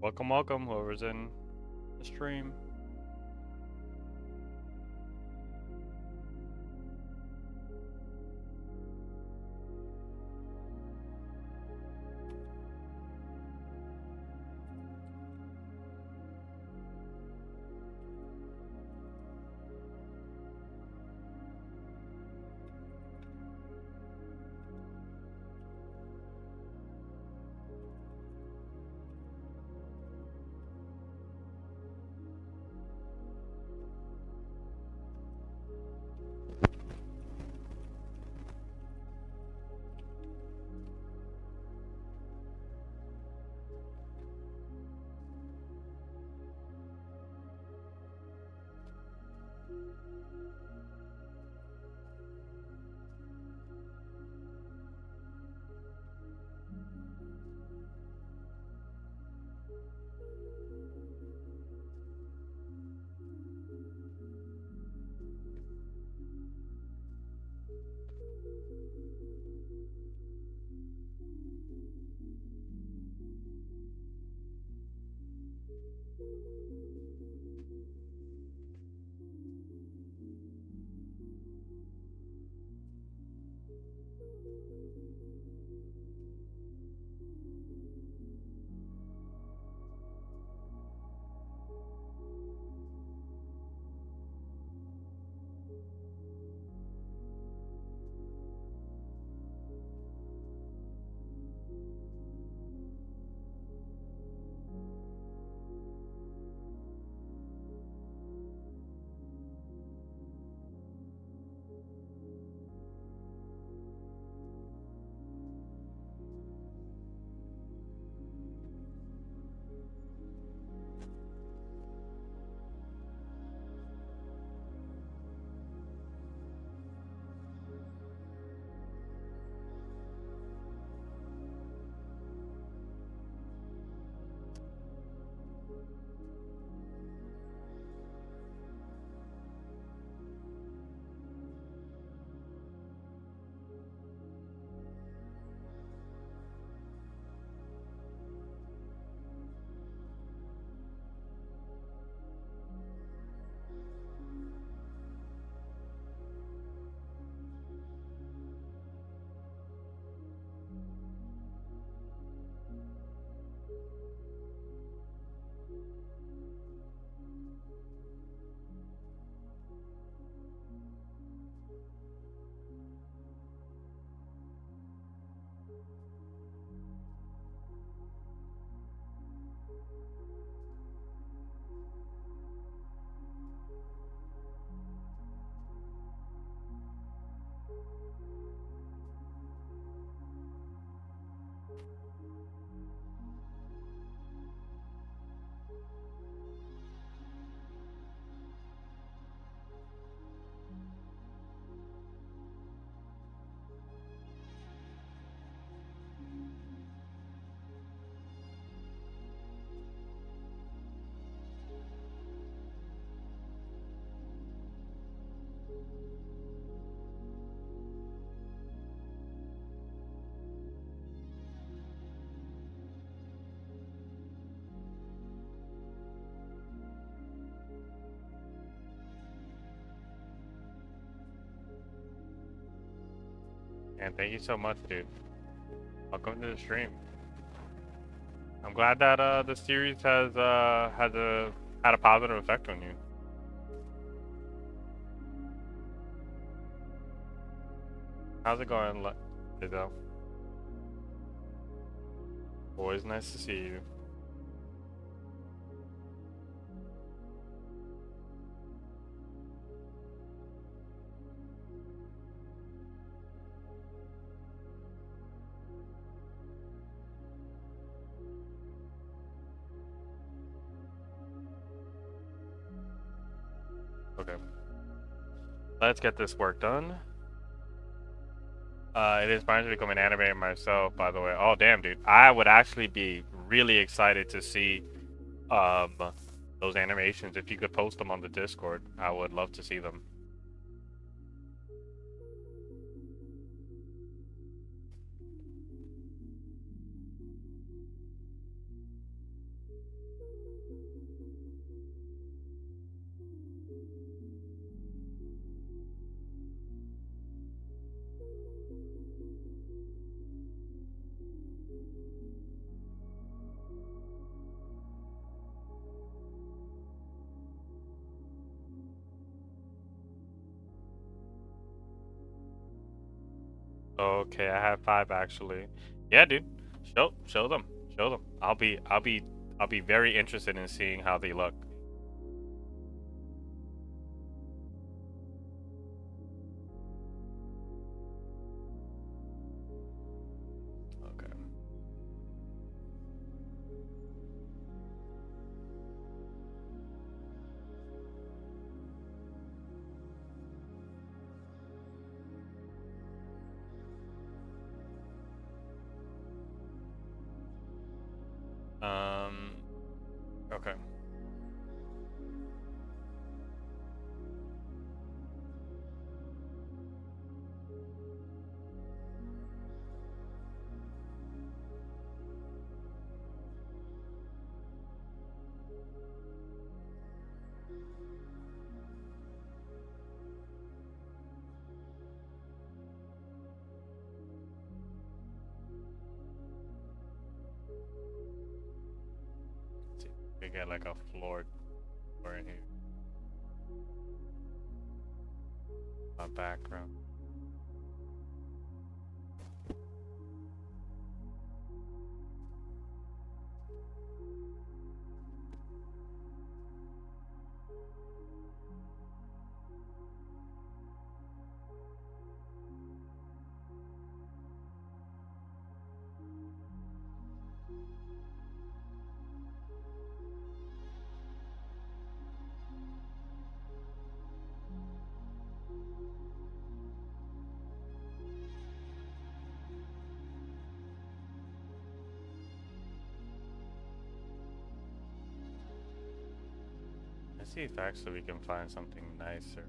Welcome, welcome, whoever's in the stream. And thank you so much, dude. Welcome to the stream. I'm glad that the series has had a positive effect on you. How's it going, Lizzo? Always nice to see you. Okay. Let's get this work done. It inspires me to become an animator myself, by the way. Oh, damn, dude. I would actually be really excited to see those animations. If you could post them on the Discord, I would love to see them. Okay, I have 5 actually. Yeah, dude. Show them. Show them. I'll be very interested in seeing how they look. Okay. Um okay. Let's see. We get like a floor in here. A background. Let's see if actually we can find something nicer.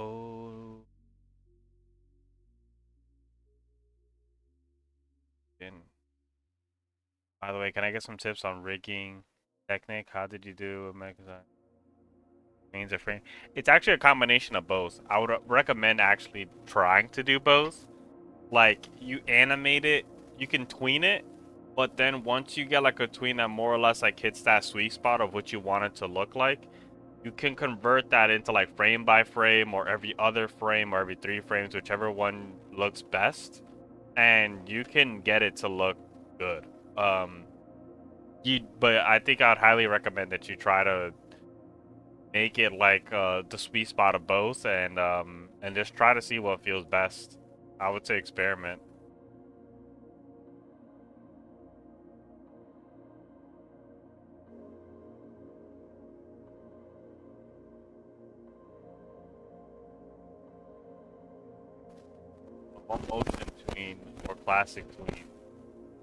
Oh, in. By the way, can I get some tips on rigging technique? How did you do a mechanism? Means a frame. It's actually a combination of both. I would recommend actually trying to do both. Like you animate it, you can tween it, but then once you get like a tween that more or less like hits that sweet spot of what you want it to look like, you can convert that into like frame by frame or every other frame or every 3 frames, whichever one looks best, and you can get it to look good. Um, but I think I'd highly recommend that you try to make it like the sweet spot of both, and just try to see what feels best. I would say experiment. More motion tween, more classic tween.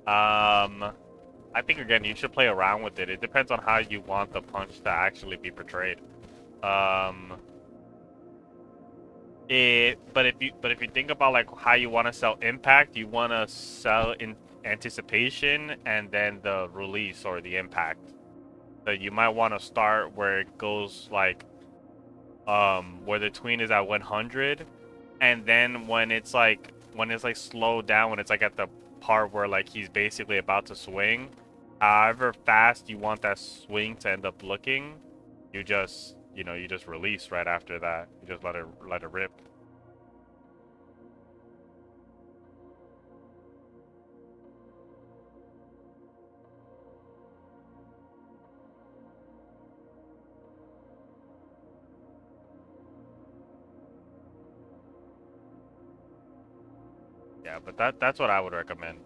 I think again you should play around with it. It depends on how you want the punch to actually be portrayed. Um, but if you think about like how you want to sell impact, you want to sell in anticipation and then the release or the impact. So you might want to start where it goes like where the tween is at 100, and then when it's like slowed down, when it's like at the part where like he's basically about to swing, however fast you want that swing to end up looking, you just release right after that. You just let it rip. Yeah, but that's what I would recommend.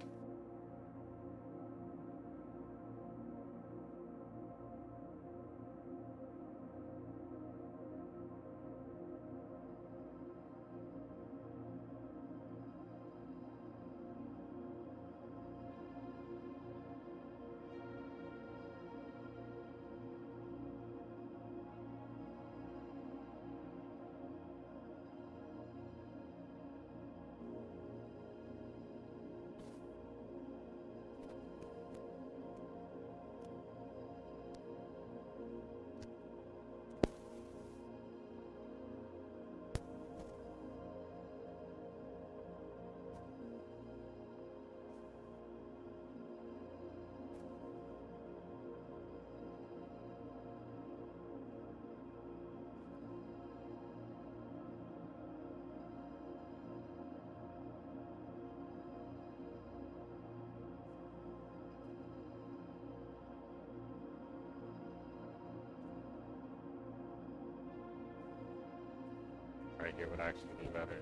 Right here would actually be better.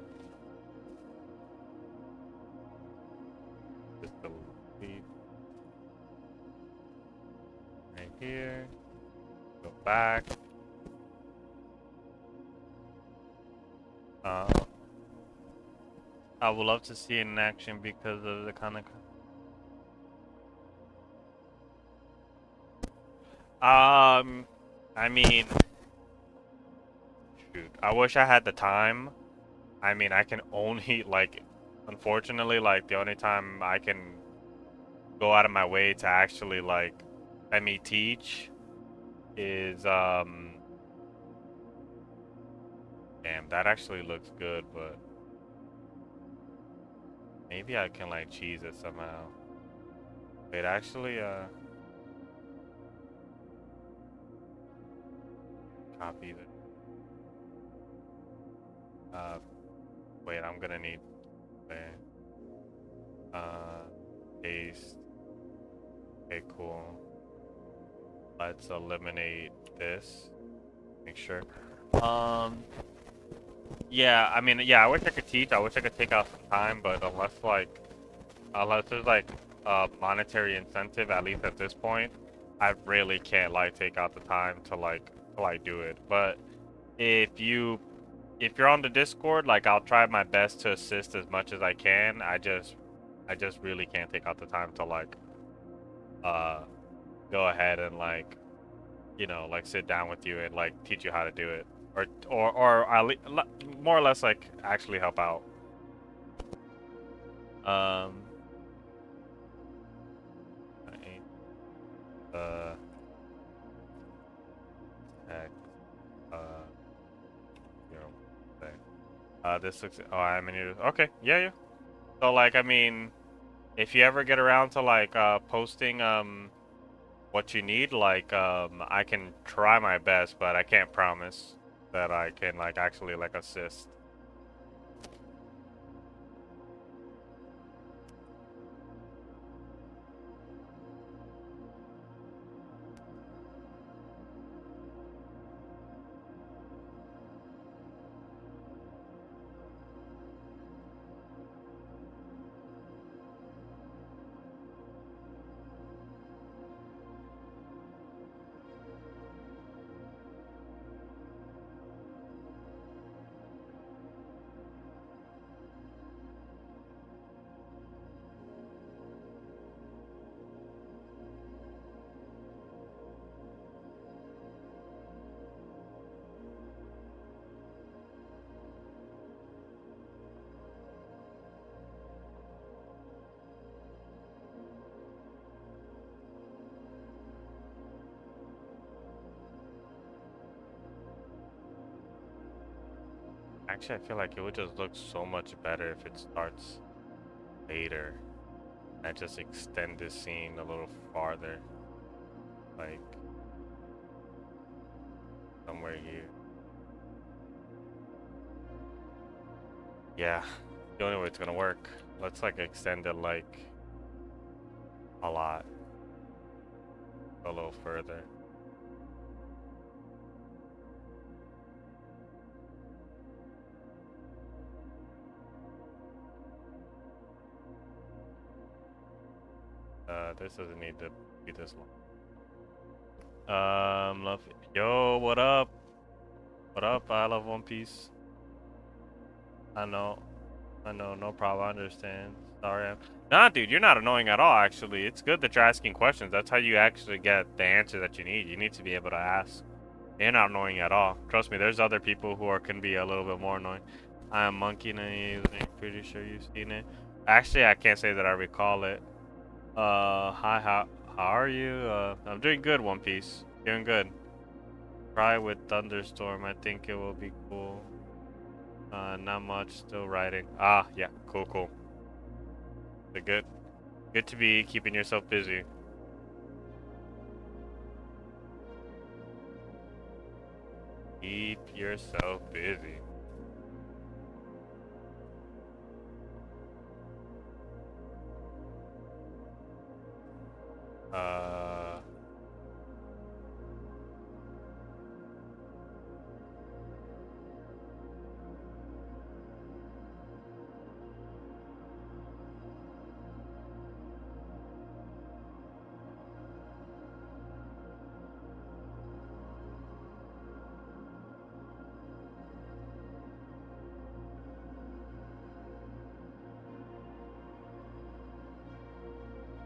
Just delete right here. Go back. Uh, I would love to see it in action because of the kind of. I mean, shoot. I wish I had the time. I mean, I can only like, unfortunately, like the only time I can go out of my way to actually like let me teach is damn, that actually looks good, but maybe I can like cheese it somehow. Wait, actually, copy the. Uh, wait, I'm gonna need. Paste. Okay, cool. Let's eliminate this. Make sure. Yeah, I mean, yeah, I wish I could teach. I wish I could take out some time, but unless there's like a monetary incentive, at least at this point, I really can't like take out the time to like do it. But if you if you're on the Discord, like I'll try my best to assist as much as I can. I just really can't take out the time to like uh go ahead and like like sit down with you and like teach you how to do it, or more or less like actually help out. Um, uh, heck, uh, you know, thing. This looks. Oh, I'm in here. Okay, yeah, yeah. So like, I mean, if you ever get around to like posting what you need, like I can try my best, but I can't promise that I can like actually like assist. Actually, I feel like it would just look so much better if it starts later. I just extend this scene a little farther. Like somewhere here. Yeah, the only way it's gonna work. Let's like extend it like a lot. A little further. This doesn't need to be this long. Love. Yo, what up? What up? I love One Piece. I know. No problem. I understand. Sorry. Nah, dude, you're not annoying at all, actually. It's good that you're asking questions. That's how you actually get the answer that you need. You need to be able to ask. You're not annoying at all. Trust me, there's other people who can be a little bit more annoying. I am Monkey Naive, and I'm pretty sure you've seen it. Actually, I can't say that I recall it. Hi, how are you? I'm doing good, One Piece. Doing good. Try with Thunderstorm. I think it will be cool. Not much. Still writing. Ah, yeah. Cool. Good. Good to be keeping yourself busy. Keep yourself busy.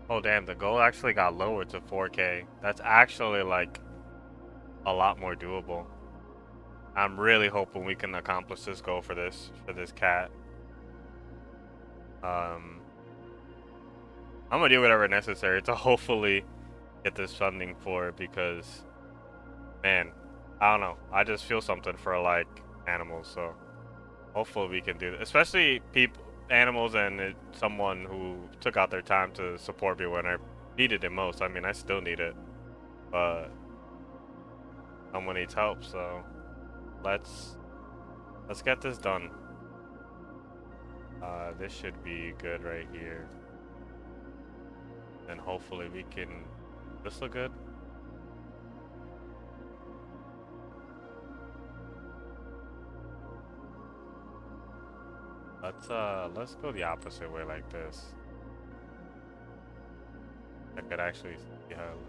Oh damn, the goal actually got lowered to 4K. That's actually like a lot more doable. I'm really hoping we can accomplish this goal for this cat. I'm gonna do whatever necessary to hopefully get this funding for it because, man, I don't know. I just feel something for like animals, so hopefully we can do that. Especially people, animals, and someone who took out their time to support me when I needed it most. I mean, I still need it, but someone needs help, so let's get this done. This should be good right here. And hopefully we can... This look good? Let's go the opposite way like this. I could actually see how it looks.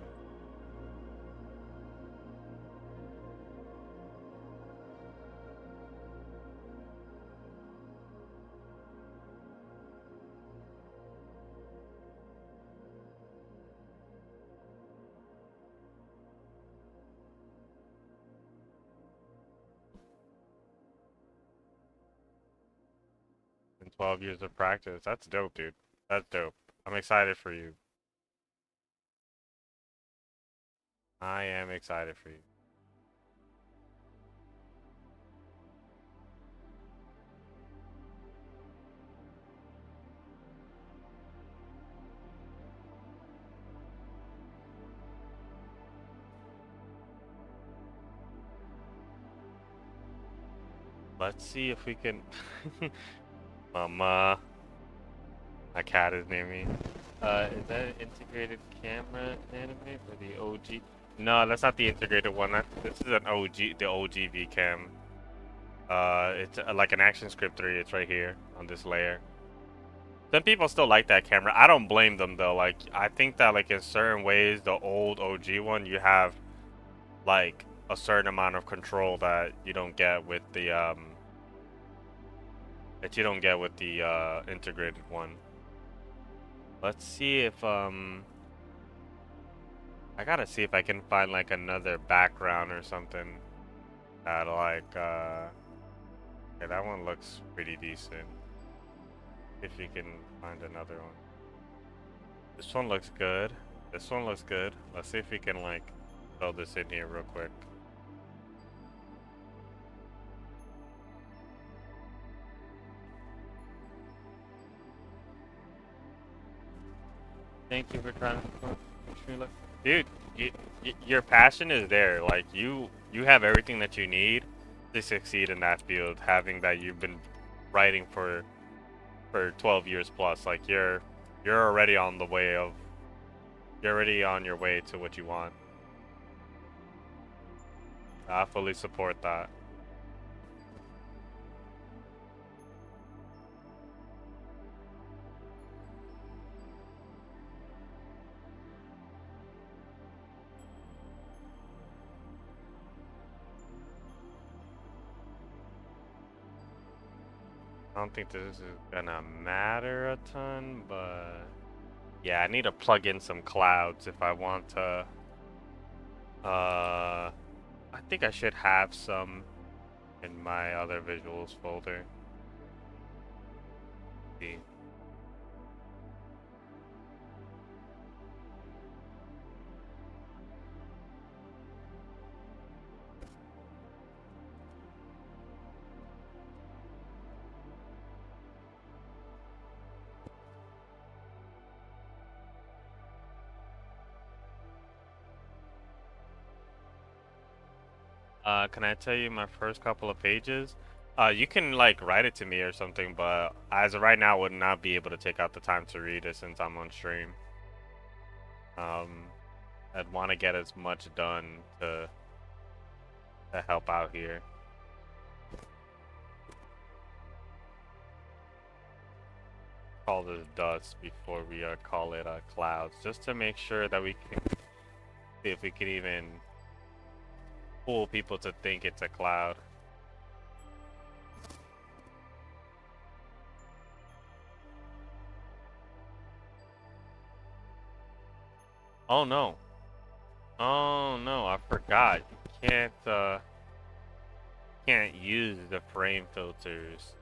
In 12 years of practice. That's dope, dude. That's dope. I'm excited for you. I am excited for you. Let's see if we can... Mama. My cat is near me. Is that an integrated camera anime for the OG? No, that's not the integrated one. This is an OG, the OG Vcam. It's like an ActionScript 3. It's right here on this layer. Some people still like that camera. I don't blame them though. Like, I think that like in certain ways, the old OG one, you have like a certain amount of control that you don't get with the integrated one. Let's see if I gotta see if I can find like another background or something that like okay, that one looks pretty decent. If you can find another one. This one looks good. This one looks good. Let's see if we can like throw this in here real quick. Thank you for trying to support. Dude, your passion is there. Like you have everything that you need to succeed in that field. Having that you've been writing for 12 years plus, like you're already on the way of you're already on your way to what you want. I fully support that. I don't think this is gonna matter a ton, but yeah, I need to plug in some clouds if I want to. I think I should have some in my other visuals folder. See. Can I tell you my first couple of pages? You can like write it to me or something, but as of right now, I would not be able to take out the time to read it since I'm on stream. I'd want to get as much done to help out here. Call this dust before we call it clouds, just to make sure that we can see if we can even fool people to think it's a cloud. Oh no. Oh no, I forgot. You can't use the frame filters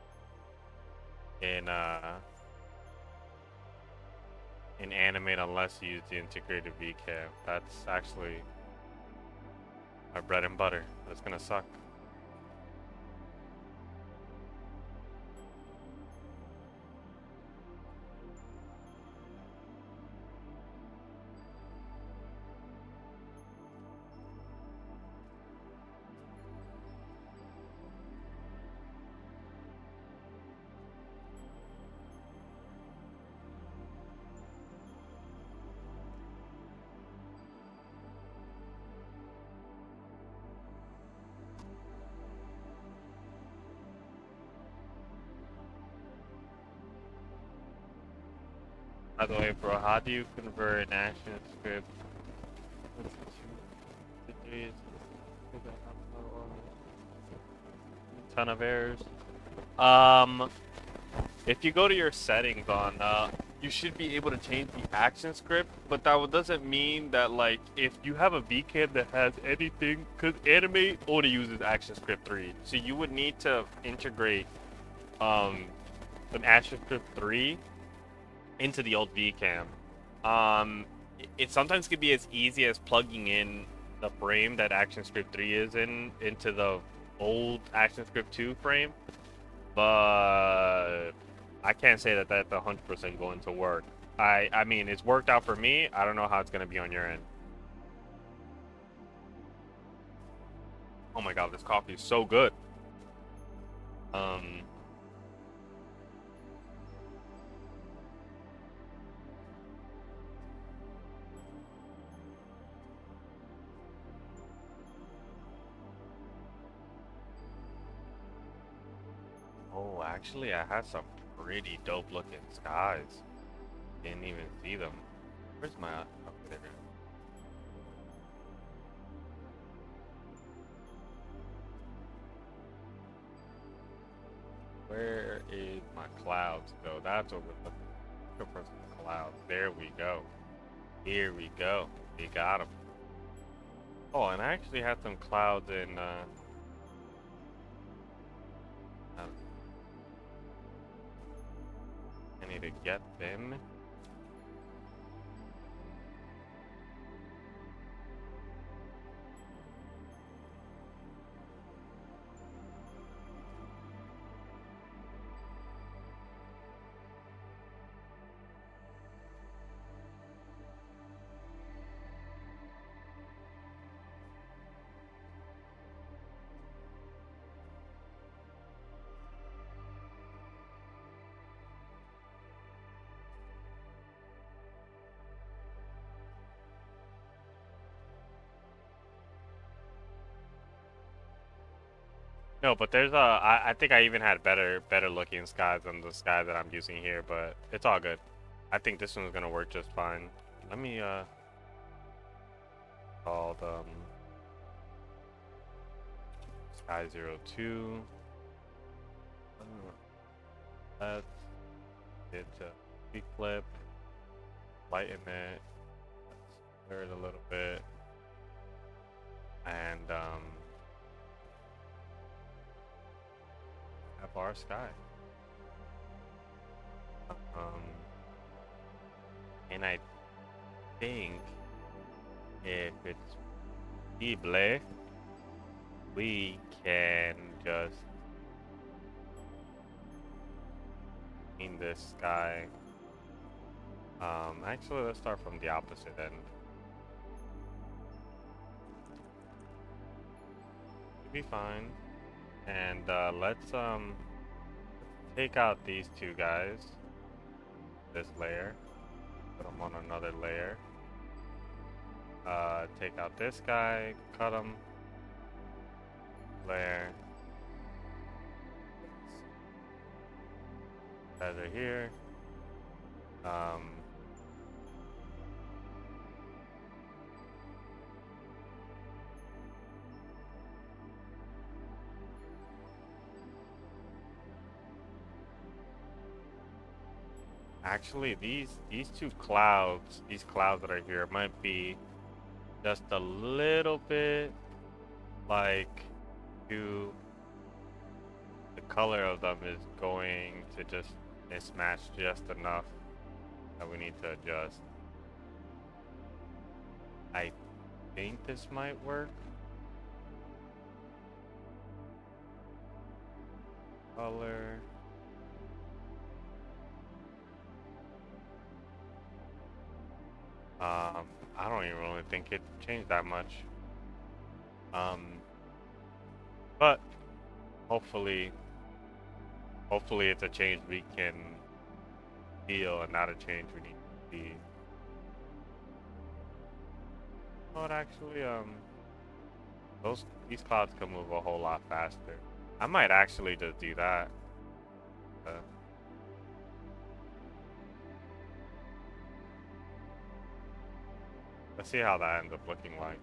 in Animate unless you use the integrated Vcam. That's actually my bread and butter. That's gonna suck. By the way, bro, how do you convert an action script to three? Ton of errors. If you go to your settings on, you should be able to change the action script, but that doesn't mean that like if you have a Vcam that has anything, because Animate only uses action script 3, so you would need to integrate an action script 3 into the old Vcam. It sometimes could be as easy as plugging in the frame that ActionScript 3 is into the old ActionScript 2 frame, but I can't say that that's 100% going to work. I mean, it's worked out for me. I don't know how it's going to be on your end. Oh my god, this coffee is so good. Oh, actually, I had some pretty dope looking skies. Didn't even see them. Where's my... Oh, there it is. Where is my clouds, though? That's what we're looking for. Some clouds. There we go. Here we go. We got them. Oh, and I actually had some clouds in, I need to get them. No, but there's I think I even had better looking skies than the sky that I'm using here, but it's all good. I think this one's gonna work just fine. Let me call sky 02. Let's get a flip, lighten it, stir it a little bit, and have our sky. Um, and I think if it's feasible, we can just in this sky. Actually, let's start from the opposite end. Should be fine. And let's take out these two guys. This layer. Put them on another layer. Take out this guy. Cut him. Layer. Guys are here. Actually, these two clouds, these clouds that are here, might be just a little bit like to the color of them is going to just mismatch just enough that we need to adjust. I think this might work. Color. I don't even really think it changed that much. But hopefully it's a change we can feel and not a change we need to see. But actually, these clouds can move a whole lot faster. I might actually just do that. Let's see how that ends up looking like.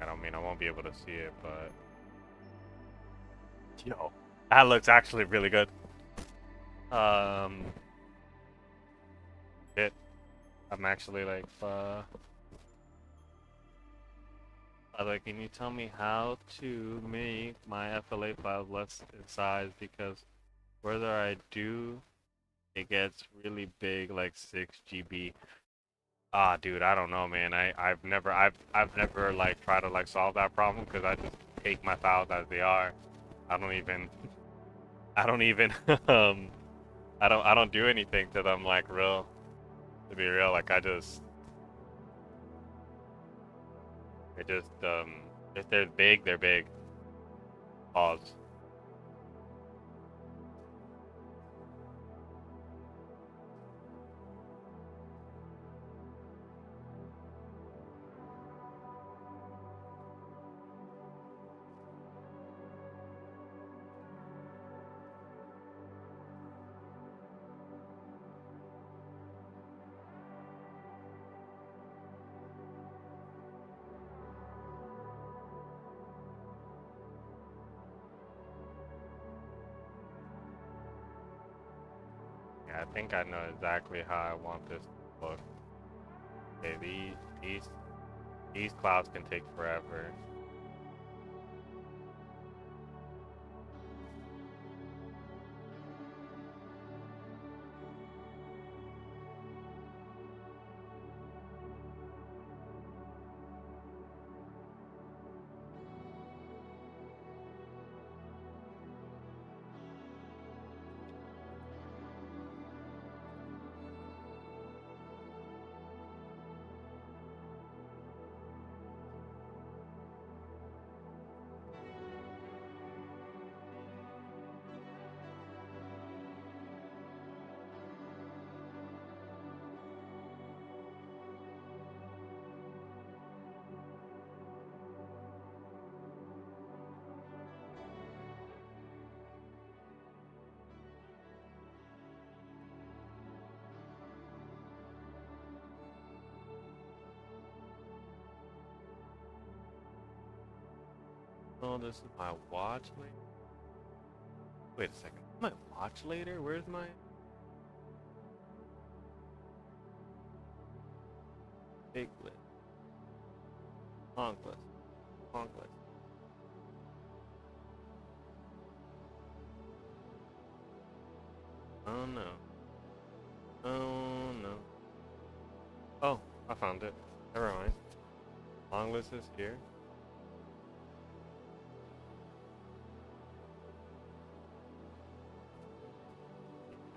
I don't mean I won't be able to see it, but yo, that looks actually really good. Shit, I'm actually like, can you tell me how to make my FLA files less in size? Because whether I do, it gets really big, like 6 GB. Ah, dude, I don't know, man. I've never like tried to like solve that problem because I just take my files as they are. I don't even I don't do anything to them like real. To be real, like if they're big, they're big. Pause. Yeah, I think I know exactly how I want this to look. Okay, these clouds can take forever. Oh, this is my watch later. Wait a second. My watch later? Where's my... Big list. Long list. Long list. Oh no. Oh no. Oh, I found it. Never mind. Long list is here.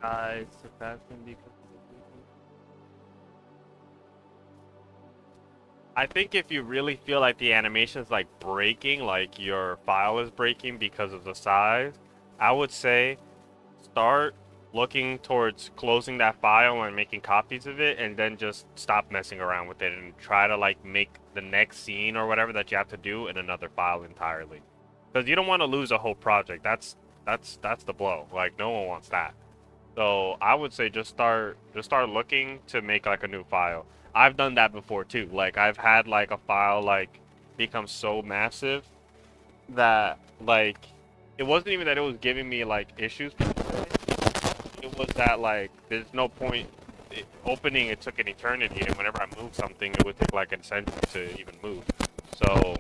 Guys, surpassing because I think if you really feel like the animation is like breaking, like your file is breaking because of the size, I would say start looking towards closing that file and making copies of it, and then just stop messing around with it and try to like make the next scene or whatever that you have to do in another file entirely. Because you don't want to lose a whole project. That's the blow. Like no one wants that. So I would say just start looking to make like a new file. I've done that before too. Like I've had like a file like become so massive that like it wasn't even that it was giving me like issues. It was that like there's no point opening. It took an eternity, and whenever I moved something, it would take like a century to even move. So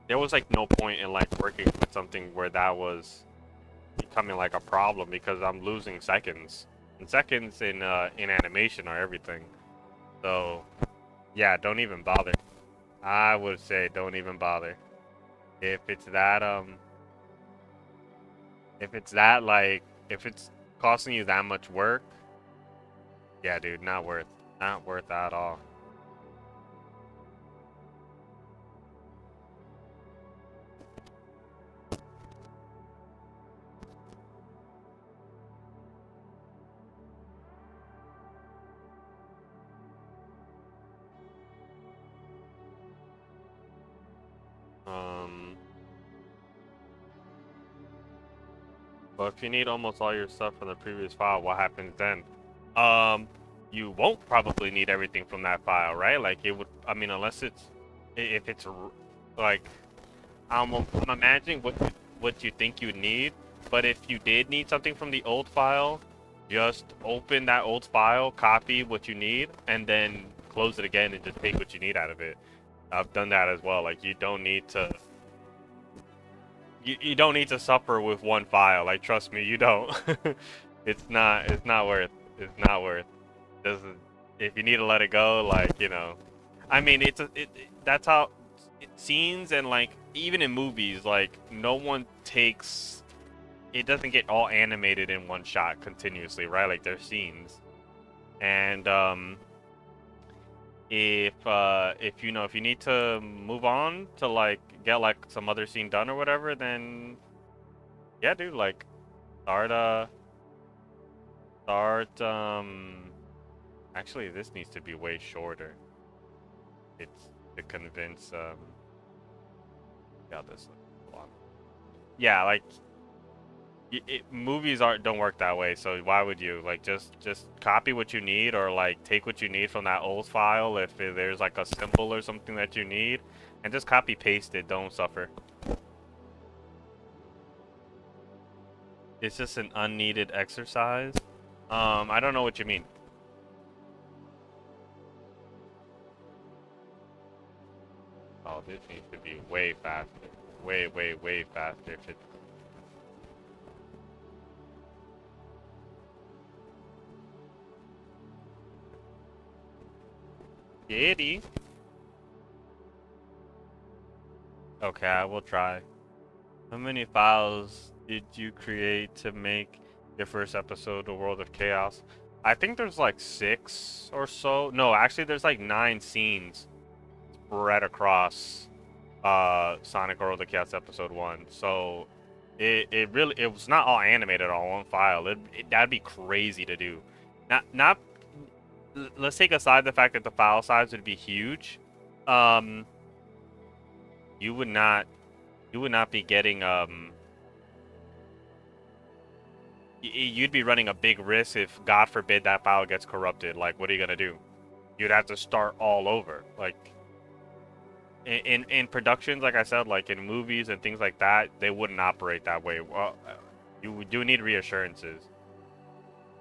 there was like no point in like working with something where that was becoming like a problem because I'm losing seconds. And seconds in animation are everything. So yeah, don't even bother. I would say don't even bother. If it's that if it's costing you that much work, yeah, dude, not worth at all. But if you need almost all your stuff from the previous file, what happens then? You won't probably need everything from that file, right? Like it would, I mean, unless it's, if it's like, I'm imagining what you think you need. But if you did need something from the old file, just open that old file, copy what you need, and then close it again and just take what you need out of it. I've done that as well. Like you don't need to. You don't need to suffer with one file. Like trust me, you don't. It's not worth. It's not worth. This is, if you need to let it go, like you know, I mean, that's how scenes and like even in movies, like no one takes. It doesn't get all animated in one shot continuously, right? Like there's scenes, and if you know if you need to move on to like get like some other scene done or whatever, then yeah, dude, like start actually this needs to be way shorter. It's to convince yeah, this long. Yeah, like movies don't work that way, so why would you like just copy what you need or like take what you need from that old file if there's like a symbol or something that you need and just copy paste it. Don't suffer. It's just an unneeded exercise. I don't know what you mean. Oh, this needs to be way faster. Way faster if it's Giddy. Okay, I will try. How many files did you create to make your first episode of World of Chaos? I think there's like 6 or so. No, actually there's like 9 scenes spread across Sonic World of Chaos episode 1. So it was not all animated on one file. That'd be crazy to do. Not let's take aside the fact that the file size would be huge. You would not be getting you'd be running a big risk if God forbid that file gets corrupted. Like what are you gonna do? You'd have to start all over. Like in productions, like I said, like in movies and things like that, they wouldn't operate that way. Well, you do need reassurances.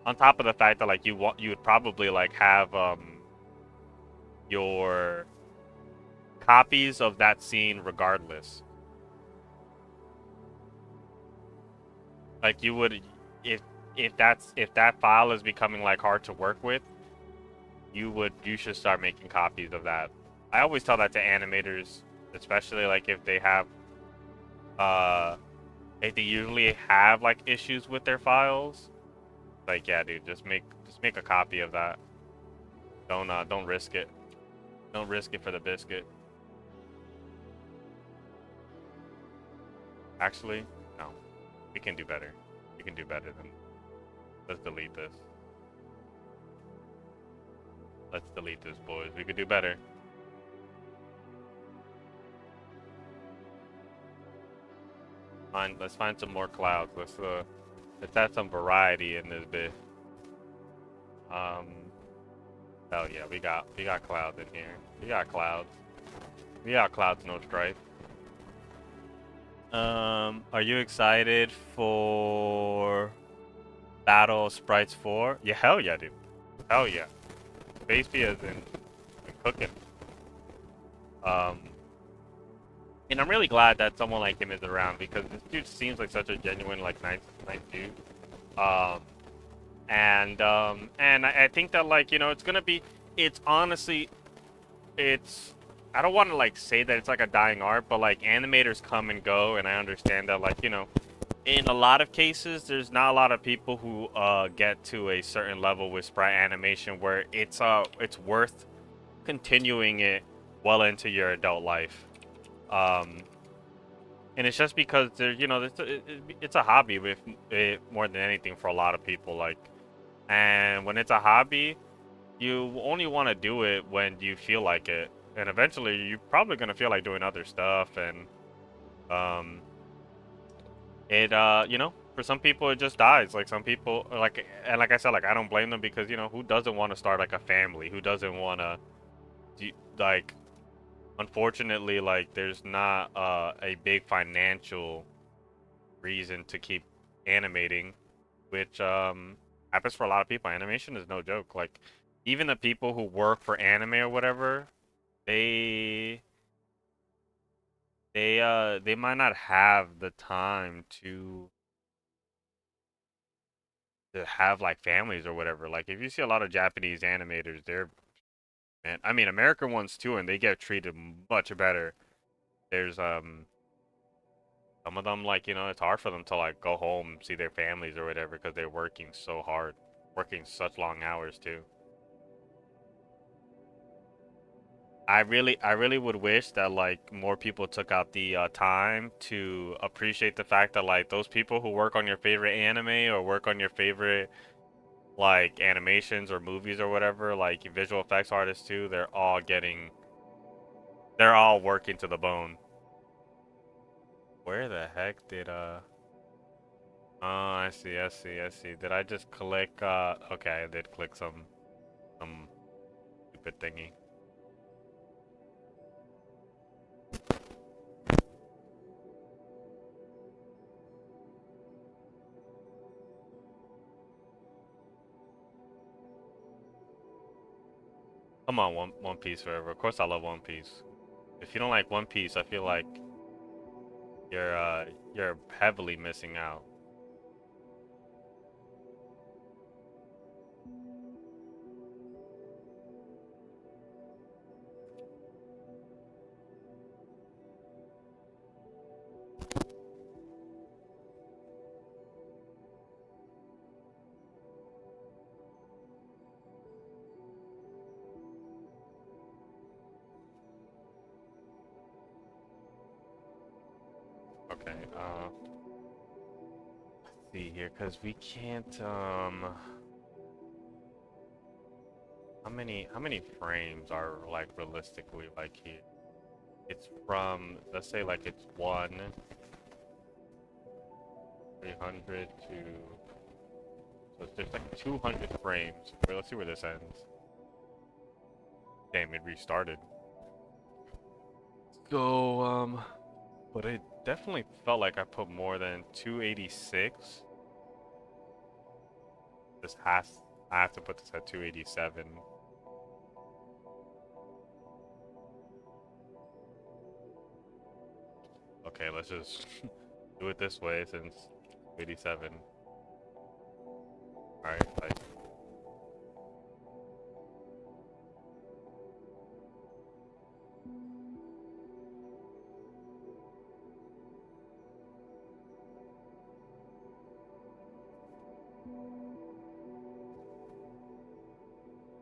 On top of the fact that like you would probably like have your copies of that scene regardless. Like you would if if that file is becoming like hard to work with, you should start making copies of that. I always tell that to animators, especially like if they have uh if they usually have like issues with their files. Like yeah, dude, just make a copy of that. Don't risk it. Don't risk it for the biscuit. Actually, no. We can do better. We can do better than let's delete this. Let's delete this, boys. We could do better. Let's find some more clouds. Let's add some variety in this bit. Hell yeah, we got clouds in here. We got clouds. We got clouds, no stripe. Are you excited for Battle Sprites 4? Yeah, hell yeah, dude. Hell yeah. Spacey has been cooking. And I'm really glad that someone like him is around because this dude seems like such a genuine, like nice dude. And I think that like it's gonna be. It's honestly, it's. I don't want to like say that it's like a dying art, but like animators come and go, and I understand that like in a lot of cases, there's not a lot of people who get to a certain level with sprite animation where it's worth continuing it well into your adult life. And it's just because there's it's a hobby with it more than anything for a lot of people. Like, and when it's a hobby, you only want to do it when you feel like it, and eventually you're probably gonna feel like doing other stuff. And for some people it just dies. Like some people like, and like I said, like I don't blame them because who doesn't want to start like a family? Who doesn't want to like? Unfortunately, like there's not a big financial reason to keep animating, which happens for a lot of people. Animation is no joke. Like even the people who work for anime or whatever, they they might not have the time to have like families or whatever. Like if you see a lot of Japanese animators, they're man, I mean American ones too, and they get treated much better. There's some of them like it's hard for them to like go home, see their families or whatever because they're working so hard, working such long hours too. I really would wish that like more people took out the time to appreciate the fact that like those people who work on your favorite anime or work on your favorite like animations or movies or whatever, like visual effects artists too, they're all working to the bone. Where the heck did Oh, I see. Did I just click okay, I did click some stupid thingy. Come on, One Piece forever. Of course I love One Piece. If you don't like One Piece, I feel like you're heavily missing out. Okay, let's see here, cause we can't how many frames are like realistically like here? It's from let's say like it's 300 to so there's like 200 frames. Wait, let's see where this ends. Damn, it restarted. go, but it definitely felt like I put more than 286. This has, I have to put this at 287. Okay, let's just do it this way since 87. Alright, like.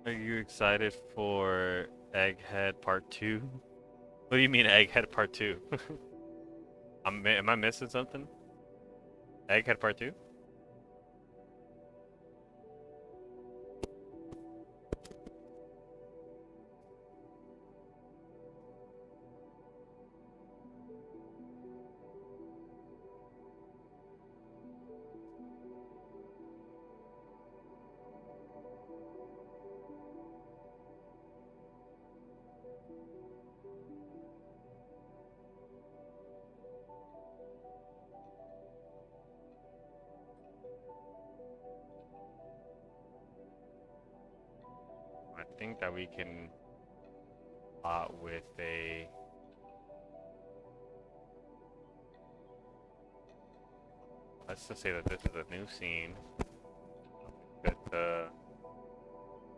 Are you excited for Egghead Part 2? What do you mean Egghead Part 2? Am I missing something? Egghead Part 2? I think that we can with a let's just say that this is a new scene. Good to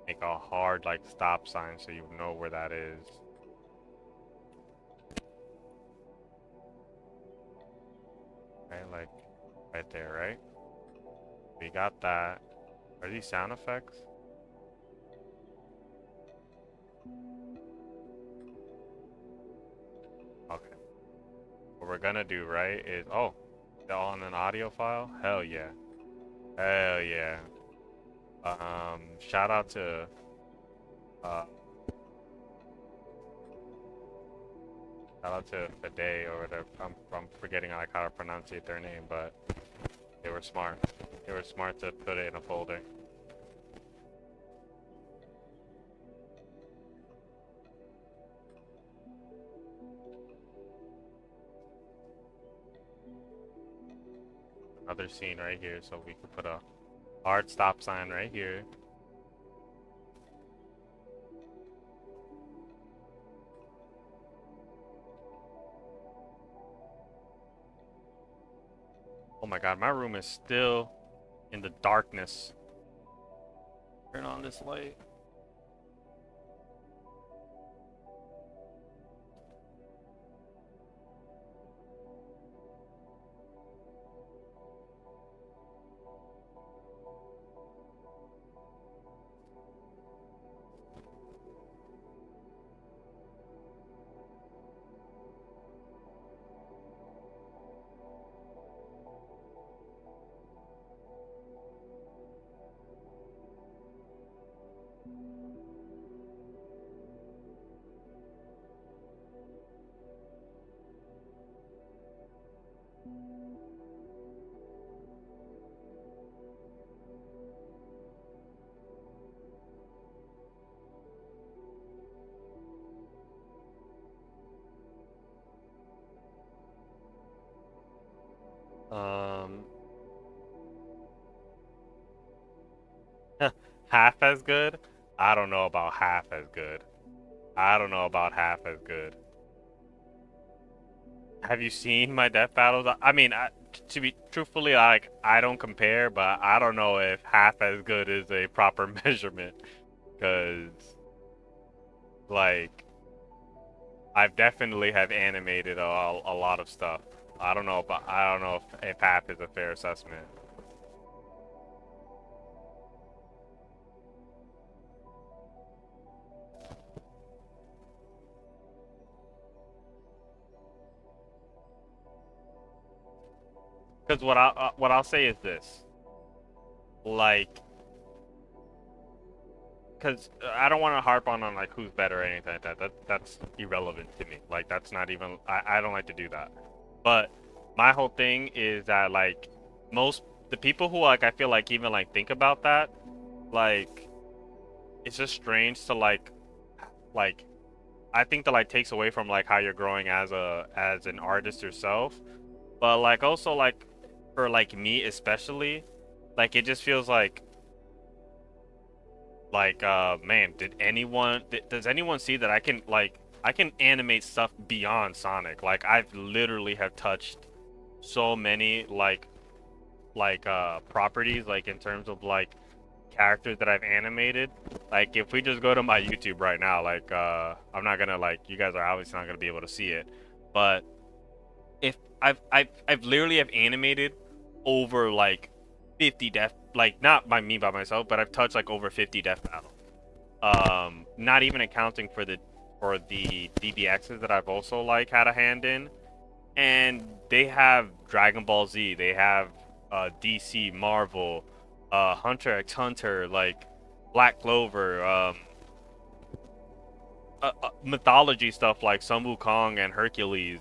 make a hard like stop sign so you know where that is. Okay, like right there, right? We got that. Are these sound effects? Okay. What we're gonna do, right, is they're all in an audio file? Hell yeah. Hell yeah. Shout out to Fede or whatever. I'm forgetting like how to pronounce their name, but they were smart. They were smart to put it in a folder. Another scene right here, so we could put a hard stop sign right here. Oh my god, my room is still in the darkness. Turn on this light. Half as good? I don't know about half as good. I don't know about half as good. Have you seen my death battles? I mean, to be truthfully, like, I don't compare, but I don't know if half as good is a proper measurement. Because, like, I've definitely have animated a lot of stuff. I don't know, but I don't know if half is a fair assessment. Because what I'll say is this, like, because I don't want to harp on like who's better or anything like that. That's irrelevant to me. Like that's not even I don't like to do that. But my whole thing is that like most the people who like I feel like even like think about that, like it's just strange to like I think that like takes away from like how you're growing as an artist yourself. But like also like for like me especially, like it just feels like man, does anyone see that I can animate stuff beyond Sonic? Like I've literally have touched so many properties like in terms of like characters that I've animated. Like if we just go to my YouTube right now, like I'm not gonna like you guys are obviously not gonna be able to see it, but if I've literally have animated over like 50 death, like not by me by myself, but I've touched like over 50 death battles. Not even accounting for the DBXs that I've also like had a hand in, and they have Dragon Ball Z, they have DC, Marvel, Hunter x Hunter, like Black Clover, mythology stuff like Sun Wukong and Hercules,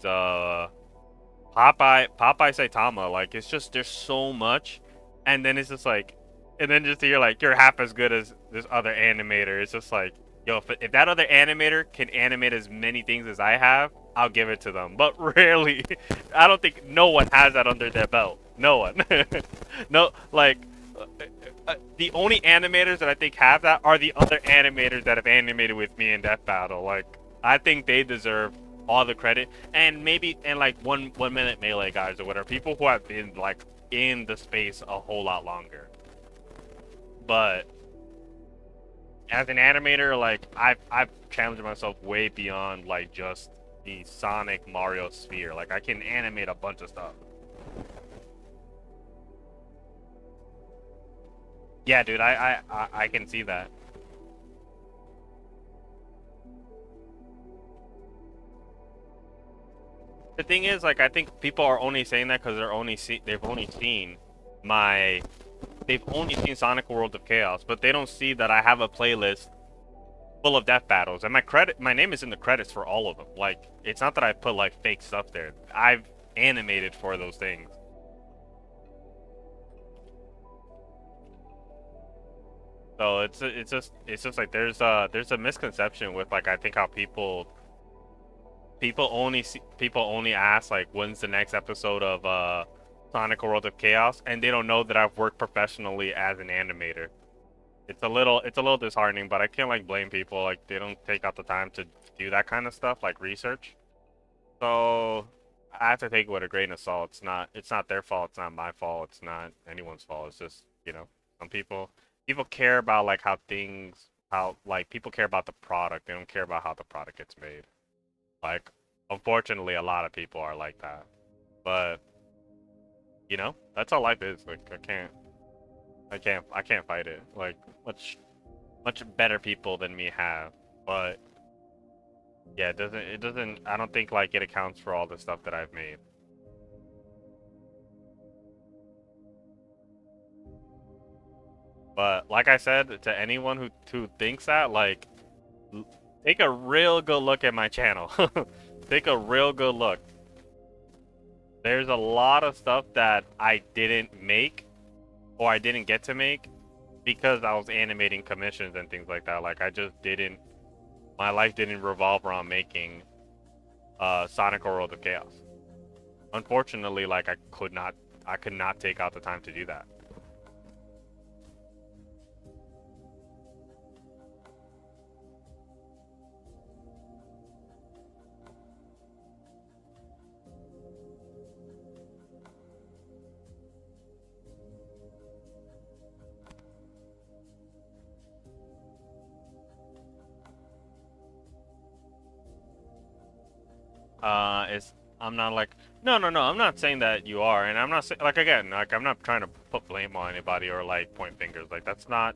Popeye Saitama. Like it's just there's so much, and then it's just like, and then just you're like you're half as good as this other animator. It's just like, yo, if that other animator can animate as many things as I have, I'll give it to them. But rarely, I don't think no one has that under their belt. No one. No, like the only animators that I think have that are the other animators that have animated with me in Death Battle. Like I think they deserve all the credit, and maybe and like 1 minute melee guys or whatever, people who have been like in the space a whole lot longer. But as an animator, like I've challenged myself way beyond like just the Sonic Mario sphere. Like I can animate a bunch of stuff. Yeah, dude, I can see that. The thing is, like, I think people are only saying that because they've only seen my they've only seen Sonic World of Chaos, but they don't see that I have a playlist full of death battles, and my name is in the credits for all of them. Like, it's not that I put like fake stuff there. I've animated for those things. So it's just like there's a misconception with like I think how people only ask like when's the next episode of Sonic World of Chaos, and they don't know that I've worked professionally as an animator. It's a little disheartening, but I can't like blame people, like they don't take out the time to do that kind of stuff like research. So I have to take it with a grain of salt. It's not their fault, it's not my fault, it's not anyone's fault. It's just, some people care about like how like people care about the product. They don't care about how the product gets made. Like, unfortunately, a lot of people are like that. But that's how life is. Like, I can't fight it. Like, much better people than me have. But yeah, it doesn't. I don't think like it accounts for all the stuff that I've made. But like I said, to anyone who thinks that, like, take a real good look at my channel. Take a real good look. There's a lot of stuff that I didn't make or I didn't get to make because I was animating commissions and things like that. Like I just didn't my life didn't revolve around making Sonic or World of Chaos. Unfortunately, like I could not take out the time to do that. It's I'm not like no, I'm not saying that you are, and I'm not saying like again, like I'm not trying to put blame on anybody or like point fingers. Like that's not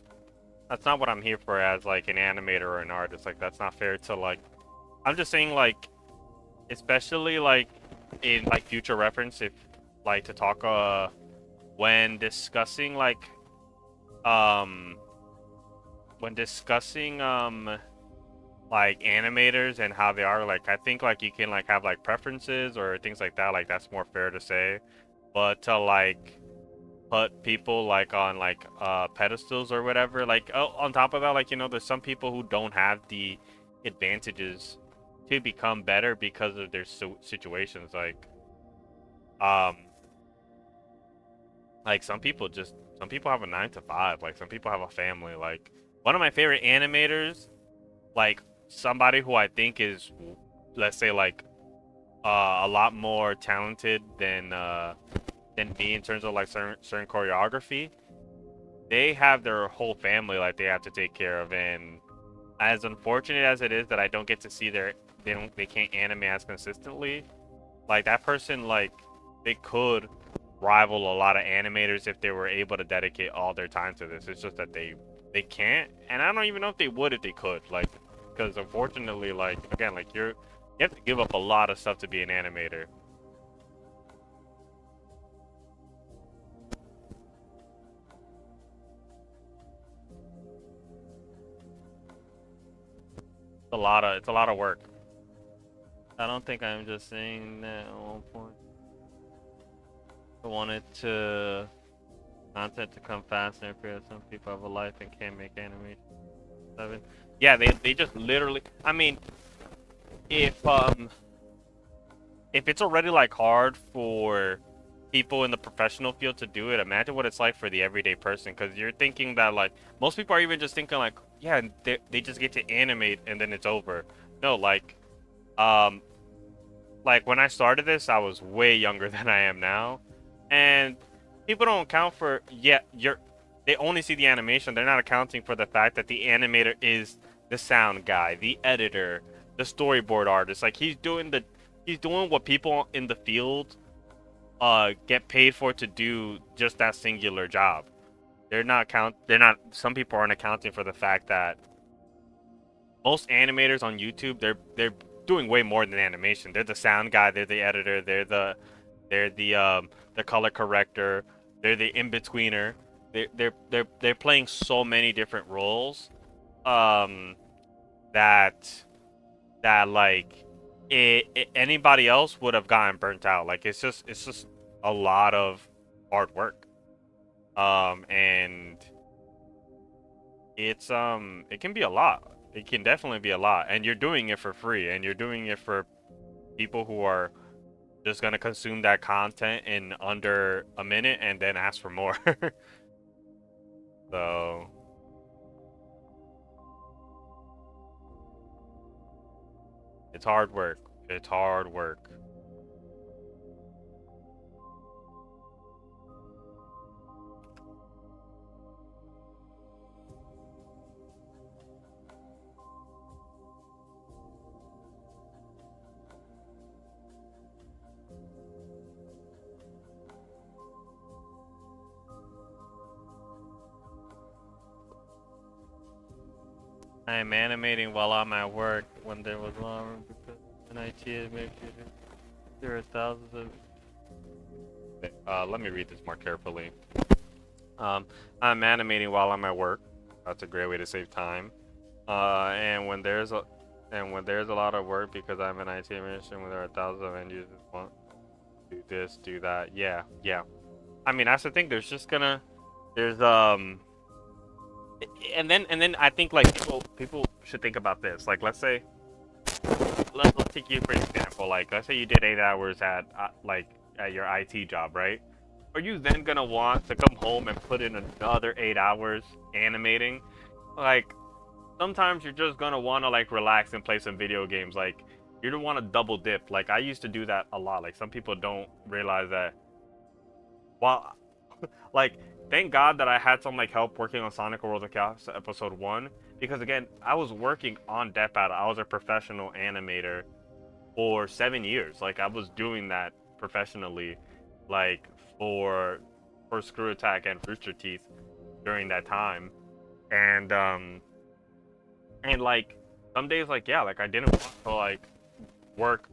what I'm here for as like an animator or an artist. Like that's not fair to like I'm just saying like especially like in like future reference if like to talk when discussing um when discussing like animators and how they are, like I think like you can like have like preferences or things like that, like that's more fair to say. But to like put people like on like pedestals or whatever, like on top of that, like there's some people who don't have the advantages to become better because of their situations. Um, like some people have a 9 to 5. Like some people have a family. Like one of my favorite animators, like somebody who I think is, let's say like a lot more talented than me in terms of like certain choreography. They have their whole family like they have to take care of, and as unfortunate as it is that I don't get to see they can't animate as consistently. Like that person, like they could rival a lot of animators if they were able to dedicate all their time to this. It's just that they can't, and I don't even know if they would if they could. Like, because unfortunately, like again, like you have to give up a lot of stuff to be an animator. It's a lot of work. I don't think I'm just saying that at one point. I wanted content to come faster and feel some people have a life and can't make animation. 7. Yeah, they just literally. I mean, if it's already like hard for people in the professional field to do it, imagine what it's like for the everyday person. Because you're thinking that like most people are even just thinking like, yeah, they just get to animate and then it's over. No, like when I started this, I was way younger than I am now, and people don't account for they only see the animation. They're not accounting for the fact that the animator is the sound guy, the editor, the storyboard artist. Like he's doing what people in the field get paid for to do just that singular job. Some people aren't accounting for the fact that most animators on YouTube, they're doing way more than animation. They're the sound guy, they're the editor, they're the color corrector, they're the in-betweener. They're playing so many different roles that like anybody else would have gotten burnt out. Like it's just a lot of hard work. And it can be a lot. It can definitely be a lot, and you're doing it for free, and you're doing it for people who are just gonna consume that content in under a minute and then ask for more. So it's hard work. It's hard work. I am animating while I'm at work when there was long because in IT makes you there are thousands of. Let me read this more carefully. I'm animating while I'm at work. That's a great way to save time. And when there's a lot of work because I'm an IT administrator, when there are thousands of end users want to do this, do that. Yeah. I mean, that's the thing. There's and then I think like people should think about this. Like let's take you for example. Like let's say you did 8 hours at your IT job, right? Are you then gonna want to come home and put in another 8 hours animating? Like sometimes you're just gonna want to like relax and play some video games. Like you don't want to double dip. Like I used to do that a lot. Like some people don't realize that. Well, like thank God that I had some like help working on Sonic World of Chaos episode 1, because again, I was working on Death Battle. I was a professional animator for 7 years. Like I was doing that professionally, like for Screw Attack and Rooster Teeth during that time. And like some days like yeah, like I didn't want to like work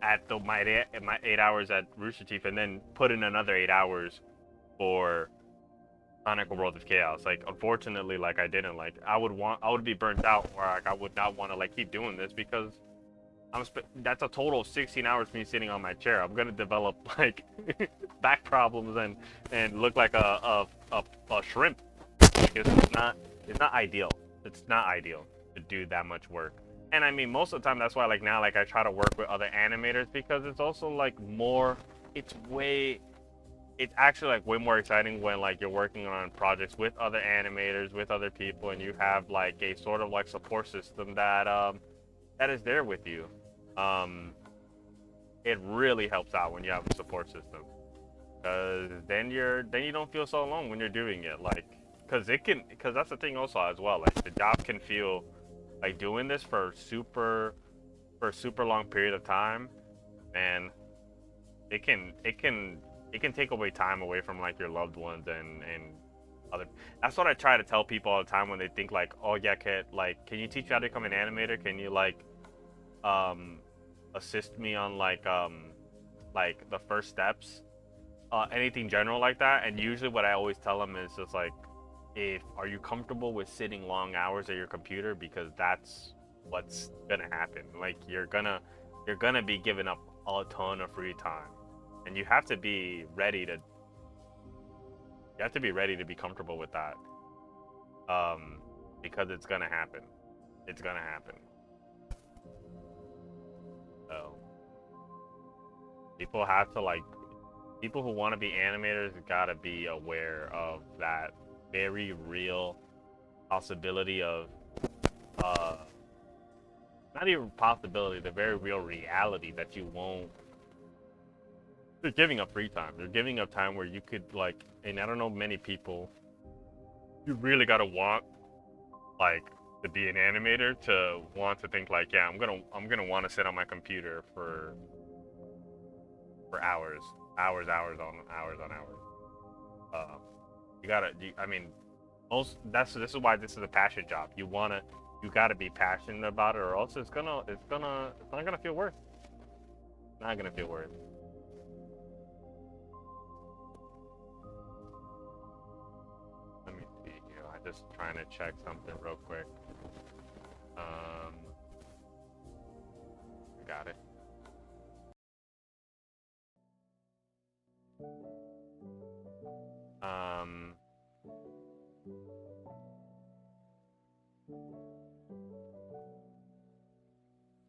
at my 8 hours at Rooster Teeth and then put in another 8 hours for Sonic World of Chaos. Like unfortunately, like I didn't. Like I would be burnt out, or like I would not want to like keep doing this because that's a total of 16 hours me sitting on my chair. I'm gonna develop like back problems and look like a shrimp. It's not ideal. It's not ideal to do that much work. And I mean, most of the time, that's why like now, like I try to work with other animators because it's also like more. It's way. It's actually like way more exciting when like you're working on projects with other animators, with other people, and you have like a sort of like support system that is there with you. Um, it really helps out when you have a support system, because then you don't feel so alone when you're doing it. Like, because that's the thing also as well. Like the job can feel like doing this for a super long period of time, man. It can take away time away from like your loved ones and other. That's what I try to tell people all the time when they think like, oh yeah, can you teach me how to become an animator? Can you um assist me on like the first steps, anything general like that. And usually what I always tell them is just like, if are you comfortable with sitting long hours at your computer, because that's what's gonna happen. Like you're gonna be giving up a ton of free time, and you have to be ready to be comfortable with that, um because it's gonna happen. It's gonna happen. So people have to like people who want to be animators gotta be aware of that very real possibility of uh not even possibility, the very real reality that you're giving up free time. You're giving up time where you could like, and I don't know many people, you really gotta want like to be an animator to want to think like, yeah, I'm gonna want to sit on my computer for hours, hours on hours. Uh, I mean, this is why this is a passion job. You gotta be passionate about it, or else it's not gonna feel worth. Not gonna feel worth. Let me see here. I'm just trying to check something real quick. Um, got it. Um,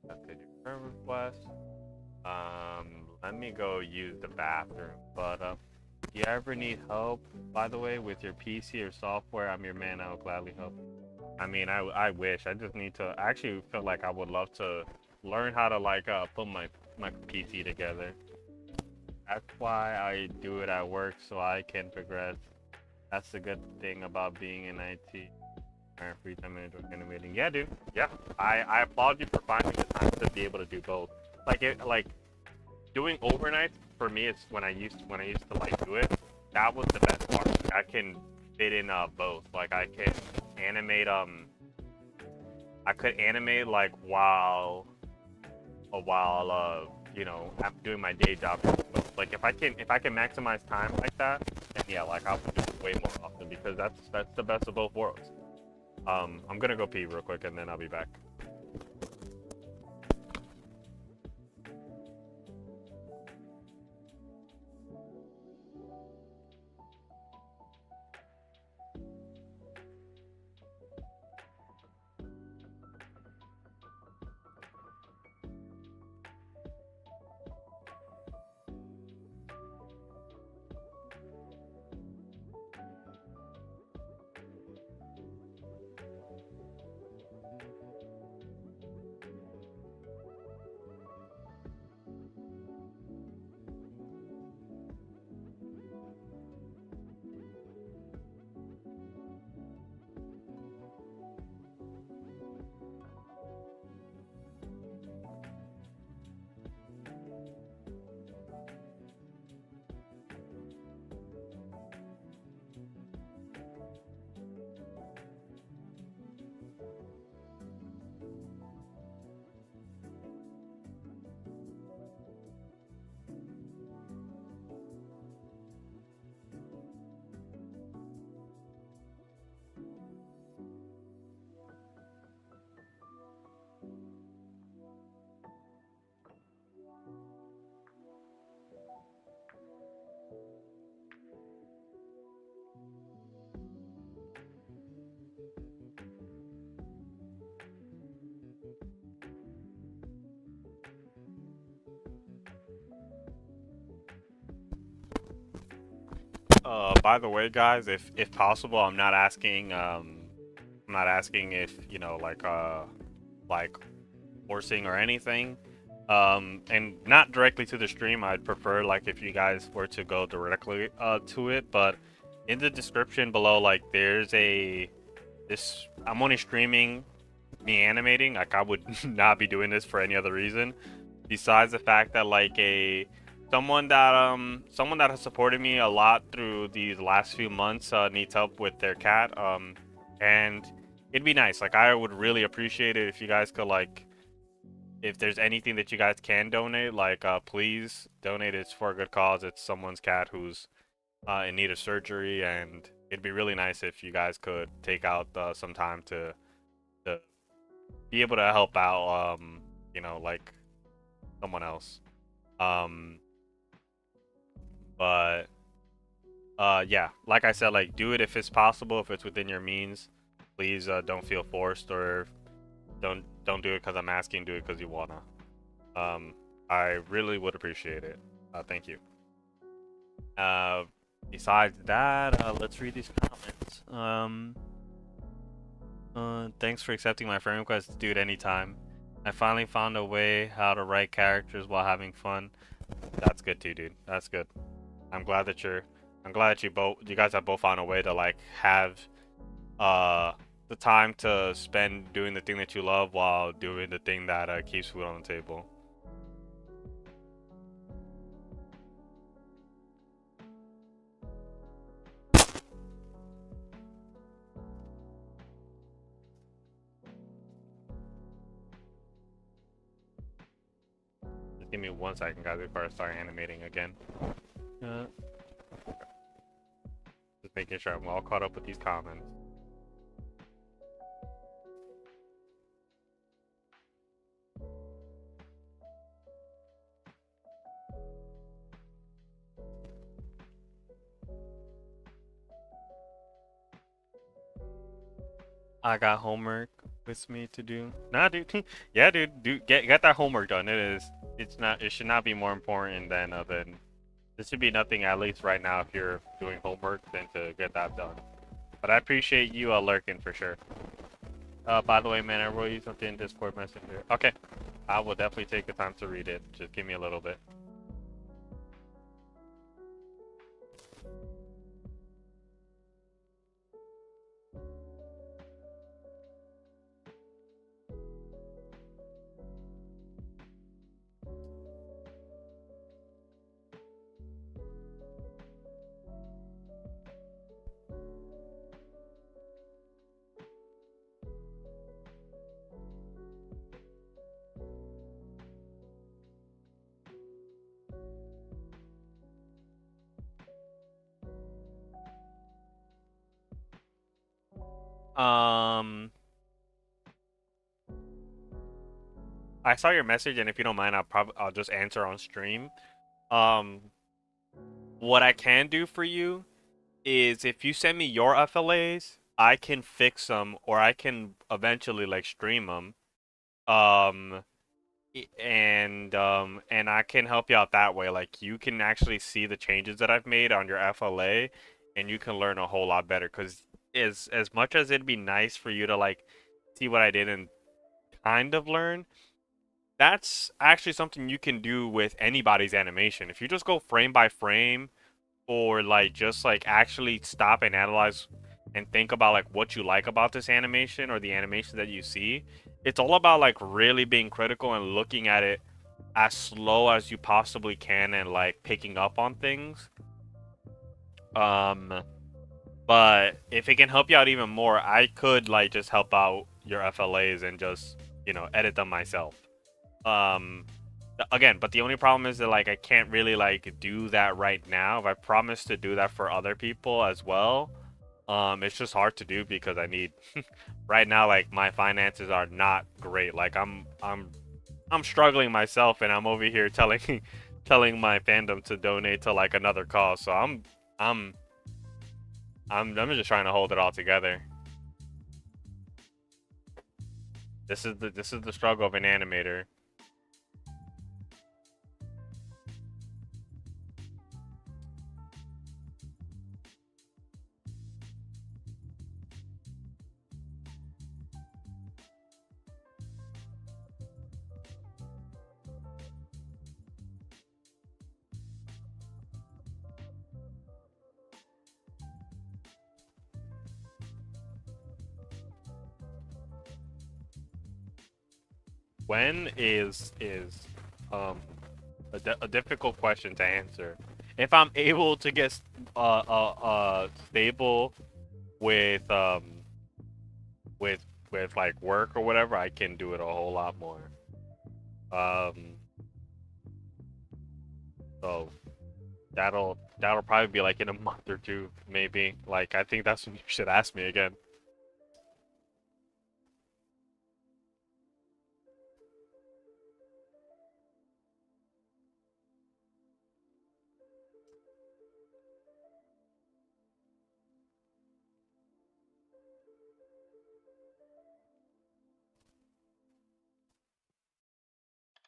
accepted your friend request. Let me go use the bathroom. But do you ever need help, by the way, with your PC or software? I'm your man. I will gladly help. I mean, I wish. I just need to. I actually feel like I would love to learn how to like put my PC together. That's why I do it at work so I can progress. That's the good thing about being in IT. Free time and enjoy animating. Yeah, dude. Yeah, I applaud you for finding the time to be able to do both. Like doing overnights for me. It's when I used to like do it. That was the best part. I can fit in both. Like animate I could animate like while I'm doing my day job. Like if I can maximize time like that, then yeah, like I would do it way more often, because that's the best of both worlds. I'm gonna go pee real quick and then I'll be back. by the way, guys, if possible, I'm not asking if, you know, like forcing or anything. And not directly to the stream. I'd prefer like if you guys were to go directly to it, but in the description below, like there's this I'm only streaming me animating. Like I would not be doing this for any other reason besides the fact that like someone that has supported me a lot through these last few months needs help with their cat, and it'd be nice. Like I would really appreciate it if you guys could, like, if there's anything that you guys can donate, like please donate. It's for a good cause. It's someone's cat who's in need of surgery, and it'd be really nice if you guys could take out some time to be able to help out, you know, like someone else. But yeah, like I said, like do it if it's possible, if it's within your means. Please don't feel forced, or don't do it because I'm asking. Do it because you wanna. I really would appreciate it. Thank you. Besides that, let's read these comments. Thanks for accepting my friend request, dude. Anytime. I finally found a way how to write characters while having fun. That's good too, dude. That's good. I'm glad that you guys have both found a way to like have the time to spend doing the thing that you love while doing the thing that keeps food on the table. Just give me 1 second, guys, before I start animating again. Just making sure I'm all caught up with these comments. I got homework with me to do. Nah, dude. Yeah, dude. Get that homework done. It should not be more important than this should be nothing, at least right now, if you're doing homework, than to get that done. But I appreciate you lurking for sure. By the way, man, I wrote you something in Discord Messenger. Okay. I will definitely take the time to read it. Just give me a little bit. I saw your message, and if you don't mind, I'll just answer on stream. What I can do for you is if you send me your FLAs, I can fix them, or I can eventually like stream them. And I can help you out that way. Like you can actually see the changes that I've made on your FLA, and you can learn a whole lot better. Because as much as it'd be nice for you to like see what I did and kind of learn, that's actually something you can do with anybody's animation. If you just go frame by frame, or like just like actually stop and analyze and think about like what you like about this animation or the animation that you see, it's all about like really being critical and looking at it as slow as you possibly can and like picking up on things. But if it can help you out even more, I could like just help out your FLAs and just, you know, edit them myself. Again, but the only problem is that like I can't really like do that right now. If I promise to do that for other people as well, it's just hard to do because I need right now, like my finances are not great. Like I'm struggling myself, and I'm over here telling telling my fandom to donate to like another cause. So I'm just trying to hold it all together. This is the struggle of an animator. when is a difficult question to answer. If I'm able to get stable with with like work or whatever, I can do it a whole lot more. So that'll probably be like in a month or two, maybe. Like I think that's when you should ask me again.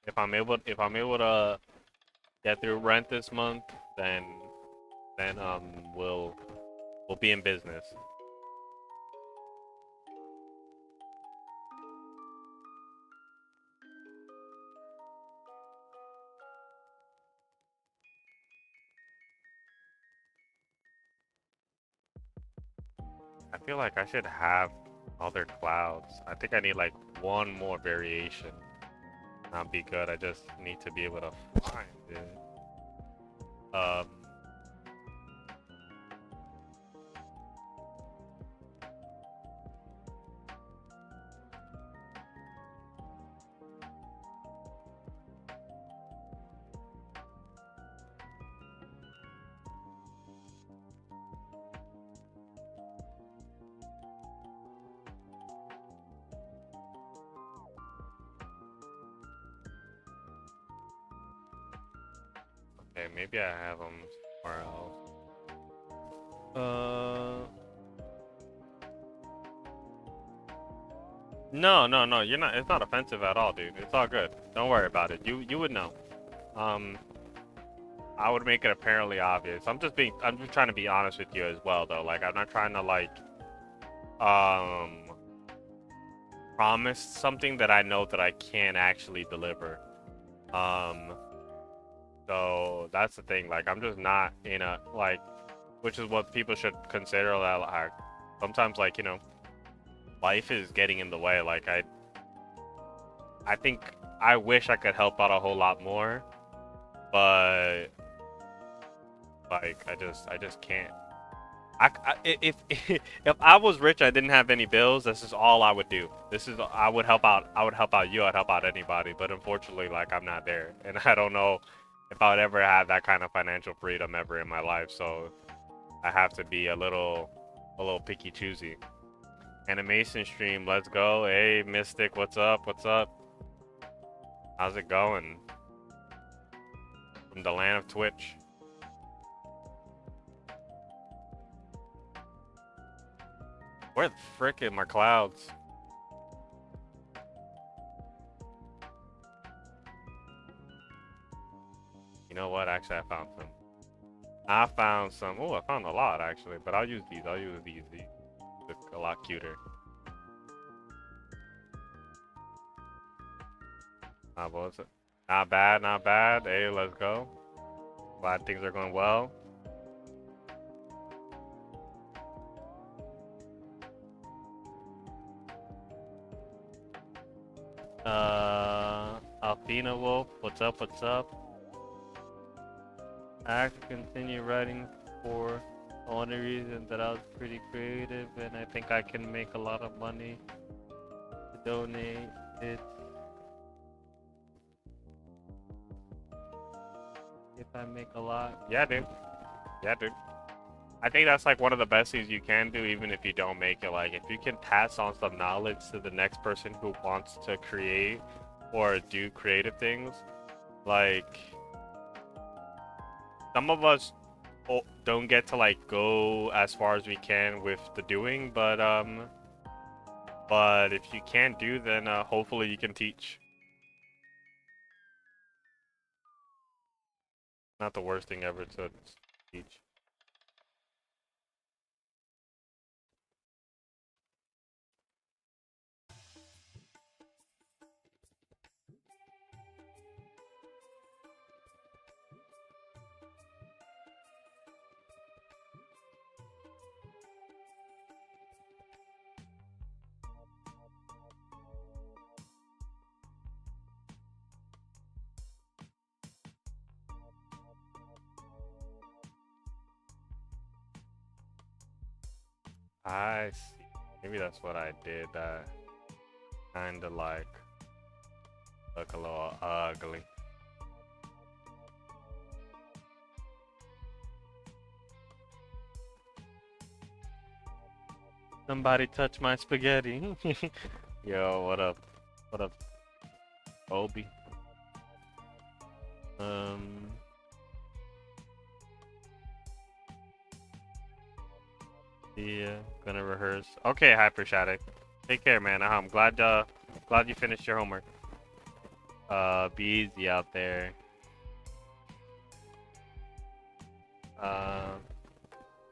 If I'm able to get through rent this month, then we'll be in business. I feel like I should have other clouds. I think I need like one more variation. Not be good. I just need to be able to find it. Okay, maybe I have them somewhere else. No, you're not. It's not offensive at all, dude. It's all good. Don't worry about it. You would know. Um, I would make it apparently obvious. I'm just trying to be honest with you as well, though. Like, I'm not trying to like, um, promise something that I know that I can't actually deliver. So that's the thing. Like, I'm just not in a like, which is what people should consider. That like, sometimes, like, you know, life is getting in the way. Like, I think I wish I could help out a whole lot more, but like, I just can't. If if I was rich, I didn't have any bills. This is all I would do. This is I would help out. I would help out you. I'd help out anybody. But unfortunately, like I'm not there, and I don't know if I would ever have that kind of financial freedom ever in my life. So I have to be a little picky choosy. Animation stream, let's go. Hey, Mystic, what's up? What's up? How's it going? From the land of Twitch. Where the frick are my clouds? You know what? Actually, I found some. I found some. Oh, I found a lot actually, but I'll use these. I'll use these. These look a lot cuter. Not bad, not bad. Hey, let's go. Glad things are going well. Alpina Wolf, what's up, what's up? I actually continue writing for the only reason that I was pretty creative and I think I can make a lot of money to donate it. If I make a lot. Yeah, dude. Yeah, dude. I think that's like one of the best things you can do, even if you don't make it. Like, if you can pass on some knowledge to the next person who wants to create or do creative things, like, some of us don't get to like go as far as we can with the doing, but if you can't do, then hopefully you can teach. Not the worst thing ever to teach. I see. Maybe that's what I did. That kind of like look a little ugly. Somebody touch my spaghetti. Yo, what up? What up, Obi? Yeah, gonna rehearse. Okay, Hyper Shadow. Take care, man. I'm glad you finished your homework. Be easy out there.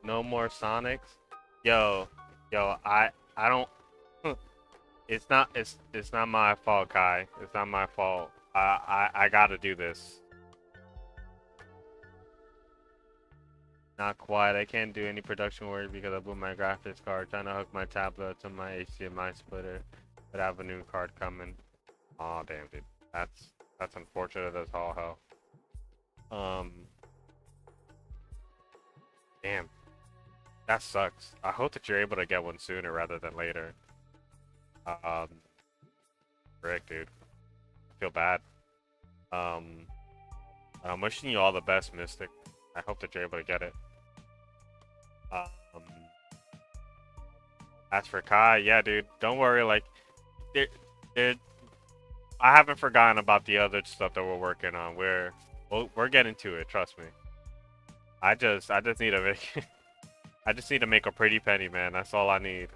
No more Sonics. Yo, I don't. It's not my fault, Kai. It's not my fault. I gotta do this. Not quite. I can't do any production work because I blew my graphics card. Trying to hook my tablet to my HDMI splitter, but I have a new card coming. Oh damn, dude. That's unfortunate as all hell. Damn. That sucks. I hope that you're able to get one sooner rather than later. Frick, dude. I feel bad. I'm wishing you all the best, Mystic. I hope that you're able to get it. As for Kai, yeah, dude, don't worry. Like, I haven't forgotten about the other stuff that we're working on. We're getting to it. Trust me. I just need to make, I just need to make a pretty penny, man. That's all I need.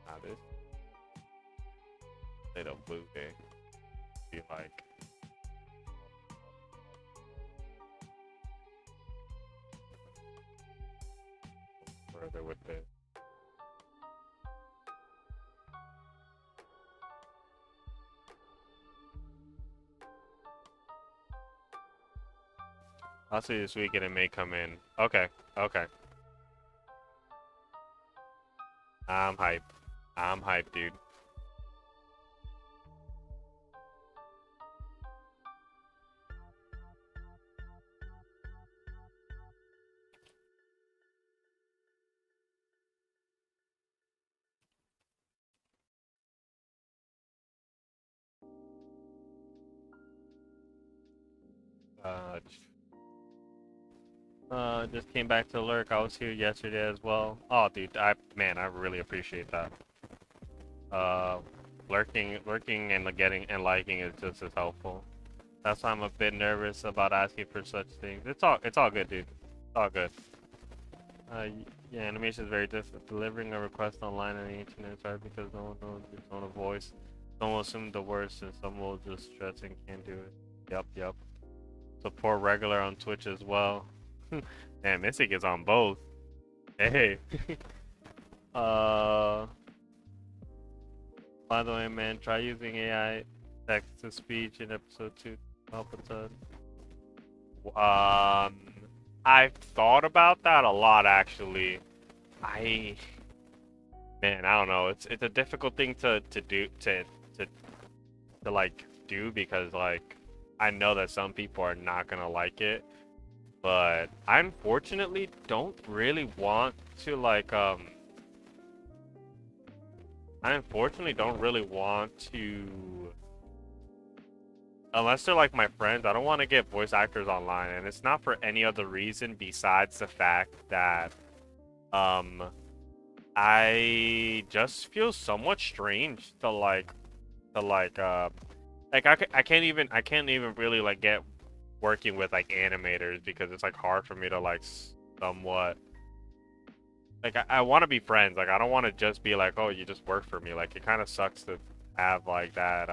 Nah, this little blue game be like. Further with it. I'll see this weekend. It may come in. Okay. Okay. I'm hype. I'm hype, dude. Just came back to lurk. I was here yesterday as well. Oh, dude, man, I really appreciate that. Lurking and getting and liking is just as helpful. That's why I'm a bit nervous about asking for such things. It's all good, dude. It's all good. Yeah, animation is very difficult. Delivering a request online on the internet is hard because no one knows your tone of voice. Some will assume the worst, and some will just stress and can't do it. Yup. Support regular on Twitch as well. Damn, Mystic is on both. Hey. By the way, man, try using AI text to speech in episode 2 to help a ton. I've thought about that a lot, actually. Man, I don't know. It's a difficult thing to do to like do because like I know that some people are not gonna like it, but I unfortunately don't really want to like I unfortunately don't really want to, unless they're like my friends, I don't want to get voice actors online, and it's not for any other reason besides the fact that I just feel somewhat strange to like I can't even really like get working with like animators because it's like hard for me to like somewhat like I want to be friends. Like I don't want to just be like, oh, you just work for me. Like it kind of sucks to have like that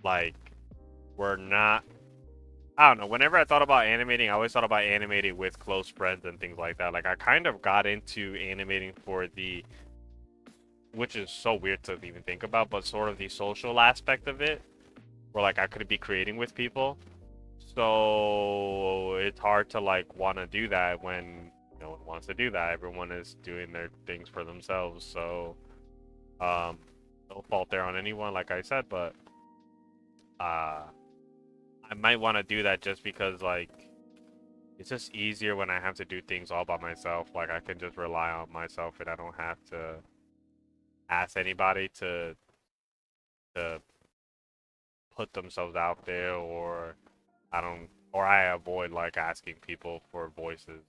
like we're not, I don't know. Whenever I thought about animating, I always thought about animating with close friends and things like that. Like I kind of got into animating for the, which is so weird to even think about, but sort of the social aspect of it, where like I could be creating with people. So it's hard to like want to do that when no one wants to do that. Everyone is doing their things for themselves. So no fault there on anyone, like I said, but I might want to do that just because like it's just easier when I have to do things all by myself. Like I can just rely on myself and I don't have to ask anybody to put themselves out there, or I avoid like asking people for voices.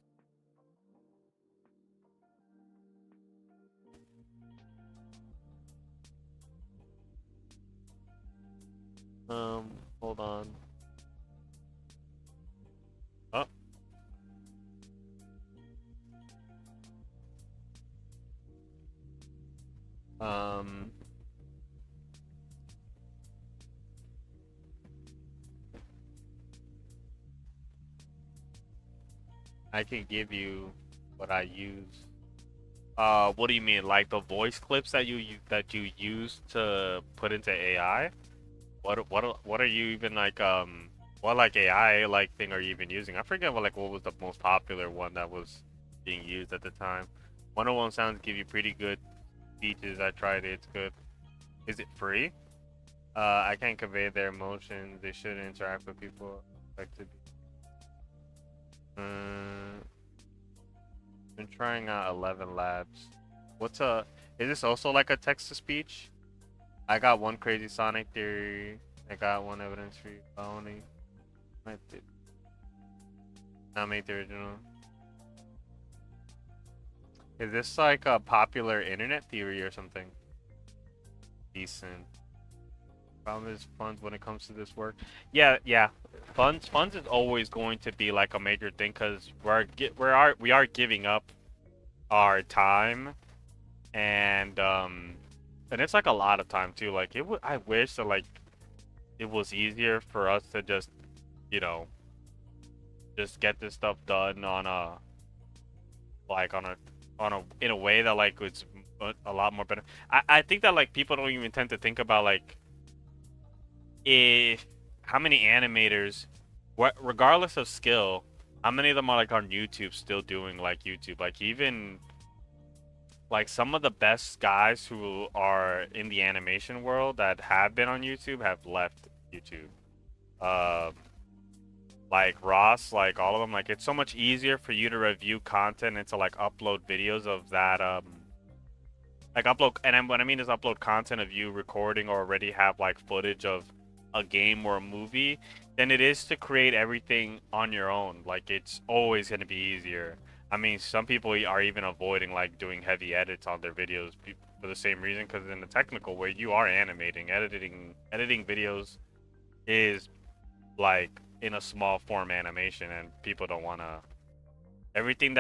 Hold on. Oh. Um. I can give you what I use. What do you mean? Like the voice clips that you use to put into AI? What are you even like what like AI like thing are you even using? I forget what was the most popular one that was being used at the time. 101 sounds give you pretty good speeches. I tried it, it's good. Is it free? I can't convey their emotions. They should interact with people. Like to be. Been trying out 11 labs. Is this also like a text to speech? I got one crazy Sonic theory. I got one evidence for you. Only. Not make the original. Is this like a popular internet theory or something? Decent. Problem is funds when it comes to this work. Yeah. Funds is always going to be like a major thing because we are giving up our time and it's like a lot of time too. Like I wish that like it was easier for us to just, you know, just get this stuff done on a like on a in a way that like it's a lot more better. I think that like people don't even tend to think about like if how many animators, regardless of skill, how many of them are like on YouTube still doing like YouTube? Like even like some of the best guys who are in the animation world that have been on YouTube have left YouTube. Like Ross, like all of them, like it's so much easier for you to review content and to like upload videos of that like upload, and then what I mean is upload content of you recording or already have like footage of a game or a movie than it is to create everything on your own. Like it's always going to be easier. I mean, some people are even avoiding like doing heavy edits on their videos for the same reason, because in the technical way you are animating. Editing videos is like in a small form animation, and people don't want to. Everything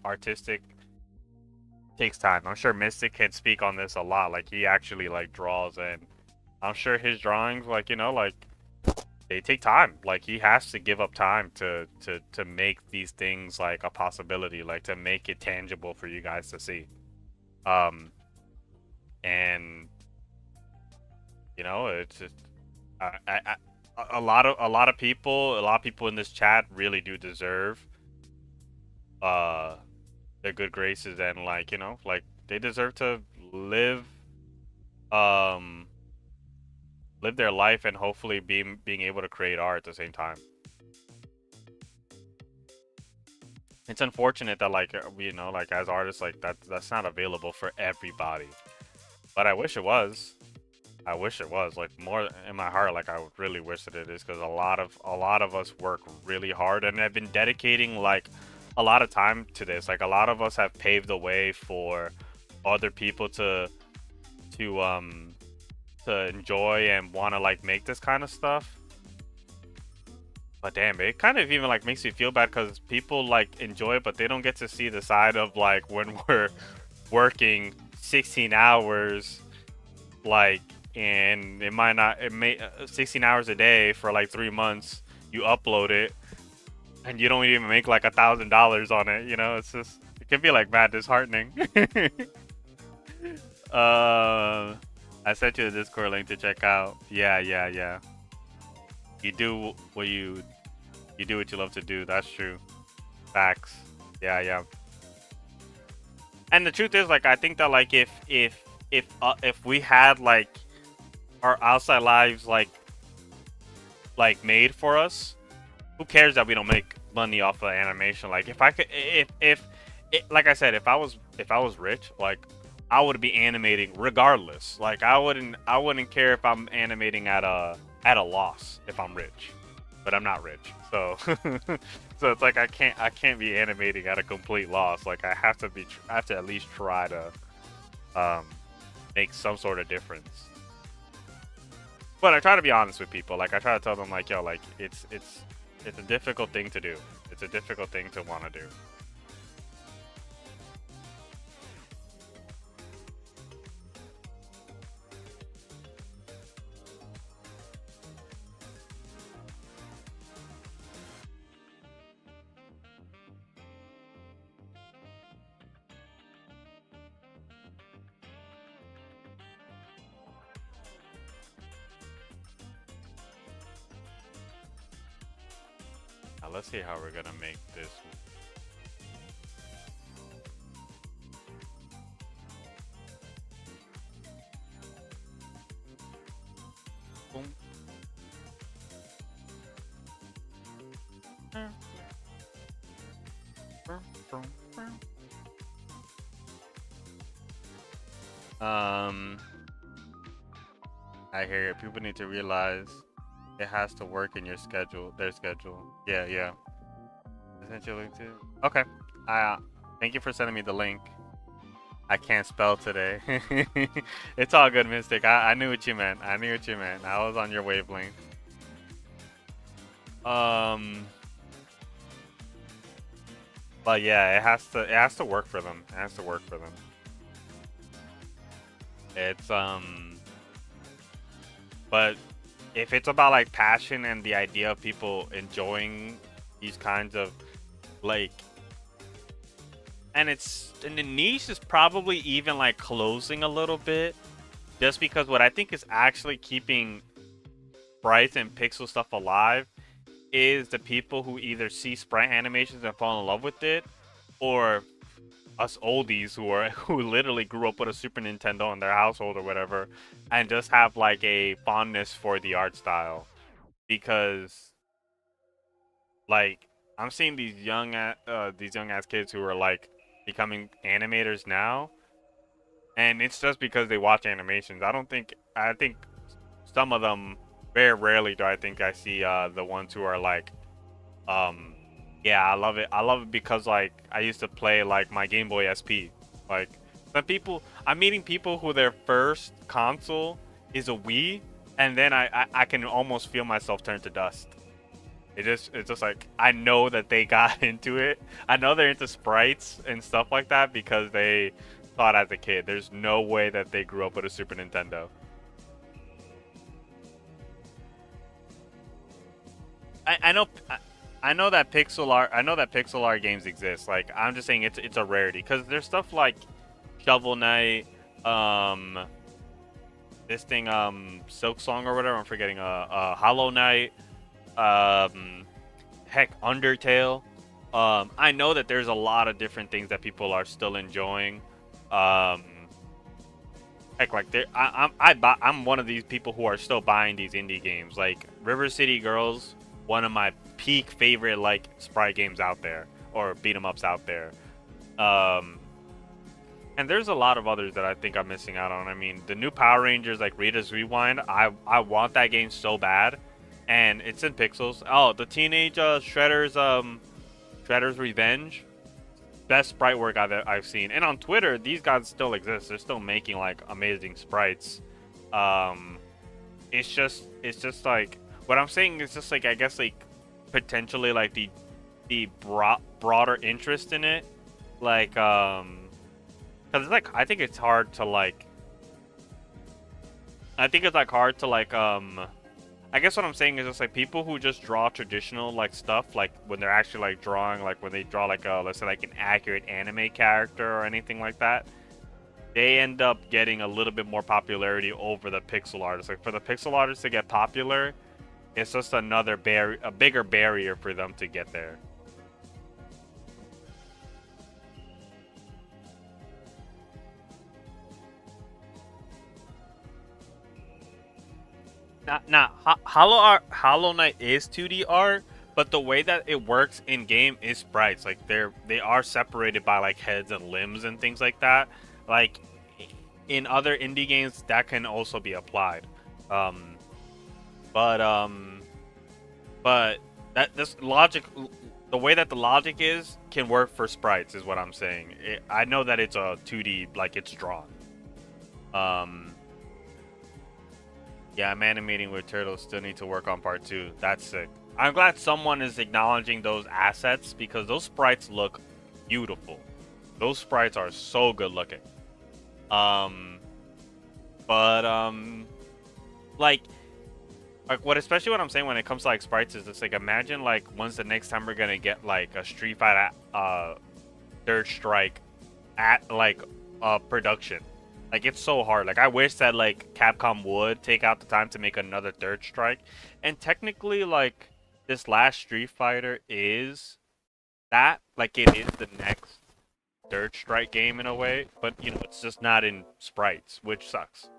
artistic takes time. I'm sure Mystic can speak on this a lot. Like he actually like draws, and I'm sure his drawings, like like they take time. Like he has to give up time to make these things like a possibility, like to make it tangible for you guys to see. And it's just a lot of people in this chat really do deserve their good graces, and like like they deserve to live live their life and hopefully being able to create art at the same time. It's unfortunate that like like as artists, like that's not available for everybody, but I wish it was. I wish it was, like, more in my heart. Like I would really wish that it is, because a lot of us work really hard and have been dedicating like a lot of time to this. Like a lot of us have paved the way for other people to enjoy and want to like make this kind of stuff. But damn, it kind of even like makes me feel bad because people like enjoy it, but they don't get to see the side of like when we're working 16 hours, like, and it may 16 hours a day for like 3 months. You upload it, and you don't even make like $1,000 on it. It's just, it can be like mad disheartening. I sent you the Discord link to check out. Yeah. You do what you love to do. That's true. Facts. Yeah. And the truth is, like, I think that like if we had like our outside lives like like made for us, who cares that we don't make money off of animation? Like if I could, if like I said, if I was rich, like I would be animating regardless. Like I wouldn't care if I'm animating at a loss if I'm rich, but I'm not rich, so so it's like I can't be animating at a complete loss. Like I have to at least try to um make some sort of difference. But I try to be honest with people. Like I try to tell them like, yo, like it's a difficult thing to do. It's a difficult thing to want to do. Now let's see how we're gonna make this. Boom. Um, I hear it. People need to realize it has to work in your schedule, their schedule. Yeah, yeah. I sent you a link too. Okay. Thank you for sending me the link. I can't spell today. It's all good, Mystic. I knew what you meant. I knew what you meant. I was on your wavelength. But yeah, it has to work for them. It has to work for them. It's but if it's about like passion and the idea of people enjoying these kinds of like, and the niche is probably even like closing a little bit, just because what I think is actually keeping sprites and pixel stuff alive is the people who either see sprite animations and fall in love with it, or us oldies who literally grew up with a Super Nintendo in their household or whatever, and just have like a fondness for the art style. Because like I'm seeing these young ass kids who are like becoming animators now, and it's just because they watch animations. I think some of them, very rarely do I think I see the ones who are like um yeah, I love it. I love it because like I used to play like my Game Boy SP. Like some people, I'm meeting people who their first console is a Wii, and then I can almost feel myself turn to dust. It's just like I know that they got into it. I know they're into sprites and stuff like that because they thought as a kid. There's no way that they grew up with a Super Nintendo. I know I know that pixel art games exist. Like I'm just saying it's a rarity because there's stuff like Shovel Knight, um, this thing Silk Song or whatever. I'm forgetting Hollow Knight, um, heck Undertale. I know that there's a lot of different things that people are still enjoying. Um, heck, like I'm one of these people who are still buying these indie games. Like River City Girls, one of my peak favorite like sprite games out there or beat 'em ups out there. Um, and there's a lot of others that I think I'm missing out on. I mean, the new Power Rangers like Rita's Rewind. I want that game so bad, and it's in pixels. Oh, the Teenage Shredder's Revenge. Best sprite work I've seen. And on Twitter, these guys still exist. They're still making like amazing sprites. Um, it's just like what I'm saying is just like I guess like potentially like the broader interest in it, like because it's like I think it's like hard to like I guess what I'm saying is just like people who just draw traditional like stuff, like when they're actually like drawing, like when they draw like a let's say like an accurate anime character or anything like that, they end up getting a little bit more popularity over the pixel artists. Like for the pixel artists to get popular, it's just another a bigger barrier for them to get there. Hollow Knight is 2D art, but the way that it works in game is sprites. Like they are separated by like heads and limbs and things like that. Like in other indie games, that can also be applied. Um, but but that this logic, the way that the logic is, can work for sprites. Is what I'm saying. I know that it's a 2D, like it's drawn. Um, Yeah, I'm animating with turtles. Still need to work on part 2. That's sick. I'm glad someone is acknowledging those assets because those sprites look beautiful. Those sprites are so good looking. Um, but like what, especially what I'm saying when it comes to like sprites is it's like imagine like when's the next time we're gonna get like a Street Fighter Third Strike at like production. Like it's so hard. Like I wish that like Capcom would take out the time to make another Third Strike. And technically like this last Street Fighter is that, like it is the next Third Strike game in a way, but you know, it's just not in sprites, which sucks.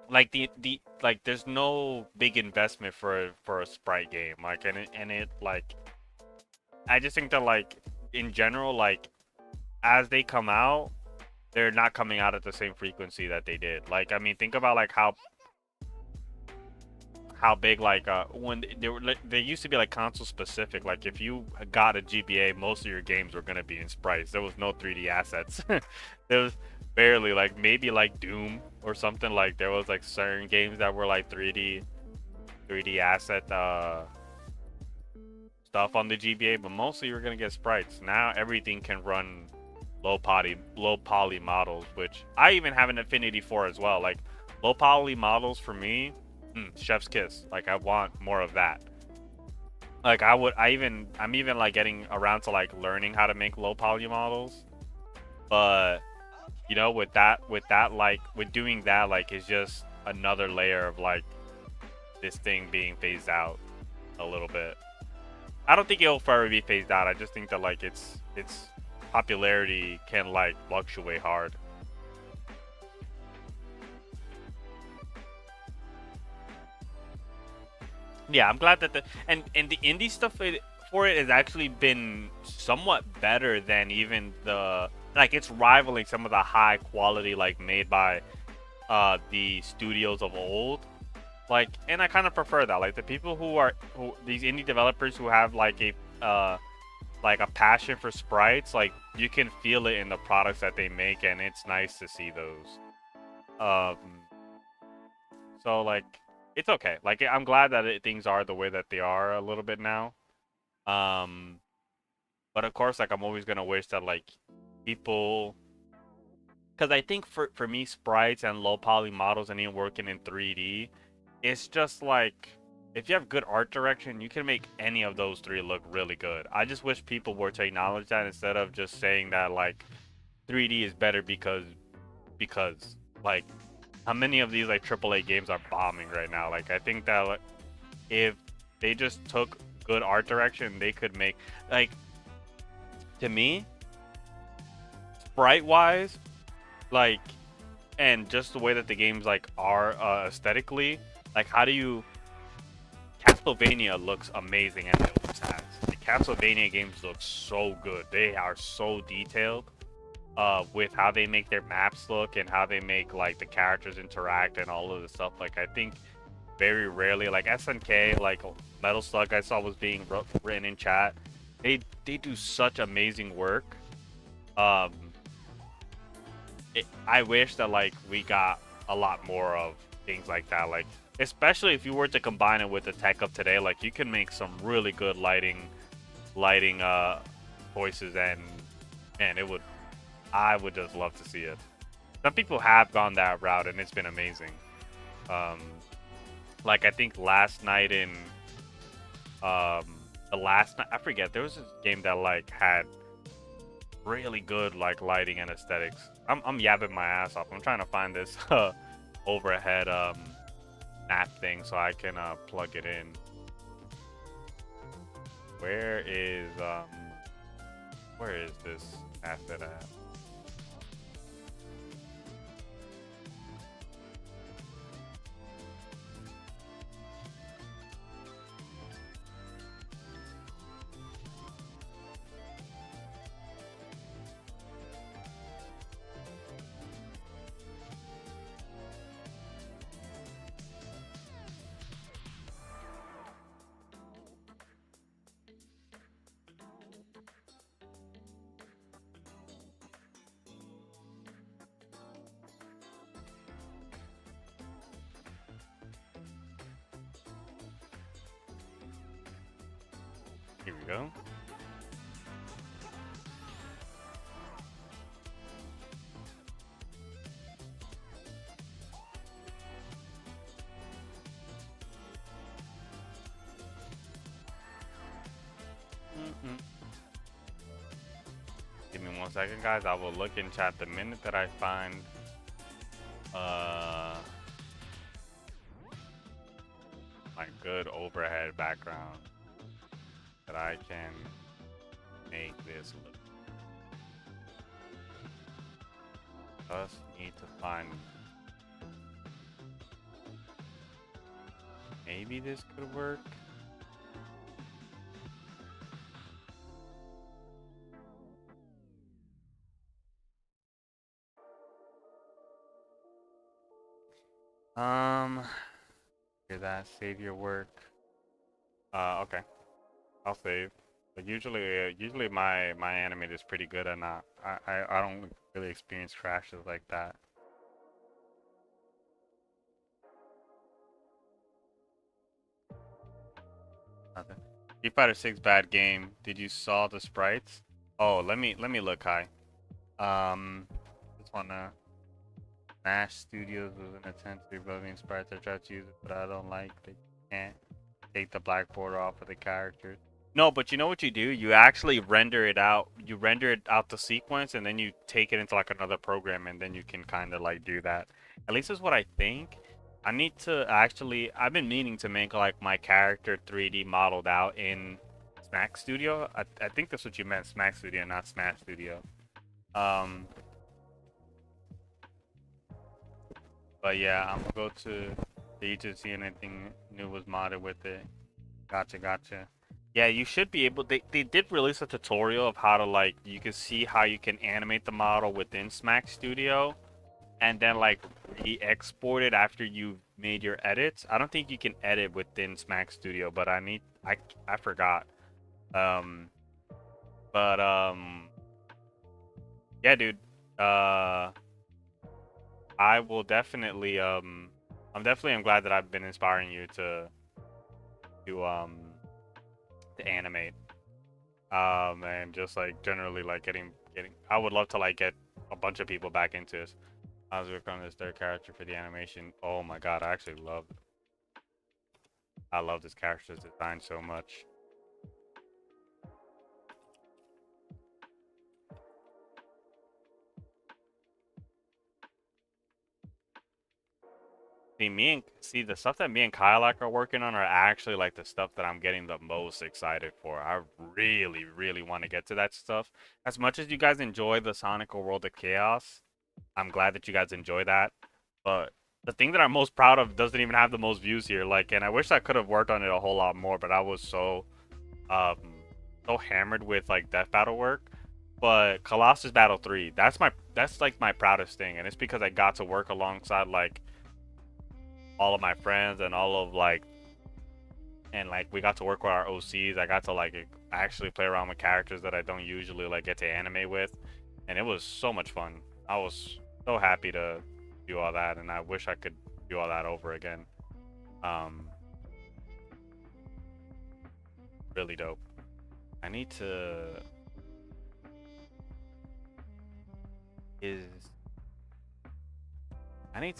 Like the like there's no big investment for a sprite game. Like and it like I just think that like in general like as they come out they're not coming out at the same frequency that they did. Like, I mean, think about like how big like when they used to be like console specific. Like, if you got a GBA, most of your games were gonna be in sprites. There was no 3D assets. There was barely like maybe like Doom or something. Like there was like certain games that were like 3D asset stuff on the GBA, but mostly you're gonna get sprites. Now everything can run low poly models, which I even have an affinity for as well. Like low poly models for me, chef's kiss. Like I want more of that. Like I'm even like getting around to like learning how to make low poly models. But you know, with doing that, like it's just another layer of like this thing being phased out a little bit. I don't think it'll forever be phased out. I just think that like its popularity can like fluctuate hard. Yeah, I'm glad that the indie stuff for it has actually been somewhat better than even the like it's rivaling some of the high quality like made by the studios of old. Like, and I kind of prefer that. Like the people who these indie developers who have like a passion for sprites, like you can feel it in the products that they make, and it's nice to see those. Um, so like it's okay. Like I'm glad that things are the way that they are a little bit now. Um, but of course, like I'm always gonna wish that like people, because I think for me, sprites and low poly models and even working in 3D, it's just like if you have good art direction, you can make any of those three look really good. I just wish people were to acknowledge that instead of just saying that like 3D is better because like how many of these like AAA games are bombing right now? Like I think that like, if they just took good art direction, they could make like to me sprite wise like and just the way that the games like are aesthetically, like how do you Castlevania looks amazing and it always has. The Castlevania games look so good. They are so detailed with how they make their maps look and how they make like the characters interact and all of the stuff. Like I think very rarely like SNK, like Metal Slug I saw was being written in chat. They do such amazing work. Um I wish that like we got a lot more of things like that, like especially if you were to combine it with the tech of today, like you can make some really good lighting voices, and man, I would just love to see it. Some people have gone that route and it's been amazing. um like I think last night in the last night, I forget, there was this game that like had really good like lighting and aesthetics. I'm yapping my ass off. I'm trying to find this overhead map thing so I can plug it in. Where is this asset at? Here we go. Give me 1 second, guys. I will look in chat the minute that I find my good overhead background that I can make this look. Just need to find. Maybe this could work. Hear that? Save your work. Okay. I'll save. But usually my animator is pretty good at not. I don't really experience crashes like that. Nothing. Street Fighter 6 bad game. Did you saw the sprites? Oh, let me look, Kai. Just wanna. Smash Studios was an attempt to rebuilding sprites. I tried to use it, but I don't like they can't take the black border off of the characters. No, but you know what you do? You actually render it out. You render it out the sequence, and then you take it into like another program, and then you can kind of like do that. At least is what I think. I need to actually. I've been meaning to make like my character 3D modeled out in Smack Studio. I think that's what you meant, Smack Studio, not Smash Studio. But yeah, I'm gonna go to the YouTube to see anything new was modded with it. Gotcha. Yeah, you should be able. They did release a tutorial of how to like. You can see how you can animate the model within Smack Studio, and then like re-export it after you've made your edits. I don't think you can edit within Smack Studio, but I forgot. But yeah, dude. I will definitely I'm glad that I've been inspiring you to animate. And just like generally like getting I would love to like get a bunch of people back into this. I was working on this third character for the animation. Oh my god, I love this character's design so much. See the stuff that me and Kylak are working on are actually like the stuff that I'm getting the most excited for. I really want to get to that stuff. As much as you guys enjoy the Sonic World of Chaos, I'm glad that you guys enjoy that. But the thing that I'm most proud of doesn't even have the most views here. Like, and I wish I could have worked on it a whole lot more, but I was so hammered with like Death Battle work. But Colossus Battle 3, that's like my proudest thing, and it's because I got to work alongside like all of my friends and all of like we got to work with our OCs. I got to like actually play around with characters that I don't usually like get to animate with, and it was so much fun. I was so happy to do all that, and I wish I could do all that over again. Really dope. I need to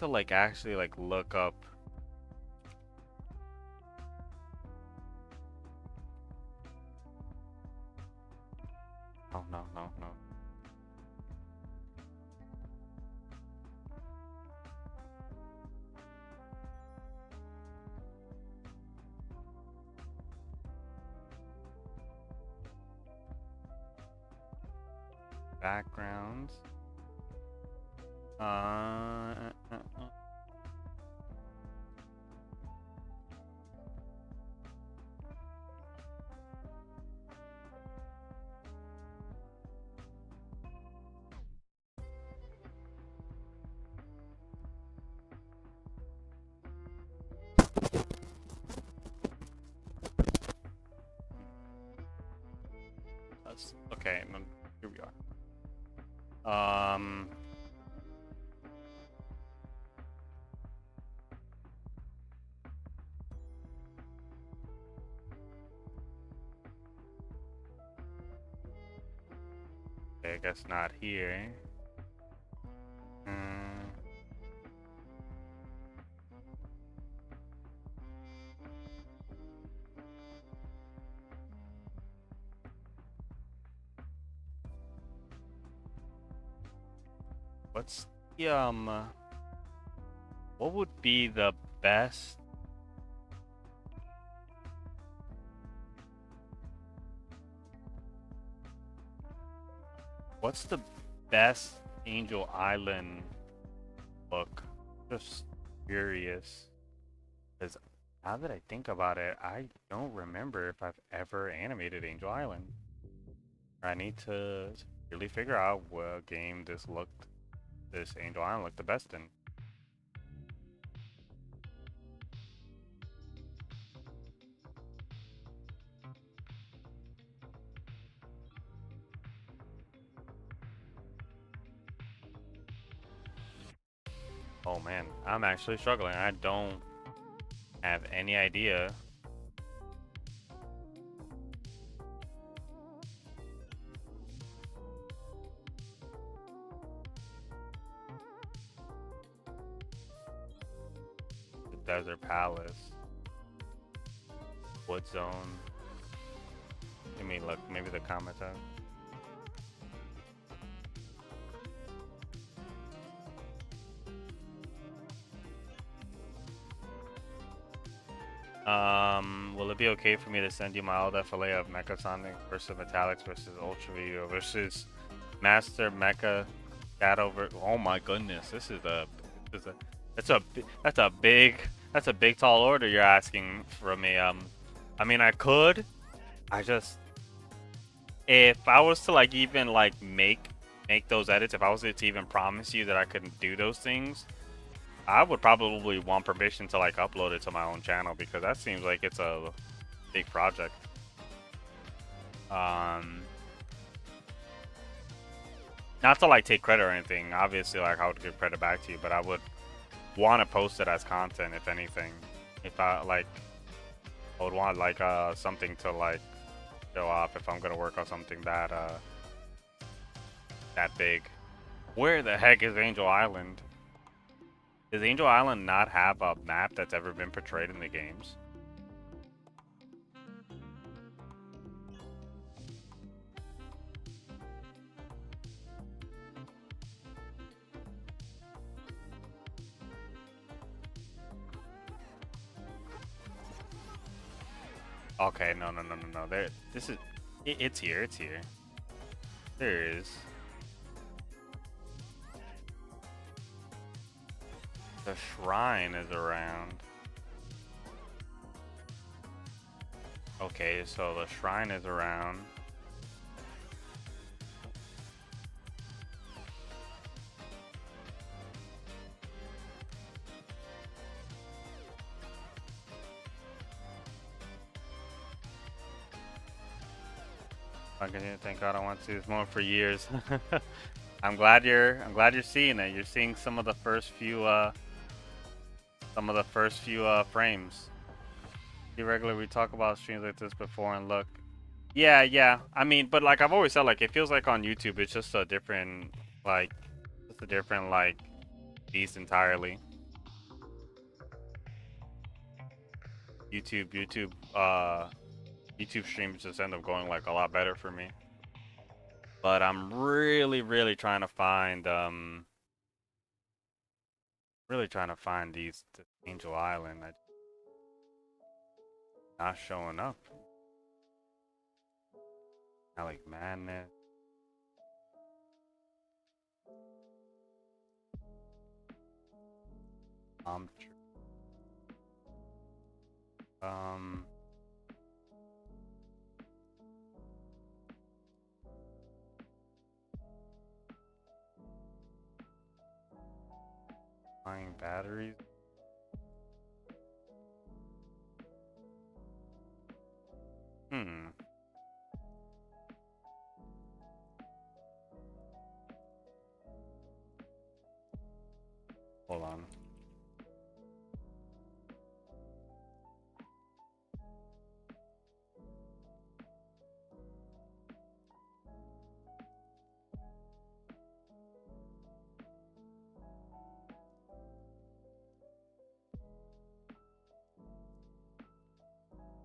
like actually like look up. Oh no. Backgrounds. Okay, here we are. Okay, I guess not here. Hmm. What's the what would be the best? What's the best Angel Island look? Just curious. Because now that I think about it, I don't remember if I've ever animated Angel Island. I need to really figure out what game this Angel Island looked the best in. Oh man, I'm actually struggling. I don't have any idea. The Desert Palace, Wood Zone. Let me look. Maybe the comments have. Will it be okay for me to send you my old FLA of Mecha Sonic versus Metallics versus Ultra Video versus Master Mecha Shadow? Oh my goodness, this is a that's a big tall order you're asking from me. I mean I could, I just if I was to like even like make those edits, if I was to even promise you that I couldn't do those things, I would probably want permission to like upload it to my own channel because that seems like it's a big project. Not to like take credit or anything. Obviously, like I would give credit back to you, but I would want to post it as content, if anything. If I like, I would want like something to like show off if I'm gonna work on something that that big. Where the heck is Angel Island? Does Angel Island not have a map that's ever been portrayed in the games? Okay, no. There, this is, it's here, it's here. There is. The shrine is around. Okay, so the shrine is around. Thank God I want to see this moment for years. I'm glad you're seeing it. You're seeing some of the first few frames. Irregular, we talk about streams like this before and look. Yeah. I mean, but like I've always said, like it feels like on YouTube it's just a different like beast entirely. YouTube streams just end up going like a lot better for me. But I'm really trying to find these Angel Island. Not showing up. I like Madness. Um buying batteries. Hold on.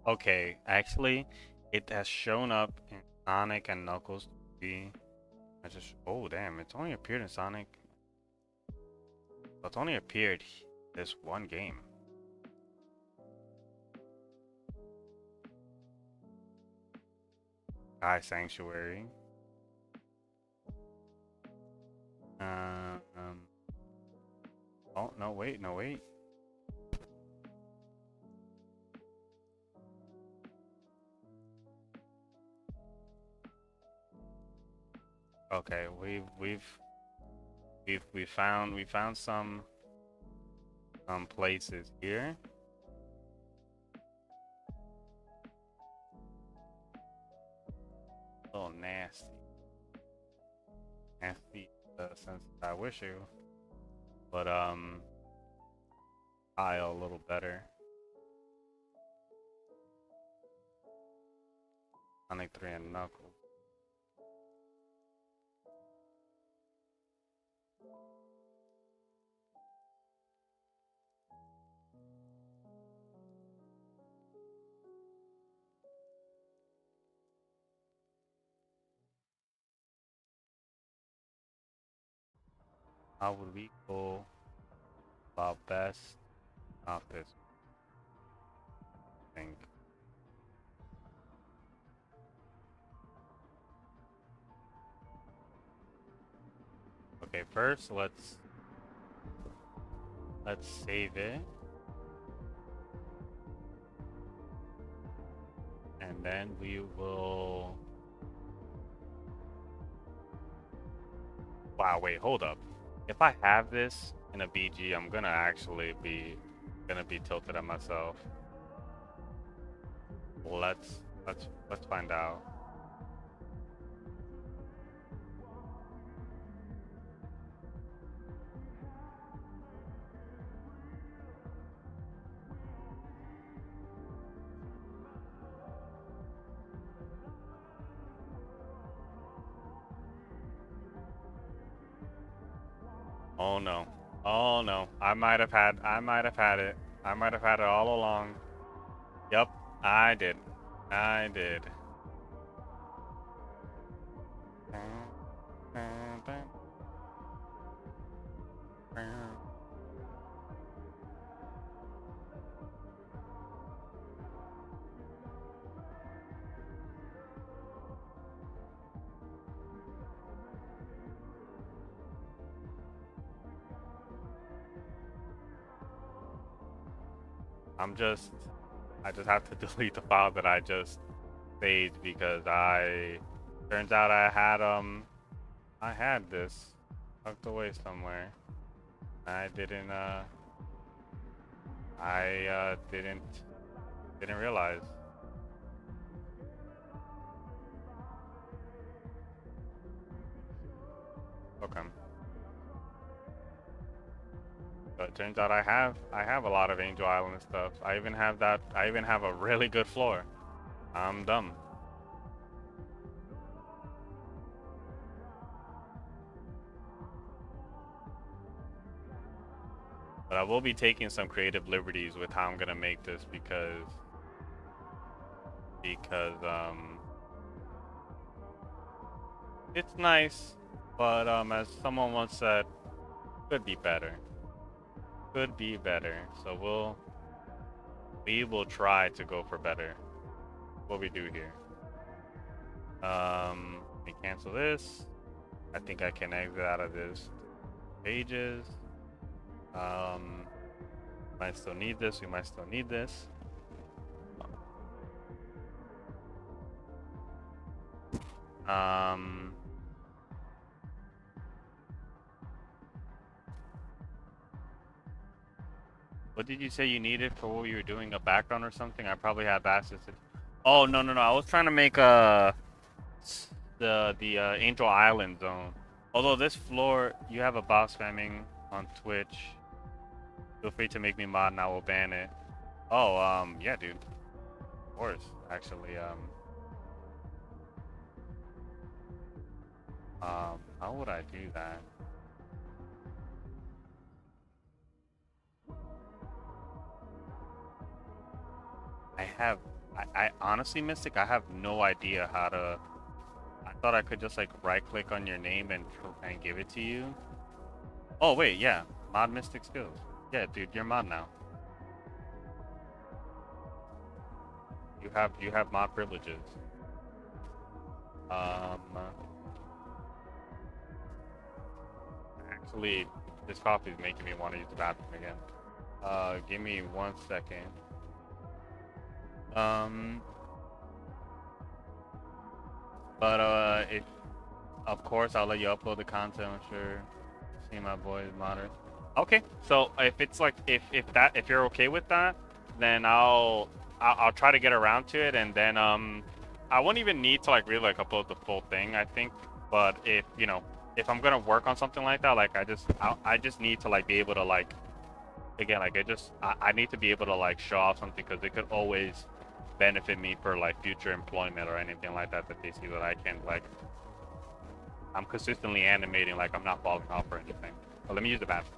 Okay, actually, it has shown up in Sonic and Knuckles 3. Oh damn, it's only appeared in Sonic. It's only appeared this one game. Sky Sanctuary. Oh no, wait, no wait. Okay, we found some places here. A little nasty. Nasty since I wish you. But style a little better. Sonic 3 and Knuckles. How would we go about best of this thing? Okay, first let's save it. And then we will... Wow, wait, hold up. If I have this in a BG, I'm gonna actually be tilted at myself. Let's find out. Oh no. Oh no. I might have had it. I might have had it all along. Yep, I did. I did. I just have to delete the file that I just saved because turns out I had this tucked away somewhere. I didn't didn't realize. Okay. So it turns out I have a lot of Angel Island stuff. I even have a really good floor. I'm dumb. But I will be taking some creative liberties with how I'm gonna make this because it's nice, but as someone once said, could be better. Could be better. So we will try to go for better. What we do here. Let me cancel this. I think I can exit out of this pages. Might still need this. We might still need this. What did you say you needed for what you were doing? A background or something? I probably have access to. Oh no. I was trying to make the Angel Island zone. Although this floor, you have a boss spamming on Twitch. Feel free to make me mod and I will ban it. Oh, yeah, dude. Of course, actually, how would I do that? I honestly, Mystic, I have no idea how to. I thought I could just like right click on your name and give it to you. Oh wait, yeah, mod Mystic skills. Yeah, dude, you're mod now. You have mod privileges. Actually, this coffee is making me want to use the bathroom again. Give me 1 second. Um, but if of course I'll let you upload the content. I'm sure. See my boys modder. Okay, so if it's like if you're okay with that, then I'll try to get around to it, and then I won't even need to like really like upload the full thing, I think. But if you know if I'm gonna work on something like that, like I just need to like be able to like again like I need to be able to like show off something because it could always benefit me for like future employment or anything like that they see that I can like I'm consistently animating like I'm not falling off or anything. But let me use the bathroom.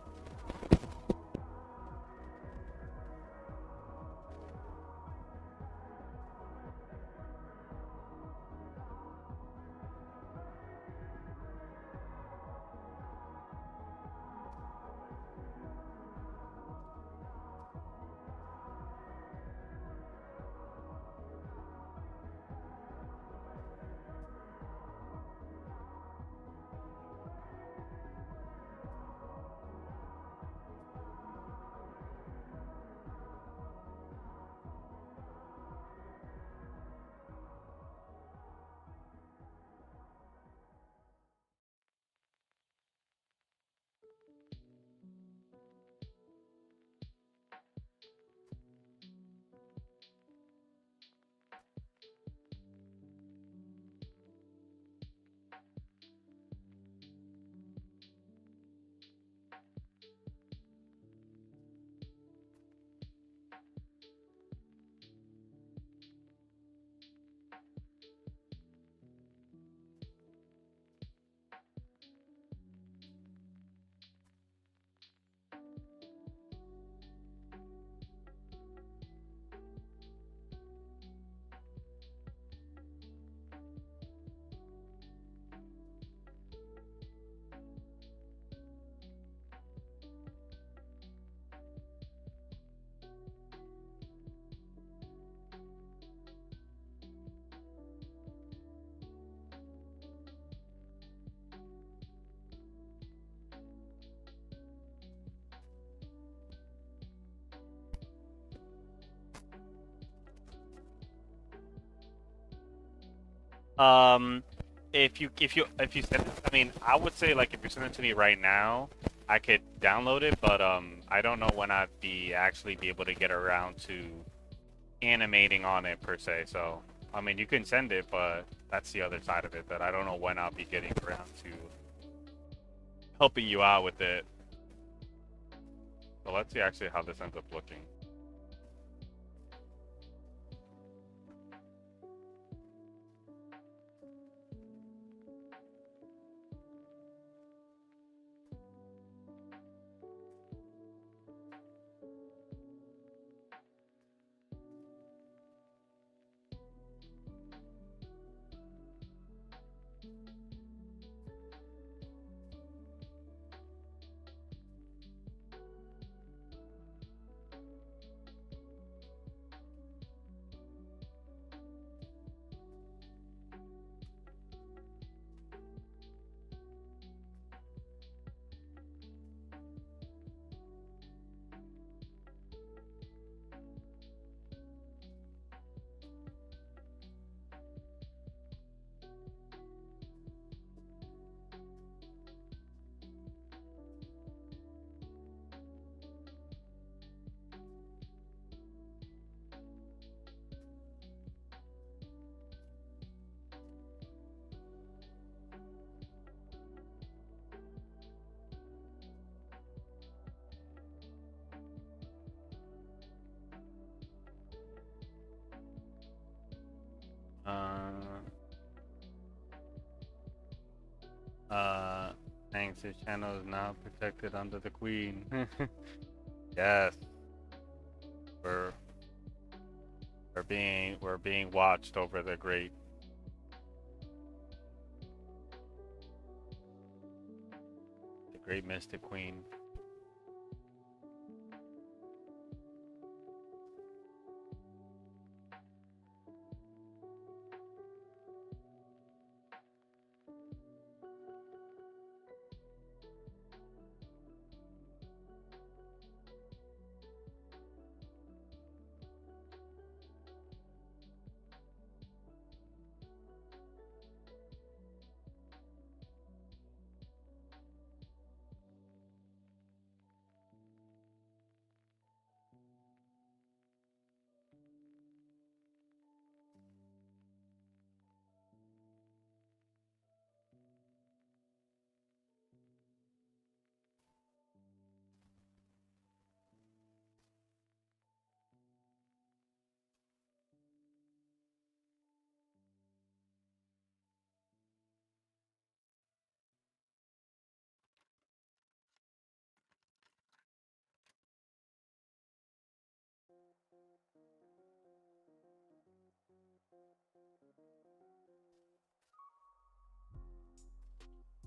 Um, if you send it, I mean, I would say like if you send it to me right now, I could download it, but I don't know when I'd be actually be able to get around to animating on it per se. So, I mean, you can send it, but that's the other side of it that I don't know when I'll be getting around to helping you out with it. So let's see actually how this ends up looking. Uh, thanks. His channel is now protected under the Queen. Yes, we're we're being watched over the great Mystic Queen.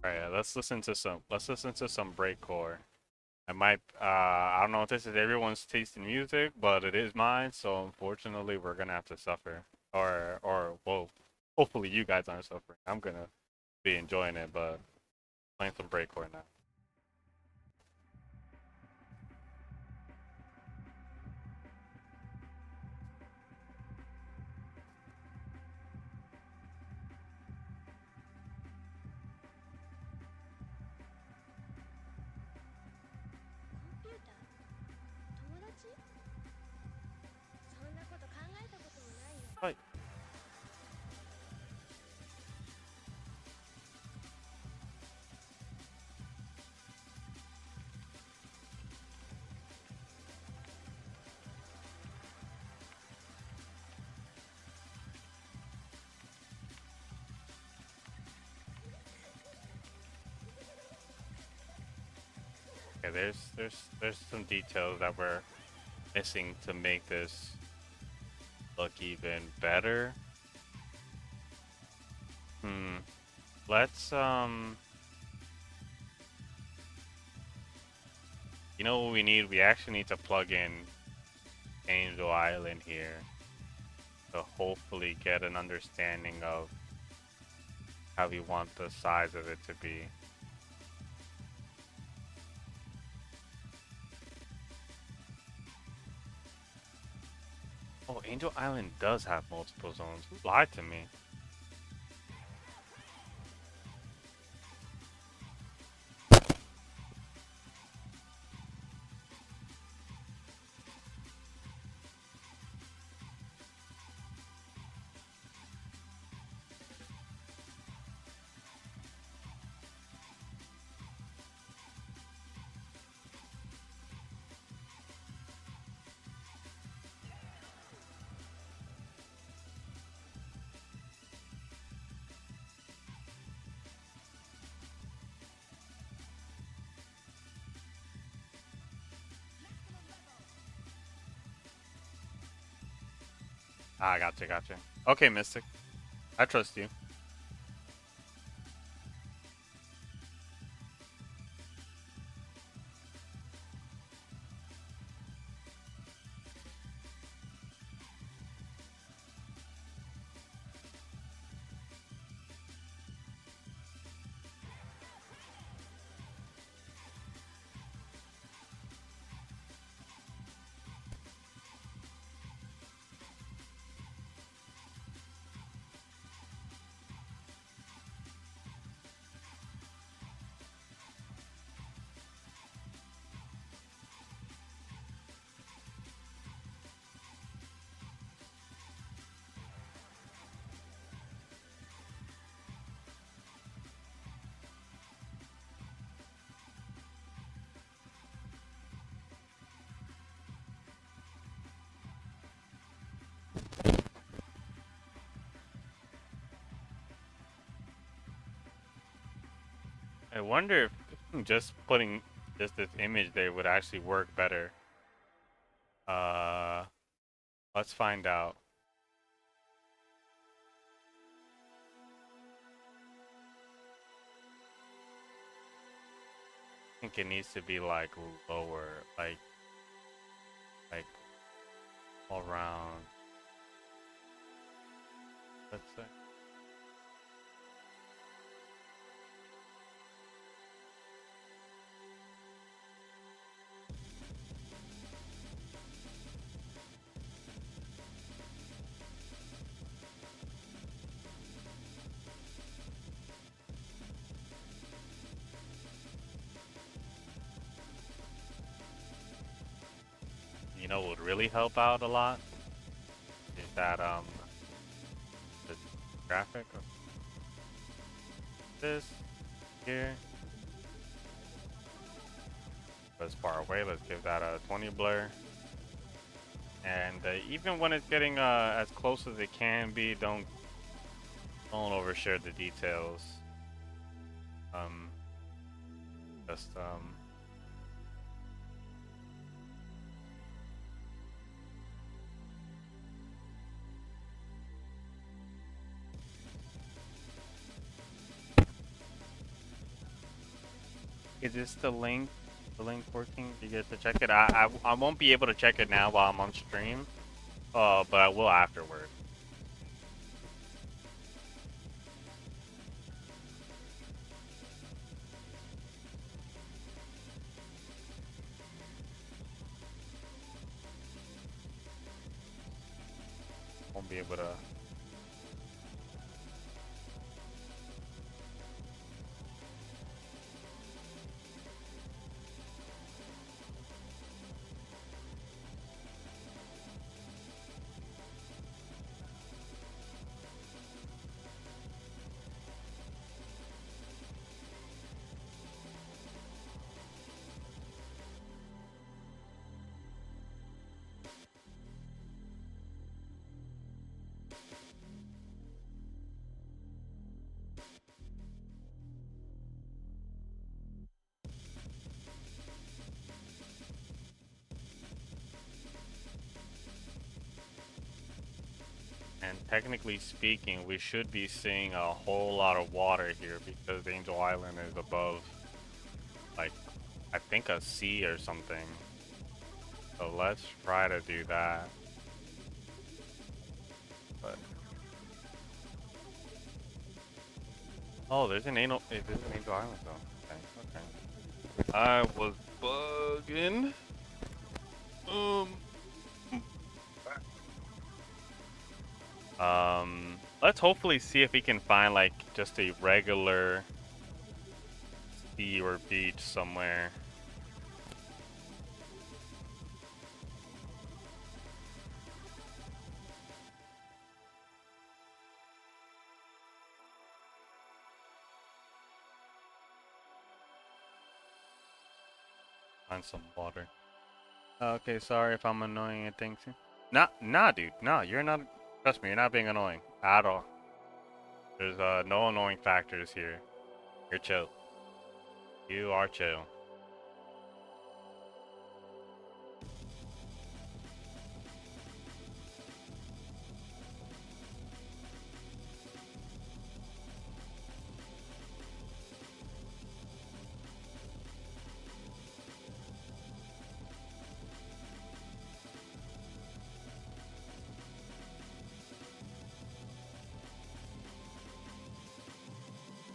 All right, let's listen to some breakcore. I don't know if this is everyone's taste in music, but it is mine, so unfortunately we're gonna have to suffer. Or well, hopefully you guys aren't suffering. I'm gonna be enjoying it, but playing some breakcore now. But okay, there's some details that we're missing to make this look even better. Hmm. Let's you know what we need? We actually need to plug in Angel Island here to hopefully get an understanding of how we want the size of it to be. Oh, Angel Island does have multiple zones. Who lied to me? Ah, gotcha, gotcha. Okay, Mystic. I trust you. I wonder if just putting just this image there would actually work better. Uh, let's find out. think it needs to be like lower, like all around. Let's say. You know what would really help out a lot is that the graphic of this here. As far away, let's give that a 20 blur. And even when it's getting as close as it can be, don't overshare the details. Um, just Is this the link? The link working? You get to check it. I won't be able to check it now while I'm on stream. But I will afterward. Won't be able to. And technically speaking, we should be seeing a whole lot of water here because Angel Island is above, like, I think a sea or something. So let's try to do that. But oh, there's an Angel Island though. Okay, okay. I was bugging. Let's hopefully see if we can find like just a regular sea or beach somewhere. Find some water. Okay, sorry if I'm annoying and things. Nah, dude. No, you're not. Trust me, you're not being annoying at all. There's no annoying factors here. You're chill. You are chill.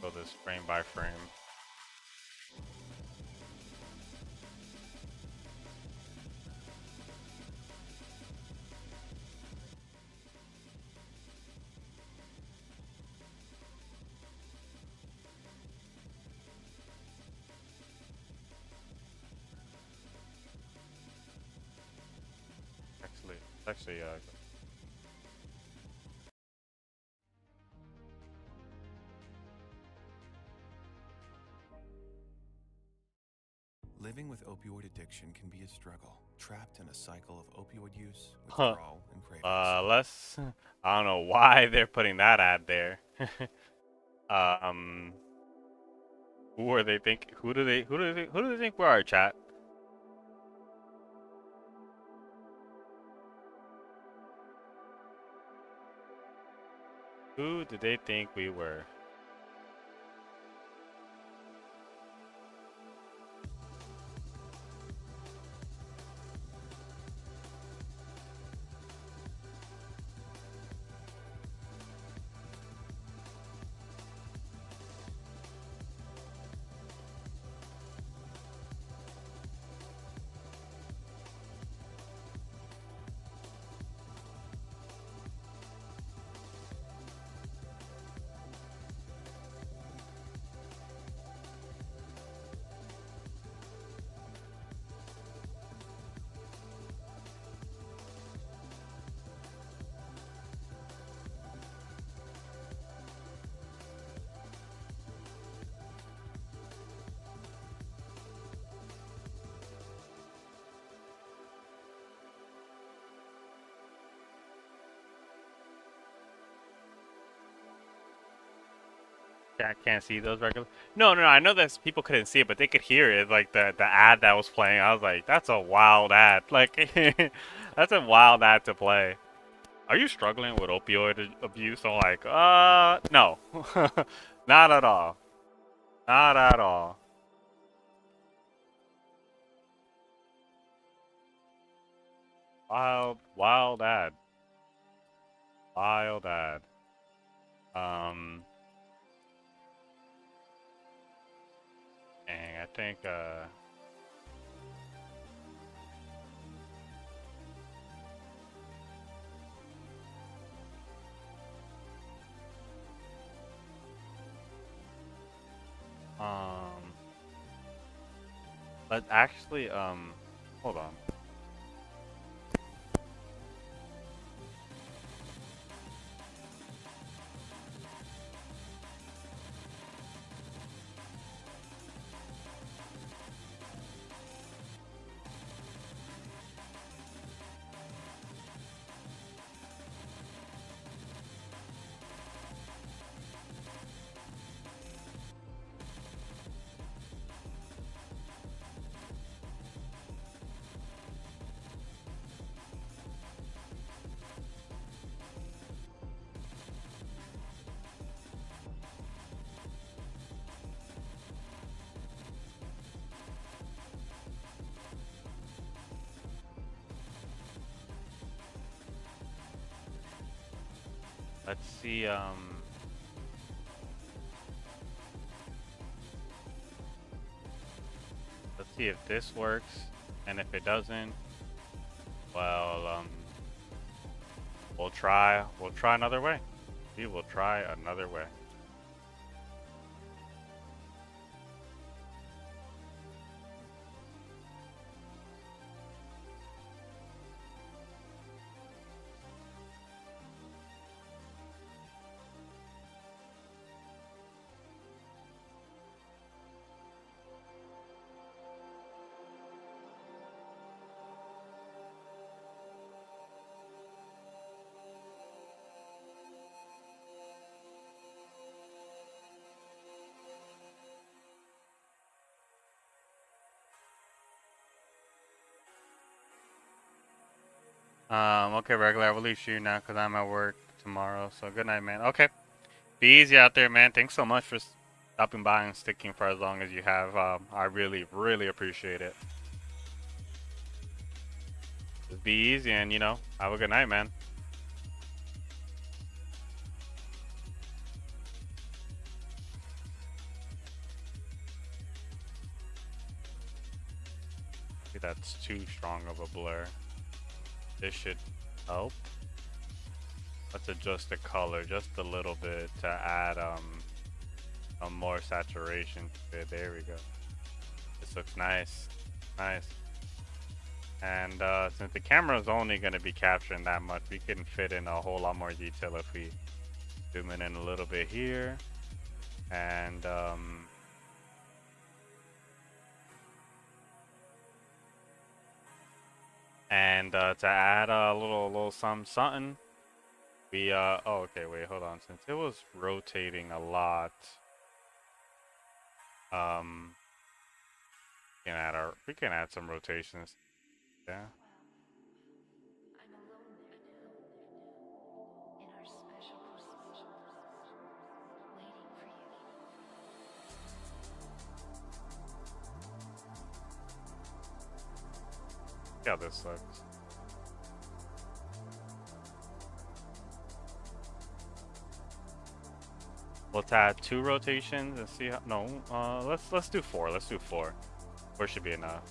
Go this frame by frame. Actually, Living with opioid addiction can be a struggle. Trapped in a cycle of opioid use, huh. withdrawal, and cravings. Let's. I don't know why they're putting that ad there. um, who are they think? Who do they think we are, chat? Who did they think we were? Can't see those regular. No, no, no. I know that people couldn't see it, but they could hear it. Like the ad that was playing. I was like, that's a wild ad. Like, that's a wild ad to play. Are you struggling with opioid abuse? I'm like, no, not at all, not at all. Wild ad, wild ad. Um, and I think um, but actually hold on. Let's see. Let's see if this works, and if it doesn't, well, we'll try. We'll try another way. We will try another way. Okay, regular. I will leave you now because I'm at work tomorrow. So good night, man. Okay, be easy out there, man. Thanks so much for stopping by and sticking for as long as you have. I really, really appreciate it. Just be easy and have a good night, man. Maybe that's too strong of a blur. This should help. Let's adjust the color just a little bit to add some more saturation to it. There we go. This looks nice. Nice. And since the camera is only going to be capturing that much, we can fit in a whole lot more detail if we zoom in a little bit here. And to add a little something, we oh, okay, wait, hold on. Since it was rotating a lot, we can add some rotations. Yeah. See how this looks. Let's add 2 rotations and see how. No, let's do 4. Let's do 4. 4 should be enough.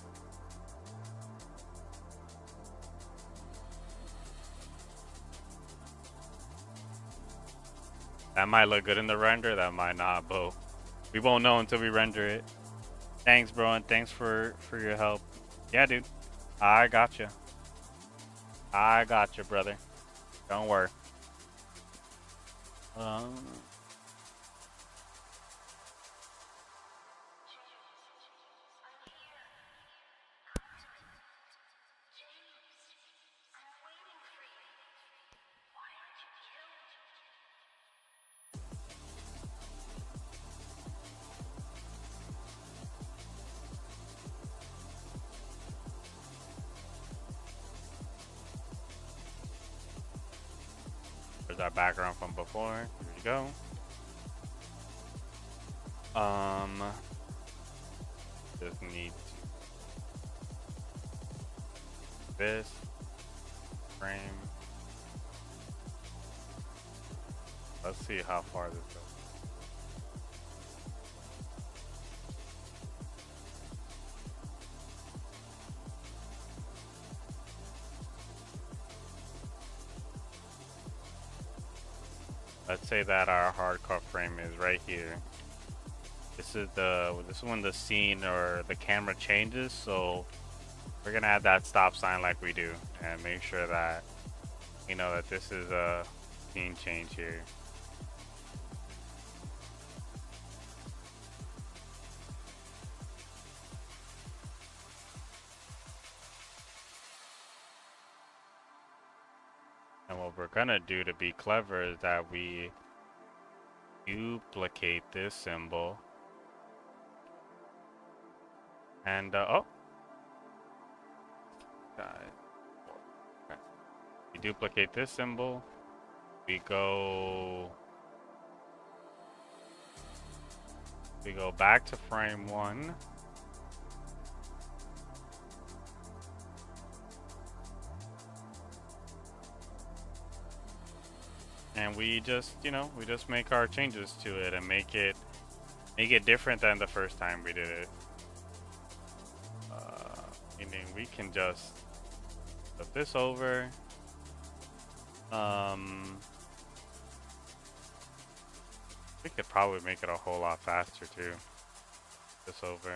That might look good in the render. That might not, but we won't know until we render it. Thanks, bro, and thanks for your help. Yeah, dude. I got you. I got you, brother. Don't worry. use our background from before. Here we go. Just need this frame. Let's see how far this goes. Let's say that our hardcore frame is right here. This is when the scene or the camera changes, so we're gonna add that stop sign like we do and make sure that you know that this is a scene change here. And what we're gonna do to be clever is that we duplicate this symbol. And oh, got it. Okay. We duplicate this symbol. We go back to frame 1. And we just, we just make our changes to it and make it different than the first time we did it. Meaning we can just flip this over. We could probably make it a whole lot faster too. This over.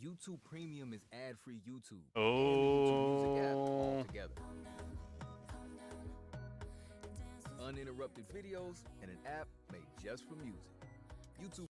YouTube Premium is ad-free YouTube. Oh. And the YouTube Music app altogether. Uninterrupted videos and an app made just for music. YouTube.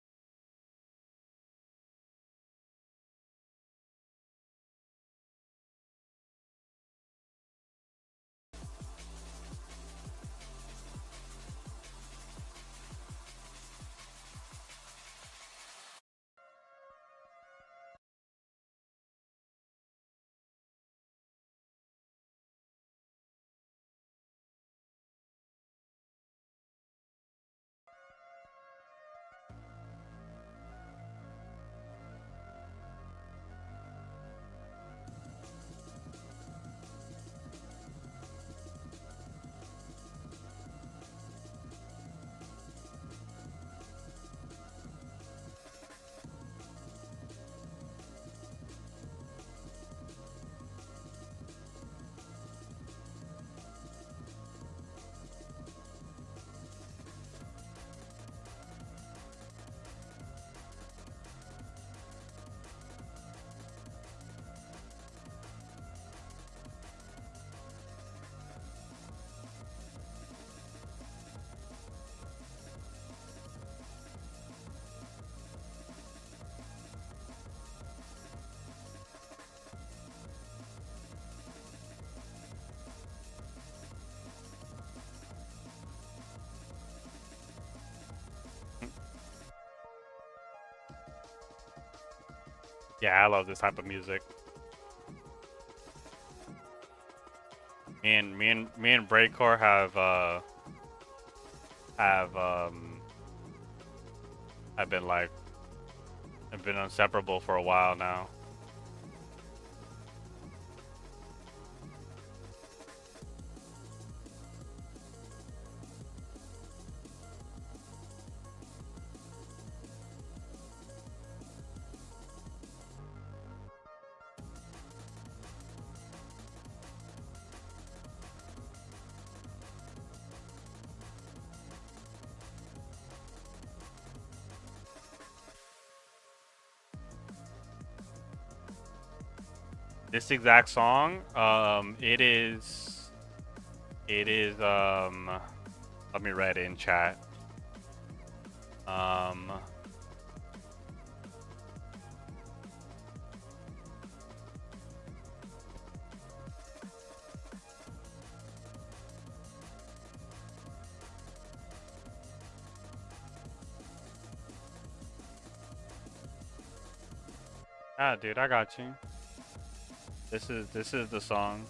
Yeah, I love this type of music. Me and Breakcore have been inseparable for a while now. This exact song, it is It is let me read it in chat. Ah, dude, I got you. This is the song.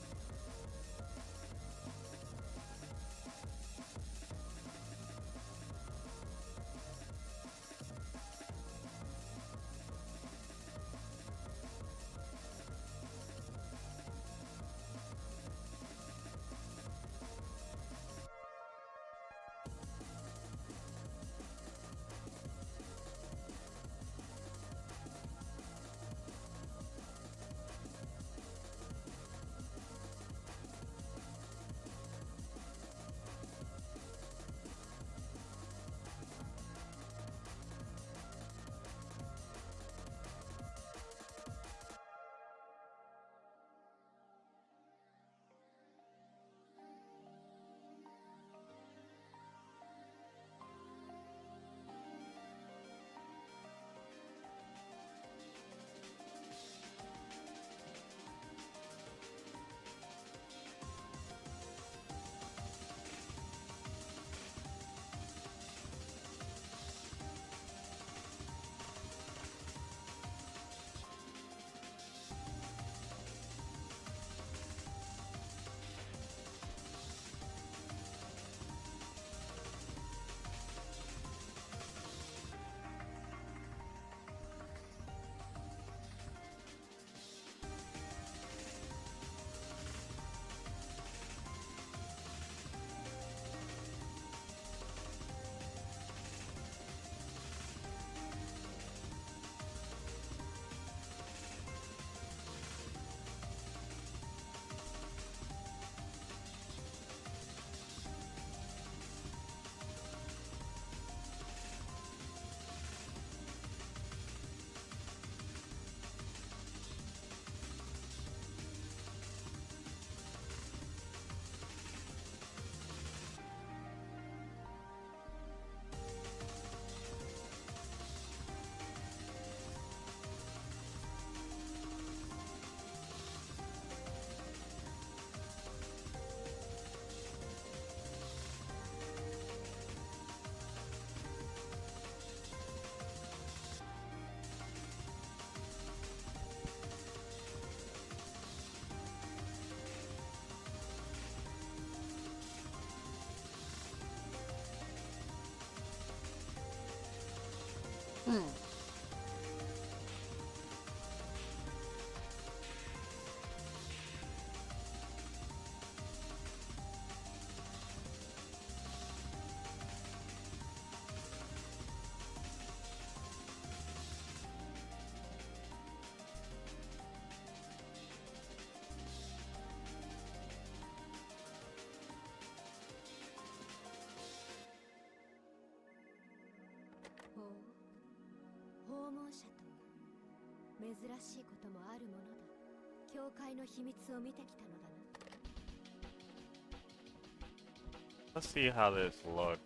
Let's see how this looks.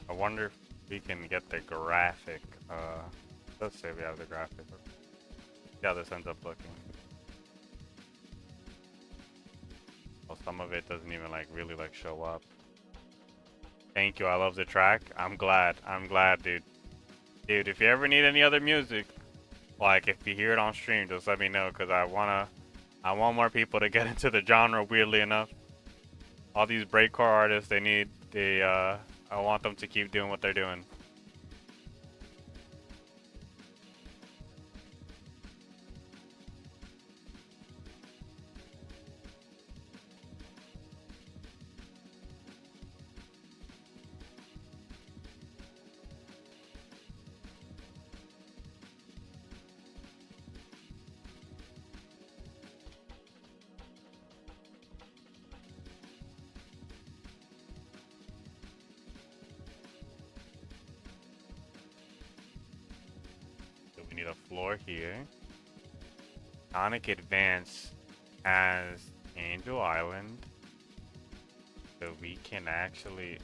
I wonder if we can get the graphic. Let's say we have the graphic. See how this ends up looking. Well, some of it doesn't even like really like show up. Thank you. I love the track. I'm glad. I'm glad, dude. Dude, if you ever need any other music, like if you hear it on stream, just let me know, because I want more people to get into the genre. Weirdly enough, all these breakcore artists, I want them to keep doing what they're doing. We need a floor here. Sonic Advance has Angel Island. So we can actually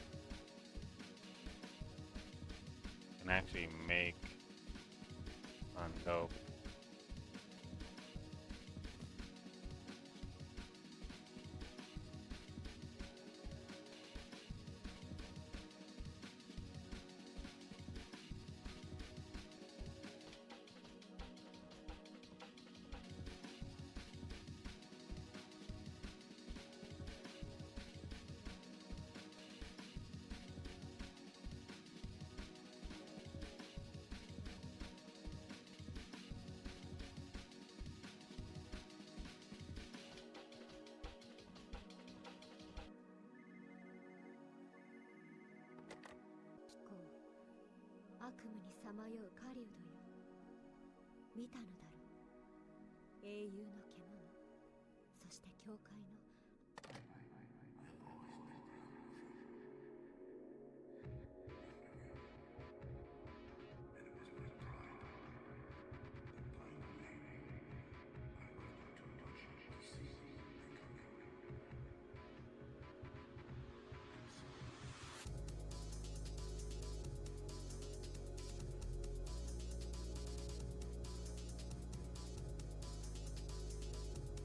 make dope.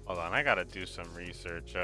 Hold on, I gotta do some research.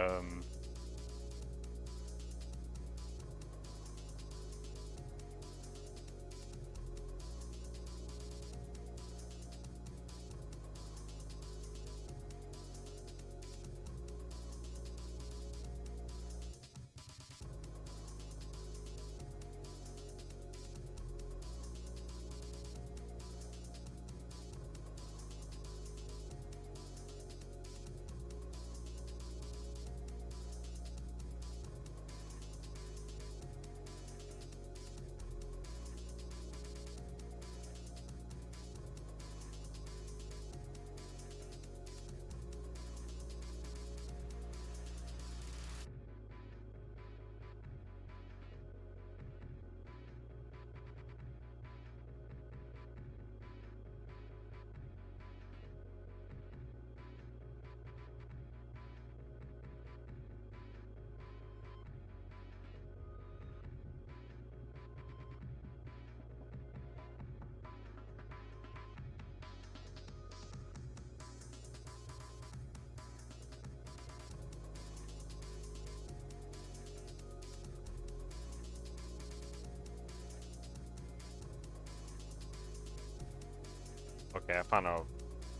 Okay, I found a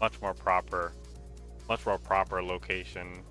much more proper location.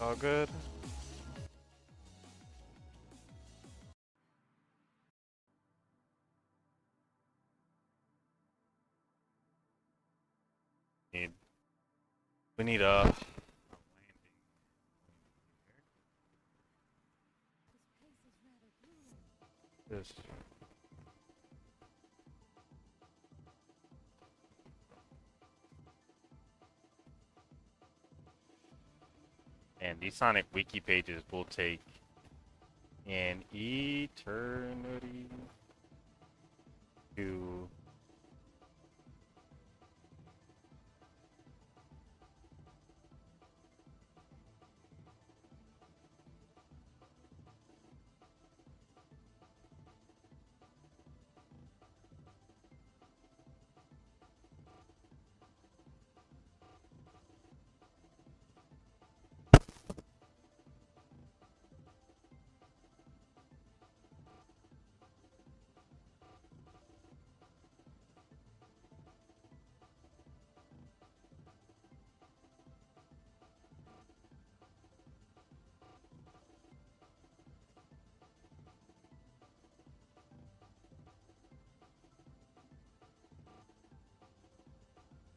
All good. We need a this. And these Sonic wiki pages will take an eternity to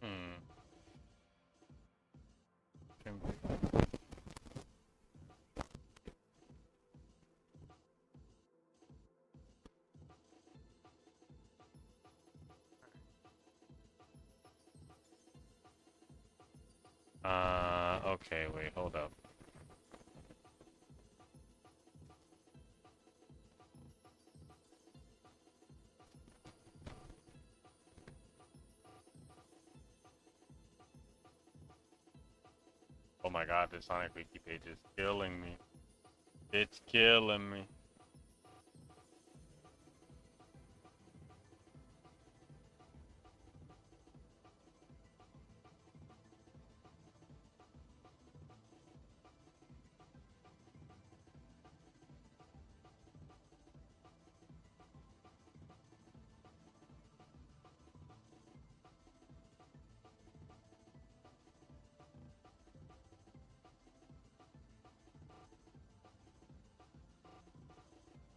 hmm. Okay, wait, hold up. Oh my god, this Sonic wiki page is killing me. It's killing me.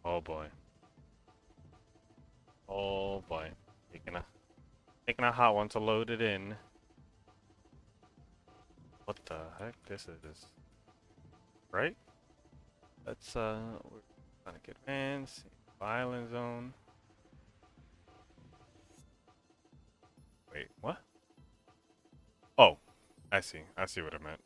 Oh boy. Oh boy. Taking a hot one to load it in. What the heck? This is right? Let's we're Sonic Advance, Violent Zone. Wait, what? Oh, I see. I see what it meant.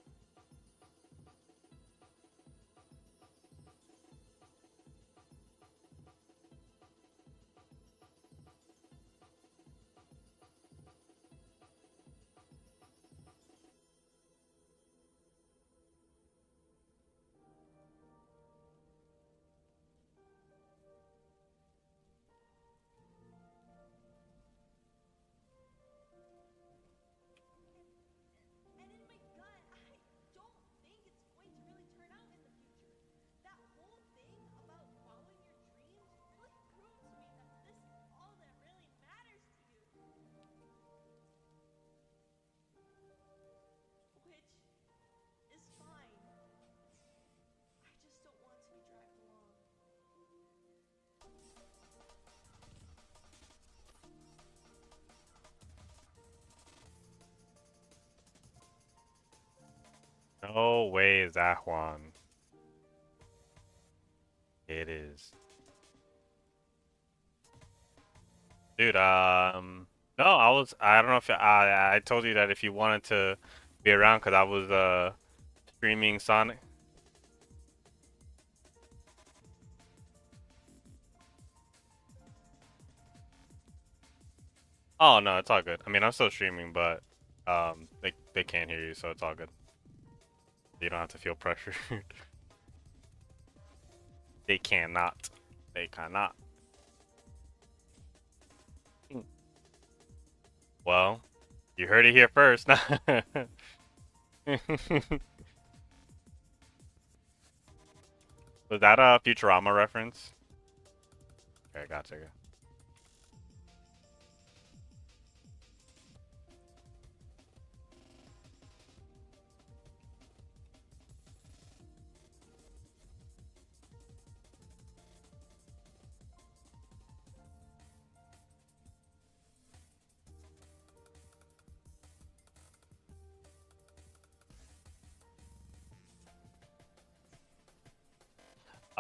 And in my gut, I don't think it's going to really turn out in the future. That whole thing about following your dreams really proved to me that this is all that really matters to you. Which is fine. I just don't want to be dragged along. No way is that one. It is. Dude, no, I don't know if I told you that if you wanted to be around because I was streaming Sonic. Oh no, it's all good. I mean, I'm still streaming, but they can't hear you, so it's all good. You don't have to feel pressured. They cannot. They cannot. Well, you heard it here first. Was that a Futurama reference? Okay, gotcha.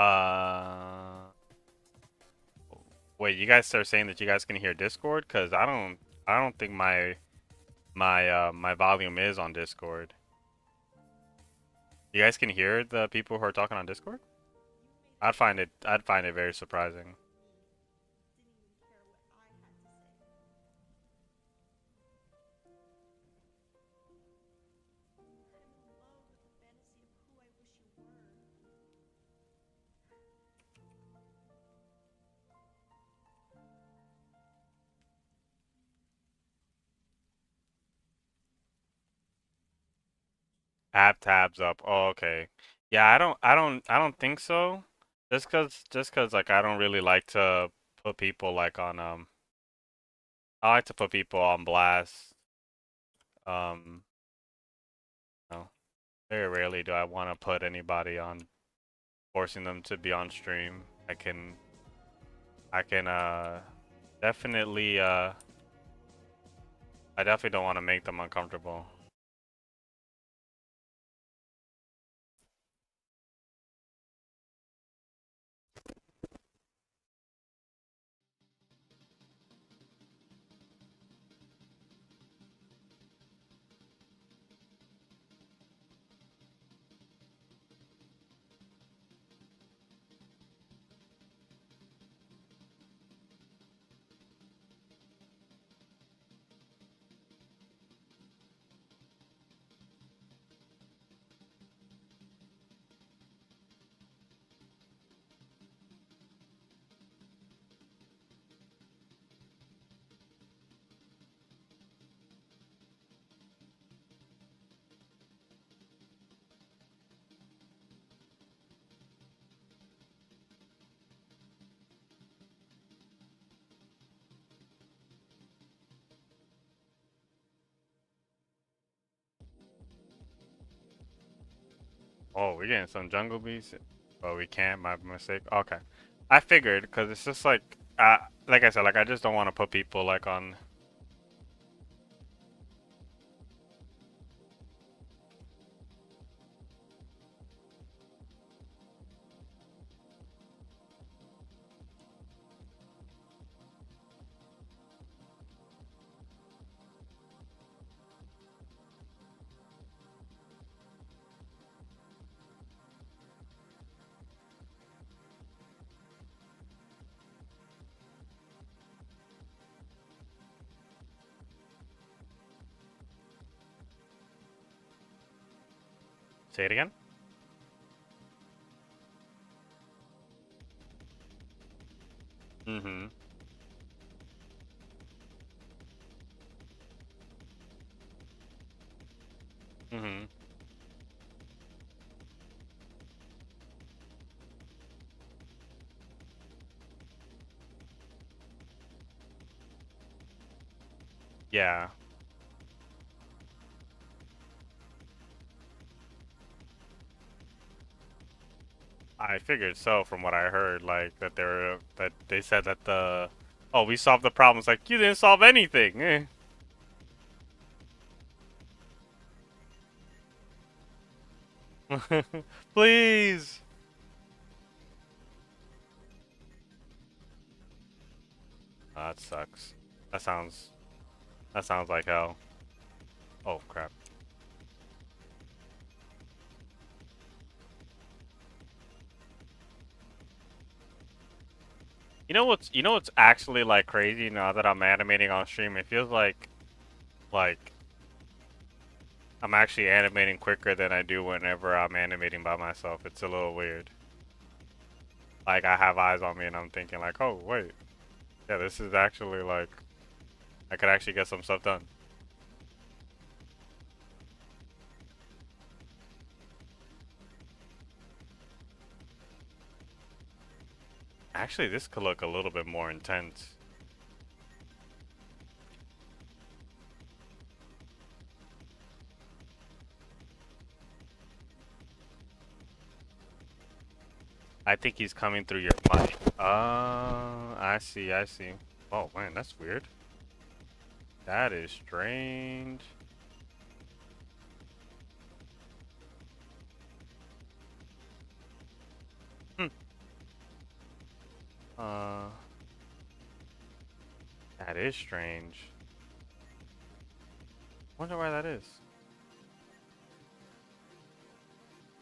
Uh, wait, you guys are saying that you guys can hear Discord? Cause I don't think my volume is on Discord. You guys can hear the people who are talking on Discord? I'd find it very surprising. App tabs up. Oh, okay. Yeah, I don't think so. Just cause like I don't really like to put people like on I like to put people on blast. Um, no. Very rarely do I want to put anybody on forcing them to be on stream. I can definitely I definitely don't want to make them uncomfortable. Oh, we're getting some jungle beats, but we can't. My mistake. Okay, I figured because it's just like I said, like I just don't want to put people like on. Say it again. Mm-hmm. Mm-hmm. Yeah, I figured so from what I heard, like that they said that oh, we solved the problem. It's like you didn't solve anything. Eh. Please. Oh, that sucks. That sounds that sounds like hell. Oh crap. You know what's actually like crazy now that I'm animating on stream? It feels like I'm actually animating quicker than I do whenever I'm animating by myself. It's a little weird. Like I have eyes on me and I'm thinking like, oh wait, yeah, this is actually like I could actually get some stuff done. Actually, this could look a little bit more intense. I think he's coming through your mic. I see, I see. Oh man, that's weird. That is strange. Hmm. Uh, that is strange. Wonder why that is.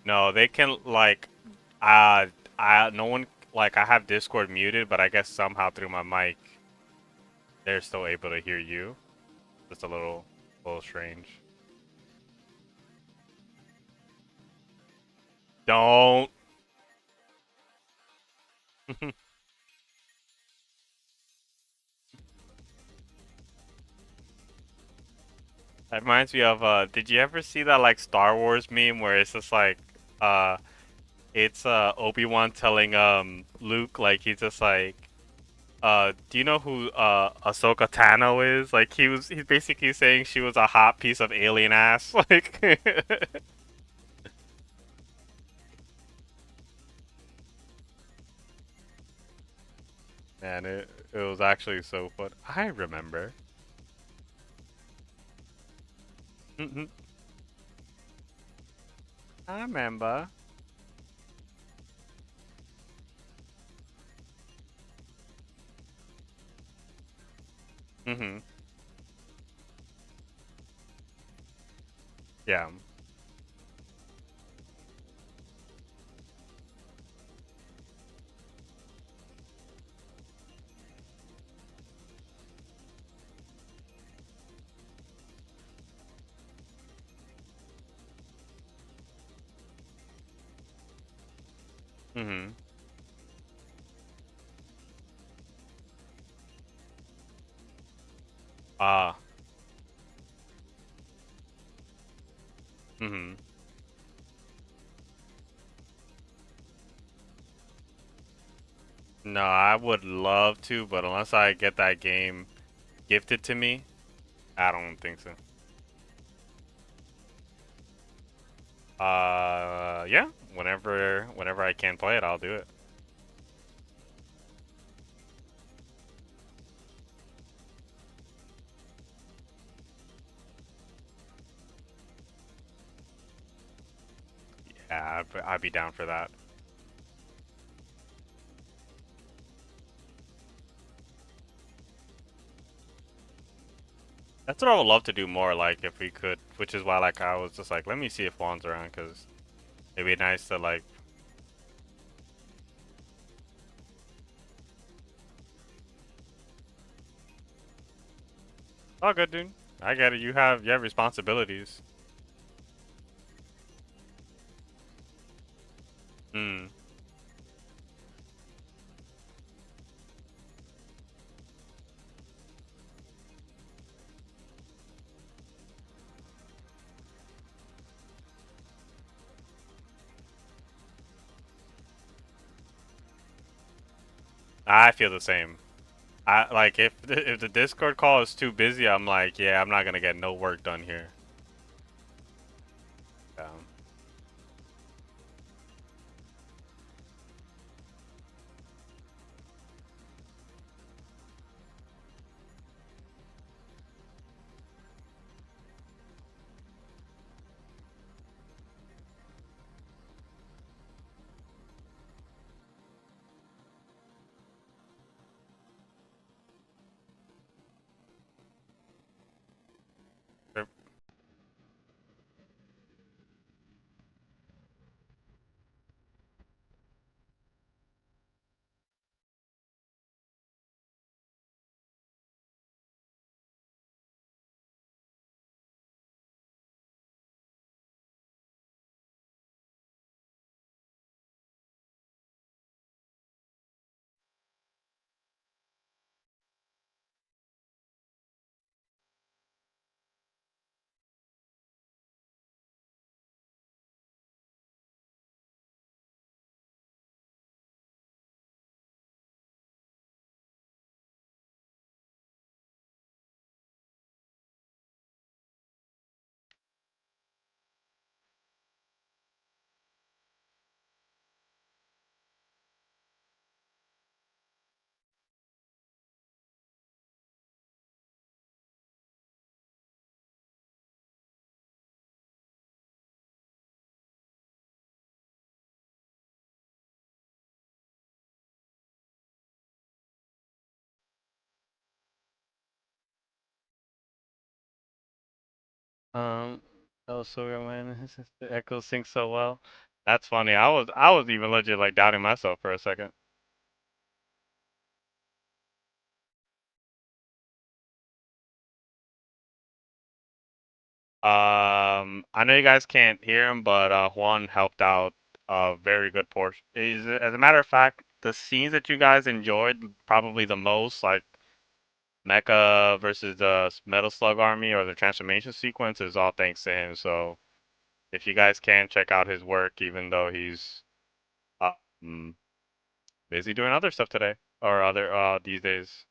No, they can like, no one like I have Discord muted, but I guess somehow through my mic, they're still able to hear you. Just a little strange. Don't. That reminds me of did you ever see that like Star Wars meme where it's just like uh it's Obi-Wan telling Luke like he's just like do you know who Ahsoka Tano is? Like he's basically saying she was a hot piece of alien ass like man it was actually so fun. I remember. I remember. Mhm. Yeah. Mhm. Ah. Mhm. No, I would love to, but unless I get that game gifted to me, I don't think so. Yeah, whenever I can play it, I'll do it. Yeah, I'd be down for that. That's what I would love to do more, like if we could, which is why like I was just like, let me see if Juan's around, cause it'd be nice to like. Oh, good dude. I get it. You have responsibilities. Hmm. I feel the same. I like if the Discord call is too busy, I'm like, yeah, I'm not gonna get no work done here. Um, Um, oh, so man, the echo syncs so well. That's funny. I was even legit like doubting myself for a second. I know you guys can't hear him, but Juan helped out a very good portion. As a matter of fact, the scenes that you guys enjoyed probably the most, like Mecha versus the Metal Slug Army or the transformation sequence, is all thanks to him. So if you guys can check out his work, even though he's um, busy doing other stuff today or other these days.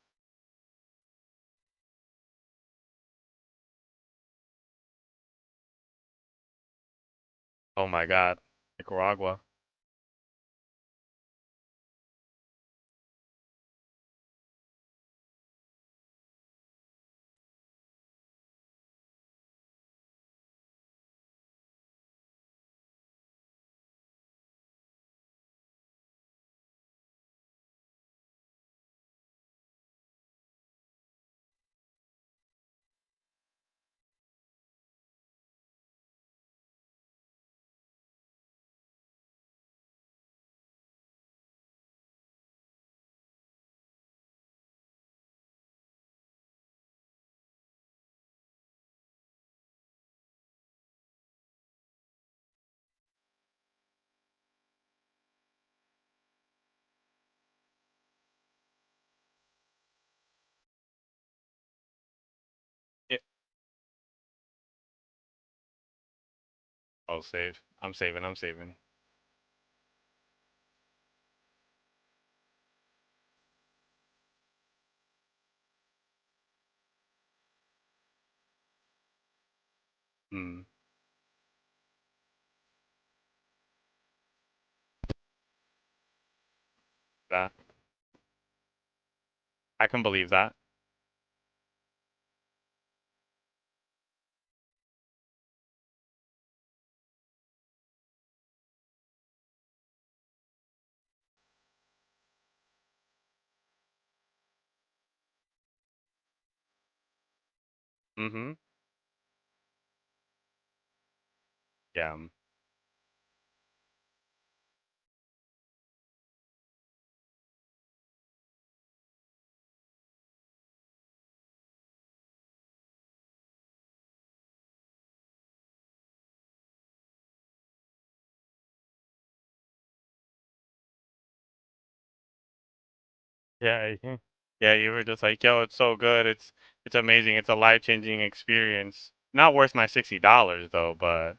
Oh my God, Nicaragua. Yeah. Oh, save. I'm saving. I'm saving. Hmm. That I can believe that. Mm-hmm. Yeah. Yeah. Yeah. You were just like, yo, it's so good. It's amazing. It's a life-changing experience. Not worth my $60 though, but.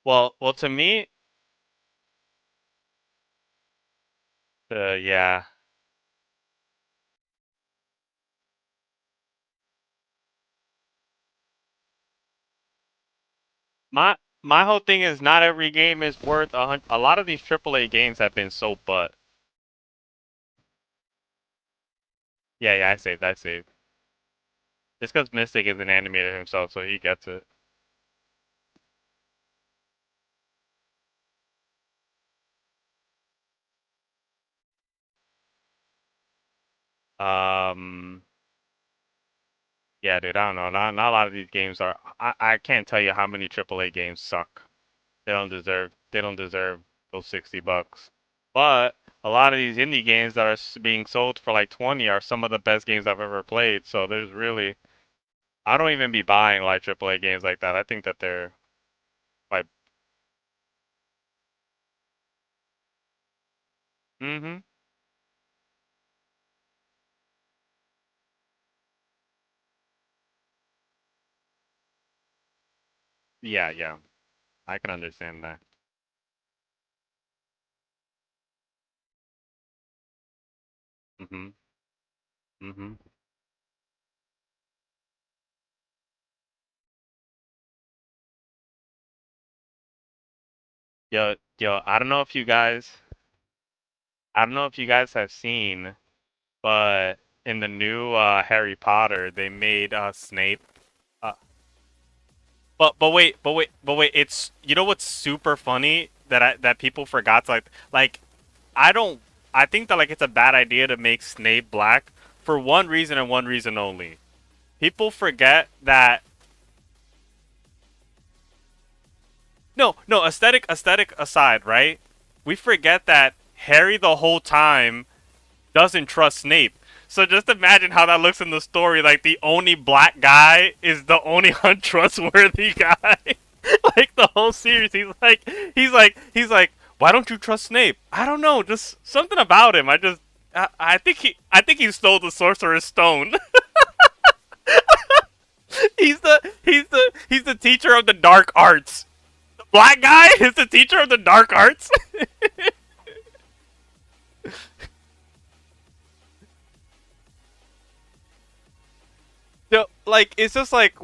Well, to me, yeah. My whole thing is not every game is worth a lot of these AAA games have been so butt. Yeah, yeah, I saved, I saved. Just because Mystic is an animator himself, so he gets it. Um, yeah, dude, I don't know. Not a lot of these games are. I can't tell you how many AAA games suck. They don't deserve those $60. But a lot of these indie games that are being sold for like 20 are some of the best games I've ever played. So there's really, I don't even be buying like AAA games like that. I think that they're like, mm-hmm. Yeah, yeah. I can understand that. Mm-hmm. Mm-hmm. Yo, I don't know if you guys have seen, but in the new Harry Potter, they made Snape. Uh, but wait, it's you know what's super funny that people forgot to like I don't I think that like it's a bad idea to make Snape black for one reason and one reason only. People forget that no, aesthetic aside, right? We forget that Harry the whole time doesn't trust Snape. So just imagine how that looks in the story. Like the only black guy is the only untrustworthy guy. Like the whole series, he's like, why don't you trust Snape? I don't know, just something about him. I think he stole the Sorcerer's Stone. He's the teacher of the dark arts. The black guy is the teacher of the dark arts. So, like it's just like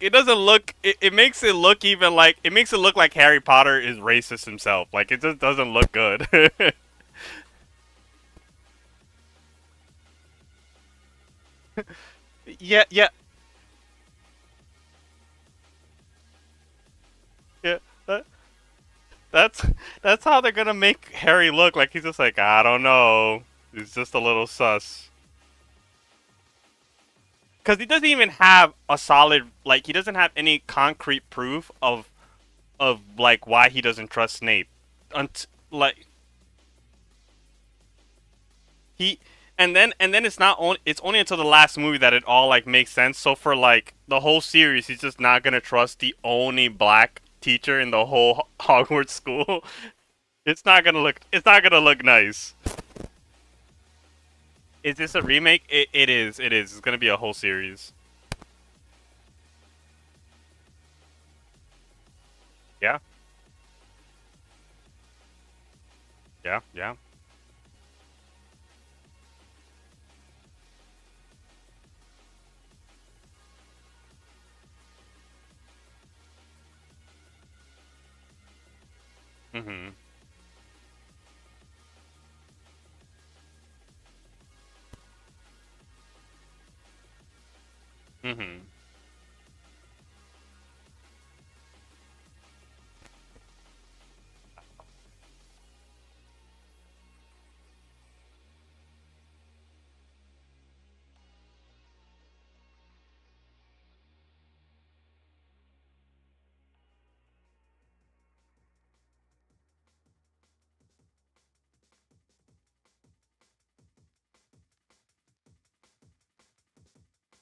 it doesn't look it makes it look even like it makes it look like Harry Potter is racist himself. Like it just doesn't look good. Yeah, yeah, yeah. That's that's how they're gonna make Harry look. Like he's just like, I don't know. He's just a little sus. Cause he doesn't even have a solid like he doesn't have any concrete proof of like why he doesn't trust Snape. Like he and then it's only until the last movie that it all like makes sense. So for like the whole series, he's just not gonna trust the only black teacher in the whole Hogwarts school. It's not gonna look nice. Is this a remake? It is. It is. It's gonna be a whole series. Yeah. Yeah. Yeah. Mhm. Mhm.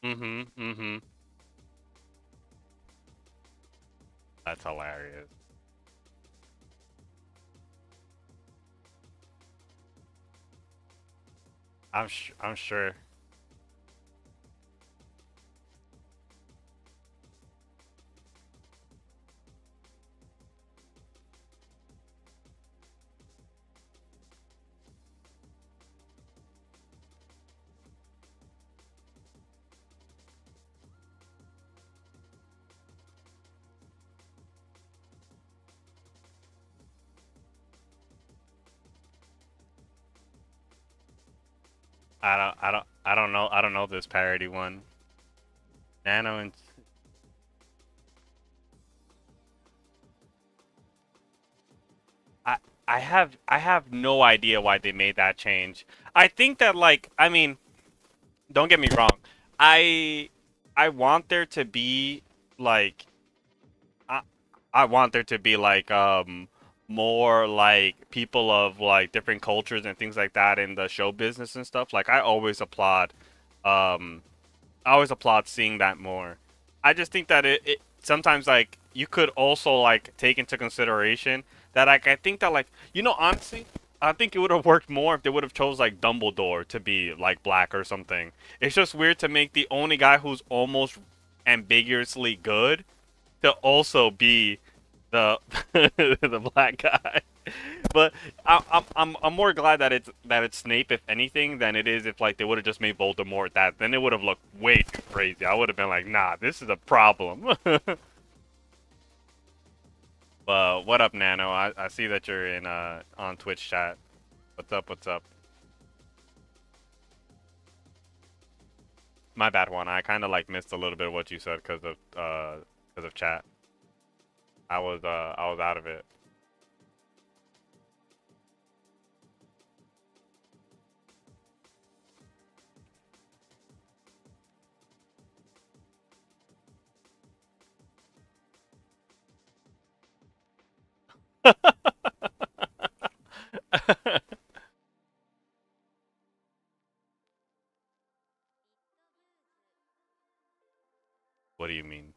Mhm. Mhm. That's hilarious. I'm sure. I don't know this parody one. Nano and I I have no idea why they made that change. I think that like I mean, don't get me wrong. I I want there to be like I I want there to be like more like people of like different cultures and things like that in the show business and stuff. Like um I always applaud seeing that more. I just think that it sometimes like you could also like take into consideration that like I think that like honestly I think it would have worked more if they would have chose like Dumbledore to be like black or something. It's just weird to make the only guy who's almost ambiguously good to also be the the black guy. But I'm more glad that it's Snape if anything than it is if like they would have just made Voldemort that then it would have looked way too crazy. I would have been like, nah, this is a problem. But what up, Nano? I see that you're in on Twitch chat. What's up? What's up? My bad one. I kind of like missed a little bit of what you said because of chat. I was out of it. What do you mean?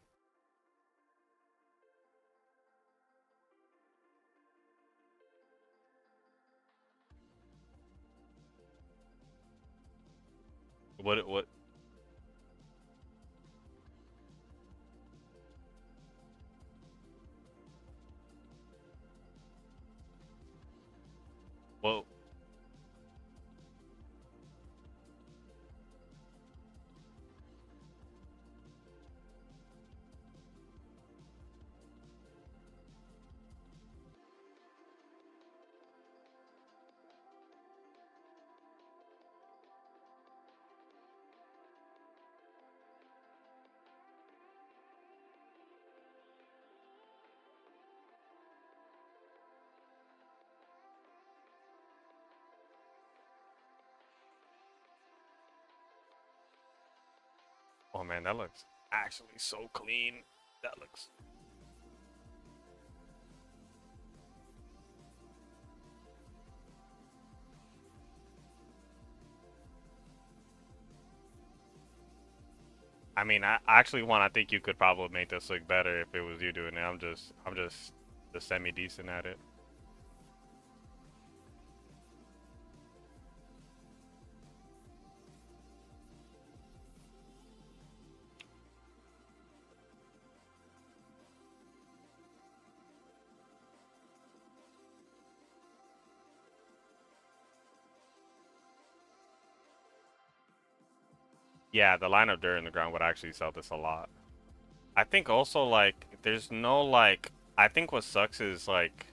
What? Well, oh man, that looks actually so clean. That looks. I mean, I actually I think you could probably make this look better if it was you doing it. I'm just semi decent at it. Yeah, the line of dirt in the ground would actually sell this a lot. I think also like there's no like I think what sucks is like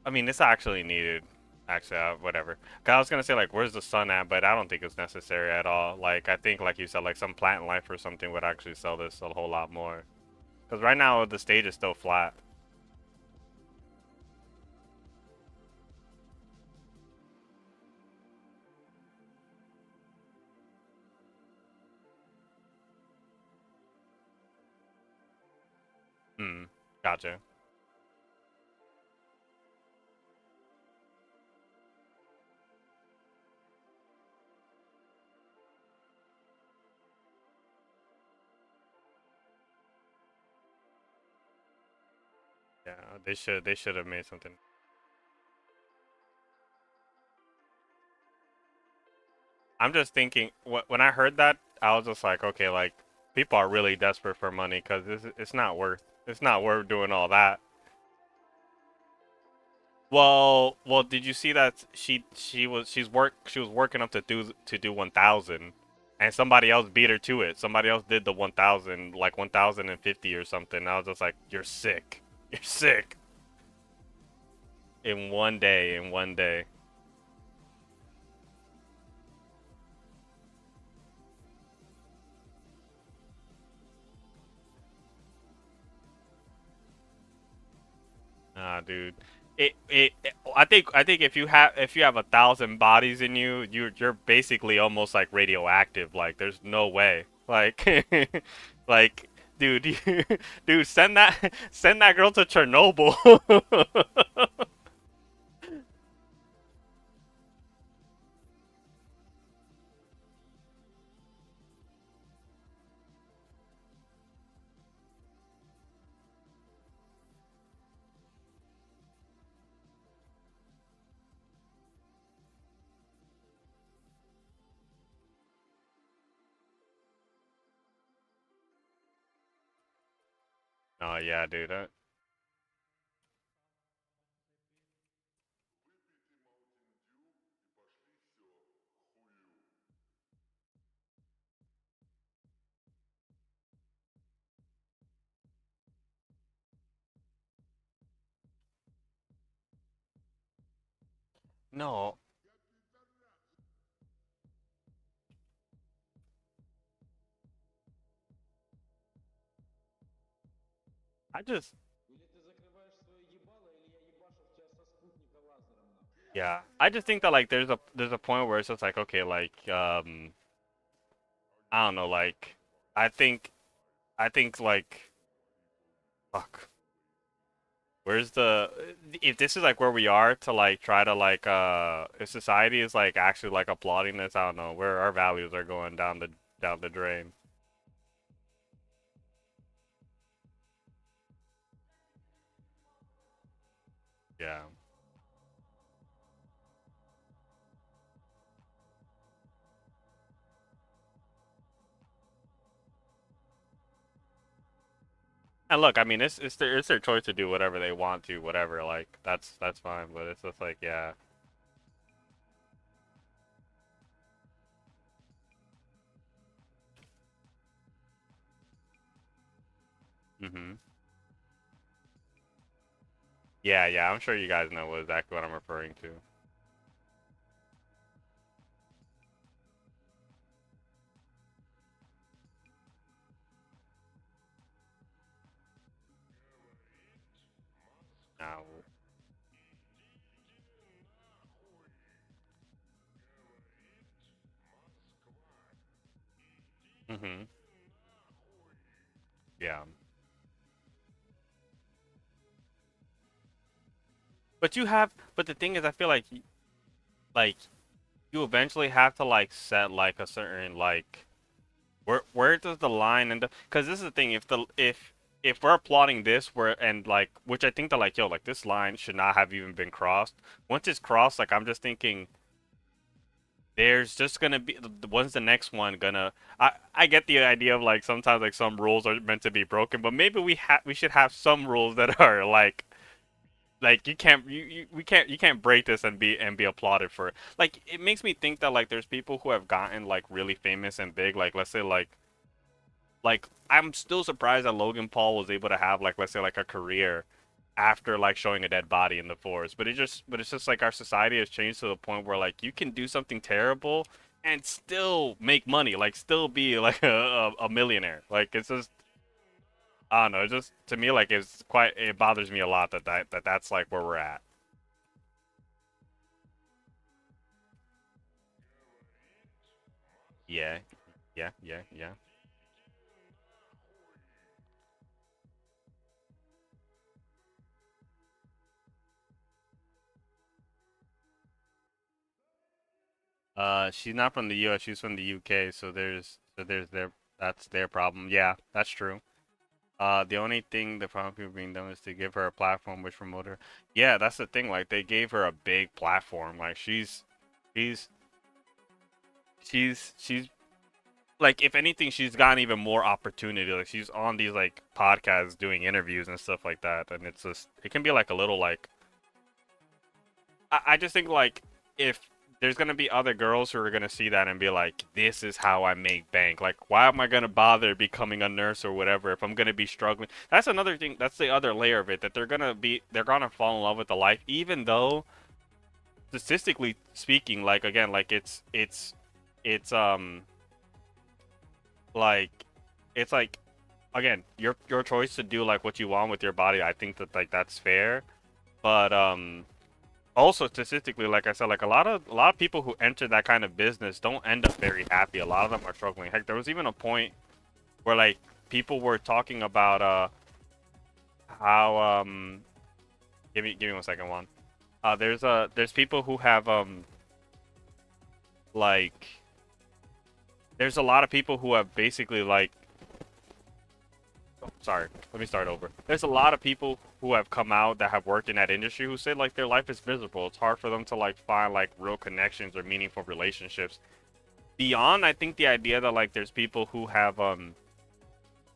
I mean it's actually needed. Actually, whatever. 'Cause I was gonna say like where's the sun at, but I don't think it's necessary at all. Like I think like you said like some plant life or something would actually sell this a whole lot more. Cause right now the stage is still flat. Hmm. Gotcha. Yeah, they should have made something. I'm just thinking when I heard that, I was just like, okay, like people are really desperate for money because it's not worth doing all that. Well, did you see that she was working up to do 1,000, and somebody else beat her to it. Somebody else did the 1,000 like 1,050 or something. I was just like, you're sick. You're sick. In one day. In one day. Nah, dude. I think if you have 1,000 bodies in you, you're basically almost like radioactive. Like there's no way. Like like dude, dude, send that girl to Chernobyl. Oh yeah, dude. No, I just yeah. I just think that like there's a point where it's just like okay, like I don't know, like I think I think like fuck. Where's the if this is like where we are to like try to like if society is like actually like applauding this, I don't know, where our values are going down the drain. Yeah. And look, I mean, it's their choice to do whatever they want to, whatever. Like that's fine, but it's just like, yeah. Mhm. Yeah, yeah. I'm sure you guys know exactly what I'm referring to. Now. Mhm. Yeah. But the thing is, I feel like, like you eventually have to like set like a certain like where does the line end up? Because this is the thing. If we're applauding this, where and like which I think that like yo like this line should not have even been crossed. Once it's crossed, like I'm just thinking there's just gonna be when's the next one gonna I get the idea of like sometimes like some rules are meant to be broken, but maybe we should have some rules that are like you can't you can't break this and be applauded for it. Like it makes me think that like there's people who have gotten like really famous and big, like let's say like I'm still surprised that Logan Paul was able to have like let's say like a career after like showing a dead body in the forest. But it's just like our society has changed to the point where like you can do something terrible and still make money, like still be like a millionaire. Like it's just I don't know, it's just to me like it bothers me a lot that's like where we're at. Yeah. Yeah, yeah, yeah. She's not from the US, she's from the UK, so there's their that's their problem. Yeah, that's true. The only thing the problem people being done is to give her a platform which promote her. Yeah, that's the thing. Like they gave her a big platform. Like she's, she's like if anything, she's gotten even more opportunity. Like she's on these like podcasts doing interviews and stuff like that. And it's just it can be like a little like I just think like if there's gonna be other girls who are gonna see that and be like, "This is how I make bank." Like, why am I gonna bother becoming a nurse or whatever if I'm gonna be struggling? That's another thing. That's the other layer of it that they're gonna fall in love with the life, even though statistically speaking, like again, like it's like it's like again your choice to do like what you want with your body. I think that like that's fair, but also statistically like I said like a lot of people who enter that kind of business don't end up very happy. A lot of them are struggling. Heck, there was even a point where like people were talking about how give me 1 second one. There's people who have like there's a lot of people who have basically like sorry, let me start over. There's a lot of people who have come out that have worked in that industry who say like their life is miserable. It's hard for them to like find like real connections or meaningful relationships. Beyond, I think the idea that like there's people who have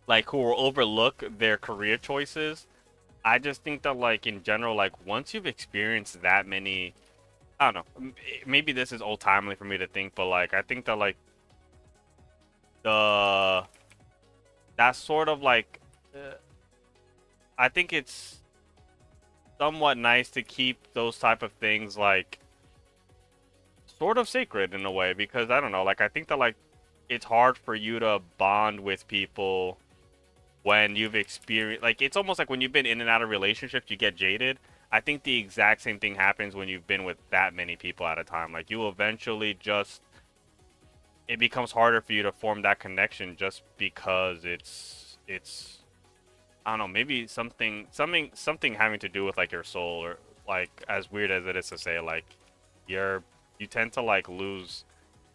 like who will overlook their career choices. I just think that like in general, like once you've experienced that many, I don't know, maybe this is old timely for me to think, but like I think that like the that's sort of like I think it's somewhat nice to keep those type of things like sort of sacred in a way because I don't know, like I think that like it's hard for you to bond with people when you've experienced like it's almost like when you've been in and out of relationships you get jaded. I think the exact same thing happens when you've been with that many people at a time. Like you eventually just it becomes harder for you to form that connection just because it's I don't know, maybe something having to do with like your soul or like as weird as it is to say, like you're you tend to like lose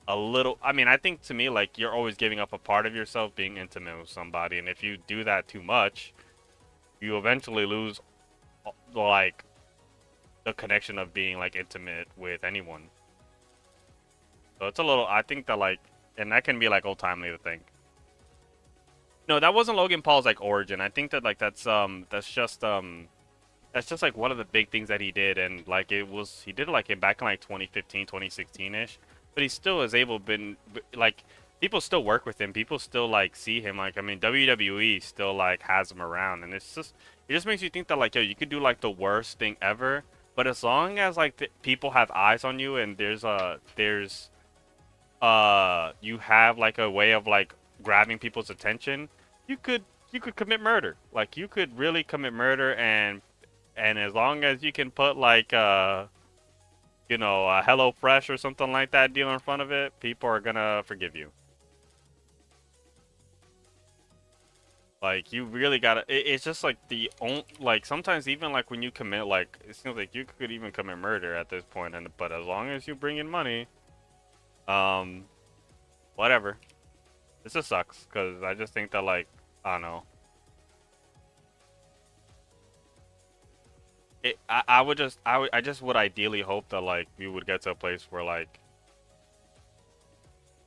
a little. I mean, I think to me like you're always giving up a part of yourself being intimate with somebody, and if you do that too much, you eventually lose like the connection of being like intimate with anyone. So it's a little. I think that like, and that can be like old timely to think. No, that wasn't Logan Paul's like origin. I think that like that's just like one of the big things that he did, and like he did it like in back in like 2015, 2016 ish. But he still is able been like people still work with him. People still like see him. Like I mean, WWE still like has him around, and it just makes you think that like yo, you could do like the worst thing ever, but as long as like people have eyes on you and there's you have like a way of like grabbing people's attention, you could commit murder. Like you could really commit murder, and as long as you can put like you know, a Hello Fresh or something like that deal in front of it, people are gonna forgive you. Like you really gotta. It's just like like sometimes even like when you commit like it seems like you could even commit murder at this point, and but as long as you bring in money, um, whatever. This just sucks because I just think that like I don't know. I would just I just would ideally hope that like we would get to a place where like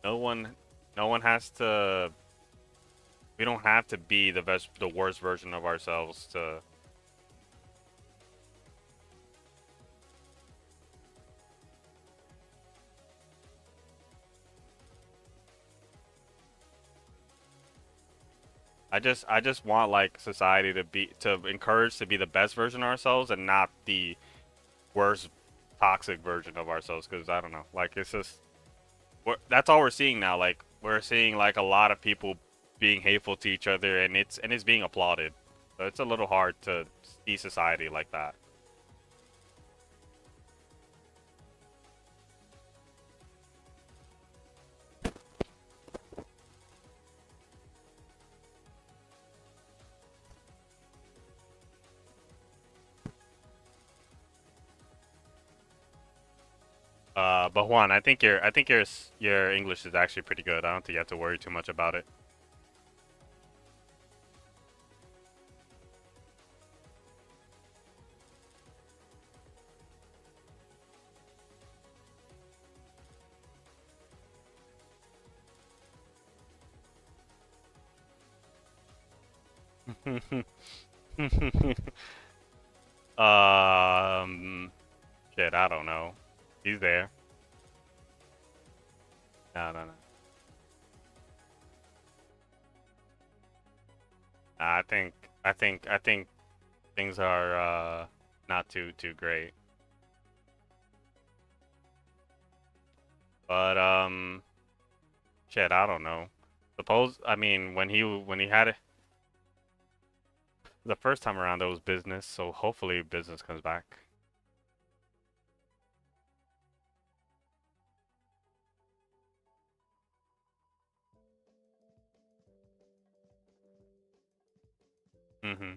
no one no one has to we don't have to be the worst version of ourselves to I just want like society to encourage to be the best version of ourselves and not the worst toxic version of ourselves because I don't know like it's just that's all we're seeing now. Like we're seeing like a lot of people being hateful to each other, and it's being applauded. So it's a little hard to see society like that. But Juan, I think your English is actually pretty good. I don't think you have to worry too much about it. um, shit, I don't know. He's there. No, no, no. I think things are not too great. But shit, I don't know. Suppose I mean when he had it the first time around, it was business. So hopefully business comes back. Mm-hmm.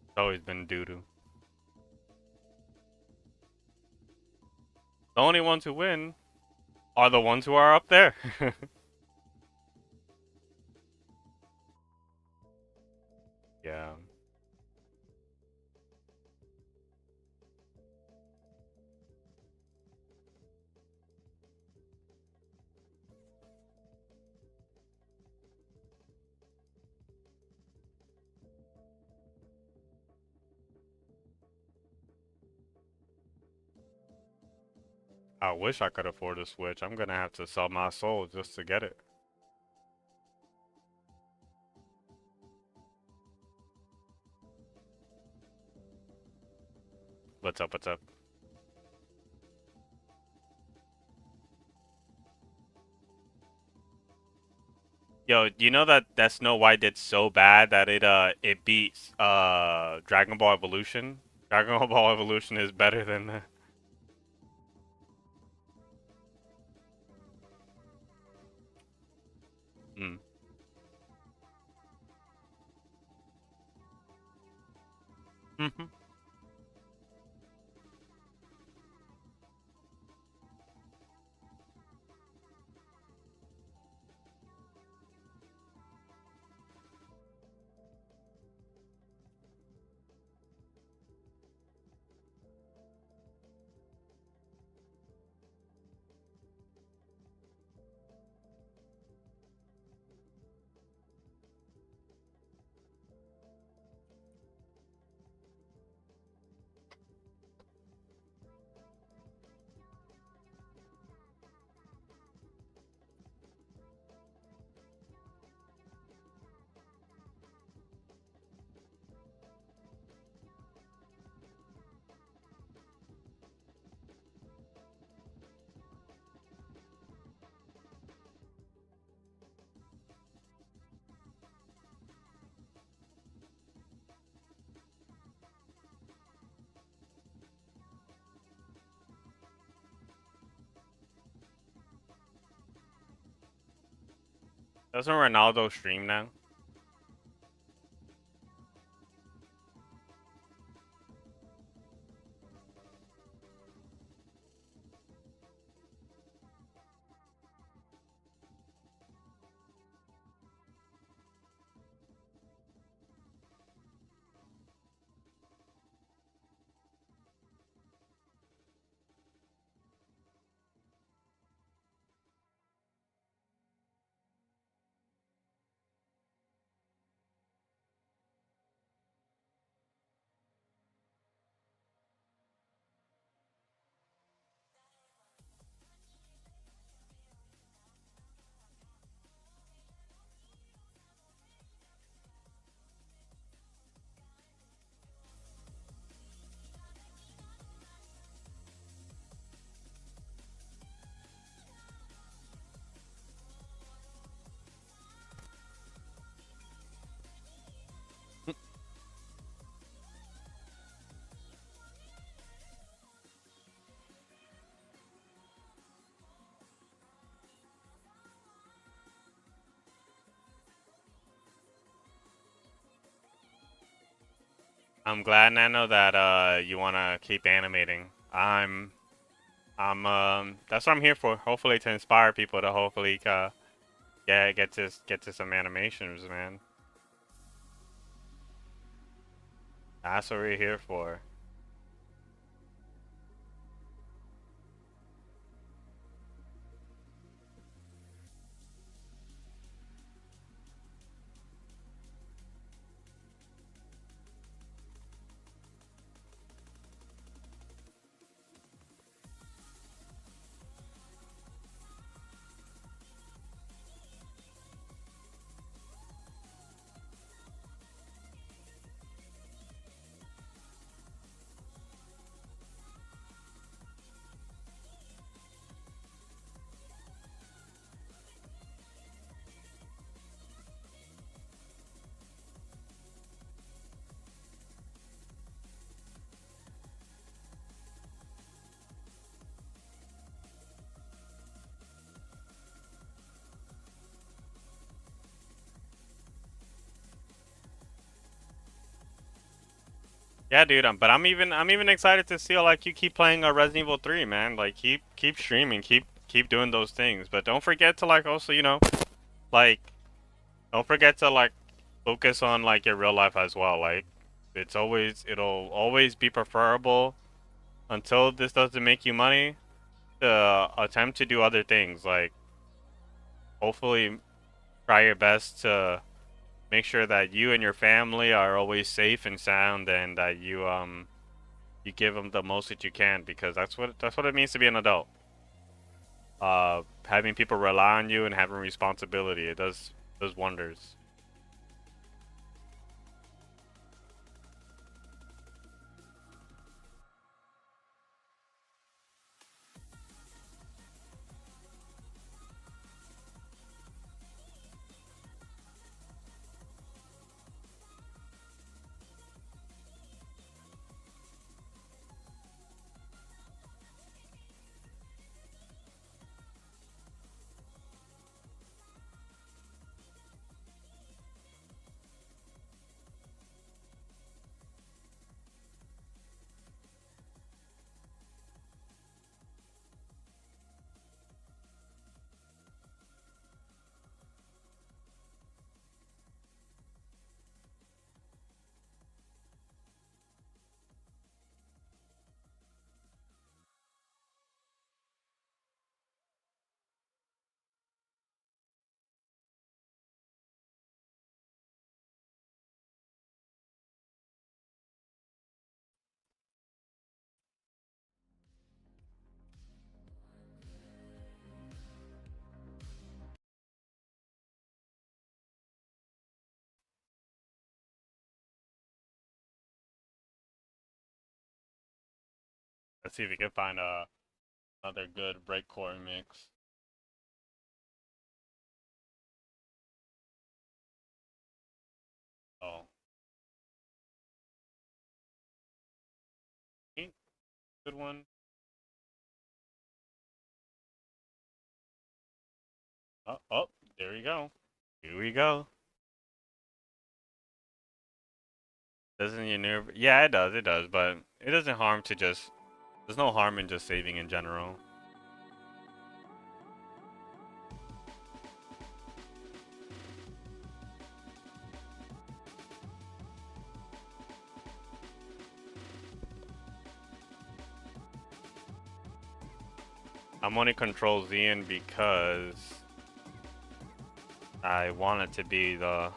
It's always been doo doo. The only ones who win are the ones who are up there. Yeah. I wish I could afford a Switch. I'm gonna have to sell my soul just to get it. What's up? What's up? Yo, you know that Snow White did so bad that it beats Dragon Ball Evolution. Dragon Ball Evolution is better than the. Mm. Mhm. Doesn't Ronaldo stream now? I'm glad, Nano, that you wanna keep animating. That's what I'm here for. Hopefully to inspire people to hopefully get to some animations, man. That's what we're here for. Yeah, dude. But I'm even excited to see like you keep playing Resident Evil 3, man. Like keep streaming, keep doing those things. But don't forget to like also like don't forget to like focus on like your real life as well. Like it'll always be preferable until this doesn't make you money to attempt to do other things. Like hopefully try your best to make sure that you and your family are always safe and sound, and that you give them the most that you can, because that's what it means to be an adult. Having people rely on you and having responsibility, it does wonders. Let's see if we can find another good breakcore mix. Oh, good one. Oh, there you go. Here we go. Doesn't your nerve? Yeah, it does, but it doesn't harm to just. There's no harm in just saving in general. I'm only Control Z in because I want it to be the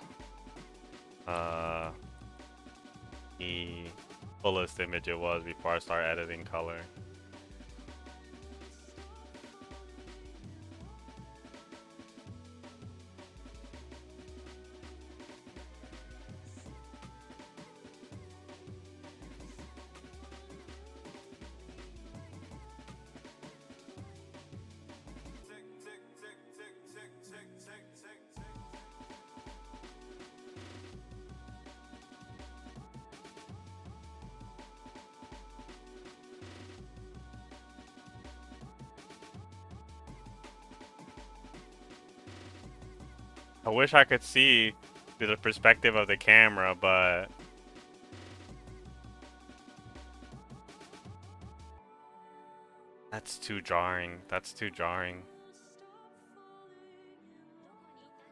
fullest image it was before I start editing color. I wish I could see through the perspective of the camera, but that's too jarring. That's too jarring.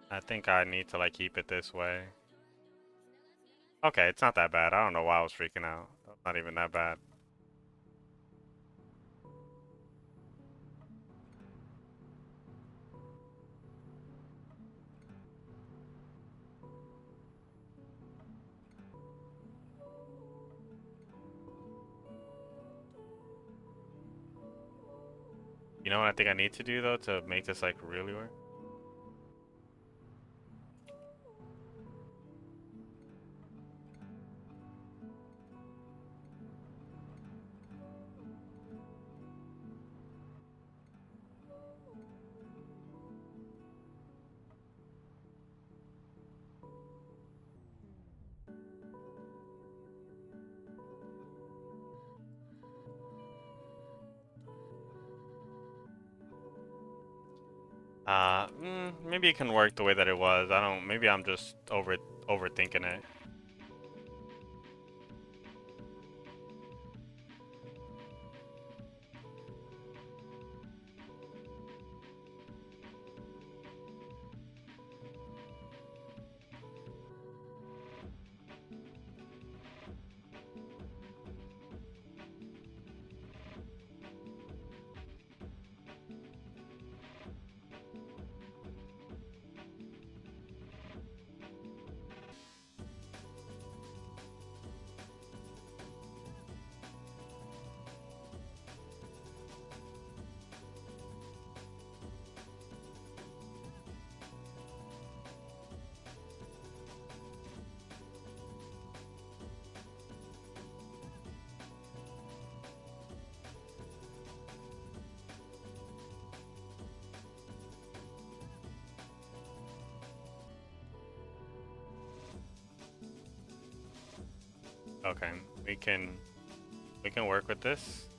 I think I need to like keep it this way. Okay, it's not that bad. I don't know why I was freaking out. Not even that bad. You know what I think I need to do though to make this like really work? Maybe it can work the way that it was. I don't. Maybe I'm just overthinking it. Okay, we can work with this.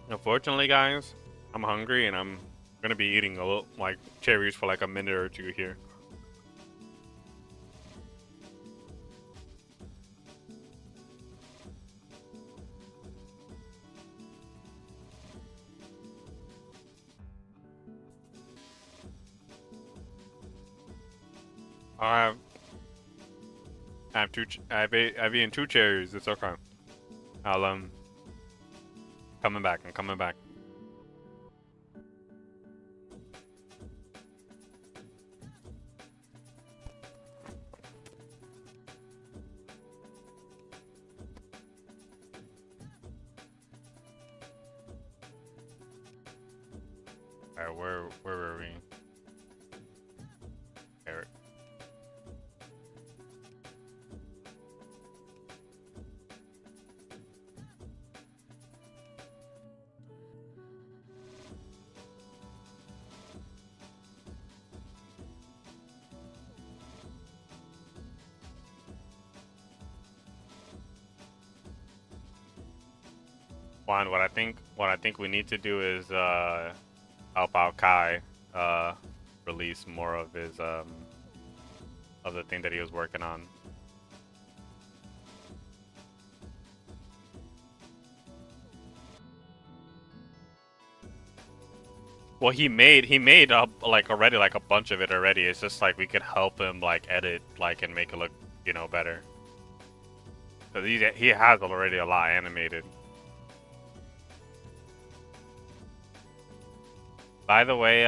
Unfortunately, guys, I'm hungry and I'm gonna be eating a little like cherries for like a minute or two here. I have I've eaten 2 cherries. It's okay. I'll coming back. I'm coming back. Alright, where were we? Eric. Juan, what I think we need to do is help out Kai release more of his of the thing that he was working on. Well, he made like already like a bunch of it already. It's just like we could help him like edit like and make it look, you know, better. Cause he has already a lot animated. By the way,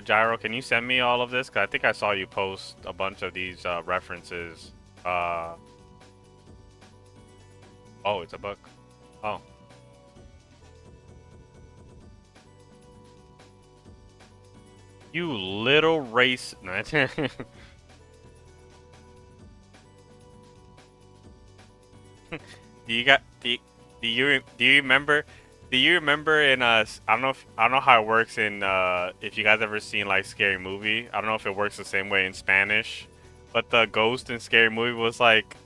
Gyro, can you send me all of this? Cause I think I saw you post a bunch of these references. Oh, it's a book. Oh. You little race. Do you got do you remember? Do you remember in I don't know how it works in if you guys ever seen like Scary Movie. I don't know if it works the same way in Spanish, but the ghost in Scary Movie was like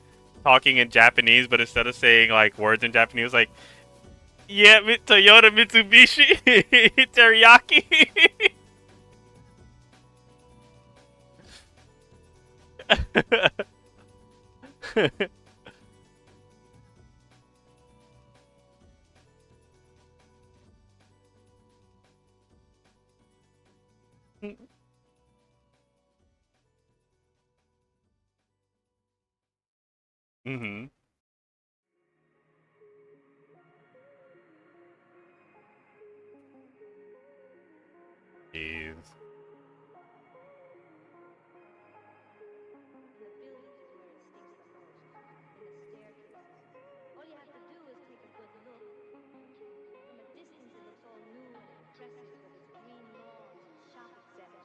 talking in Japanese, but instead of saying like words in Japanese, like yeah, Toyota Mitsubishi teriyaki. Mhm. Jeez. In the buildings is where it stinks the most. In the staircases. All you have to do is take a good look. From a distance, it looks all new and impressive with its green lawns and shopping centers.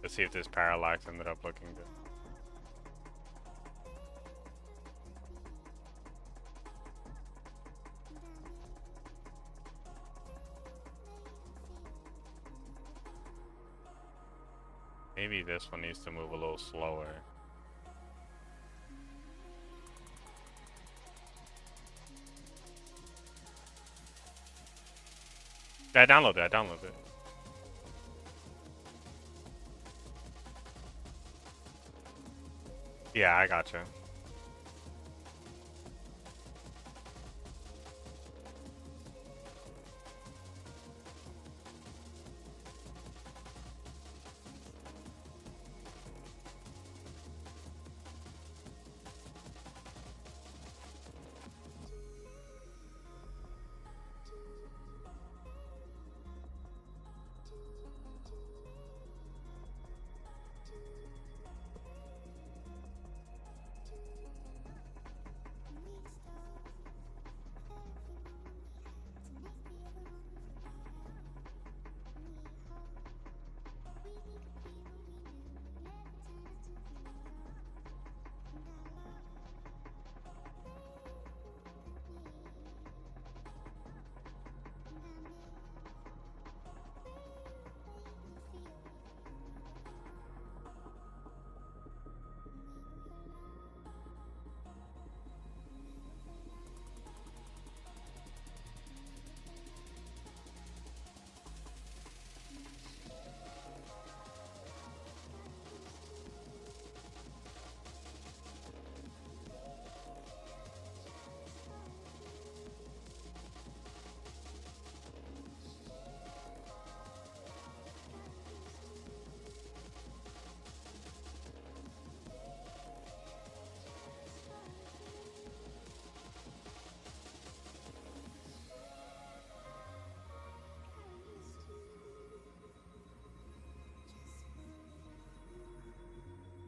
Let's see if this parallax ended up looking good. Maybe this one needs to move a little slower. I downloaded it. I downloaded it. Yeah, I gotcha.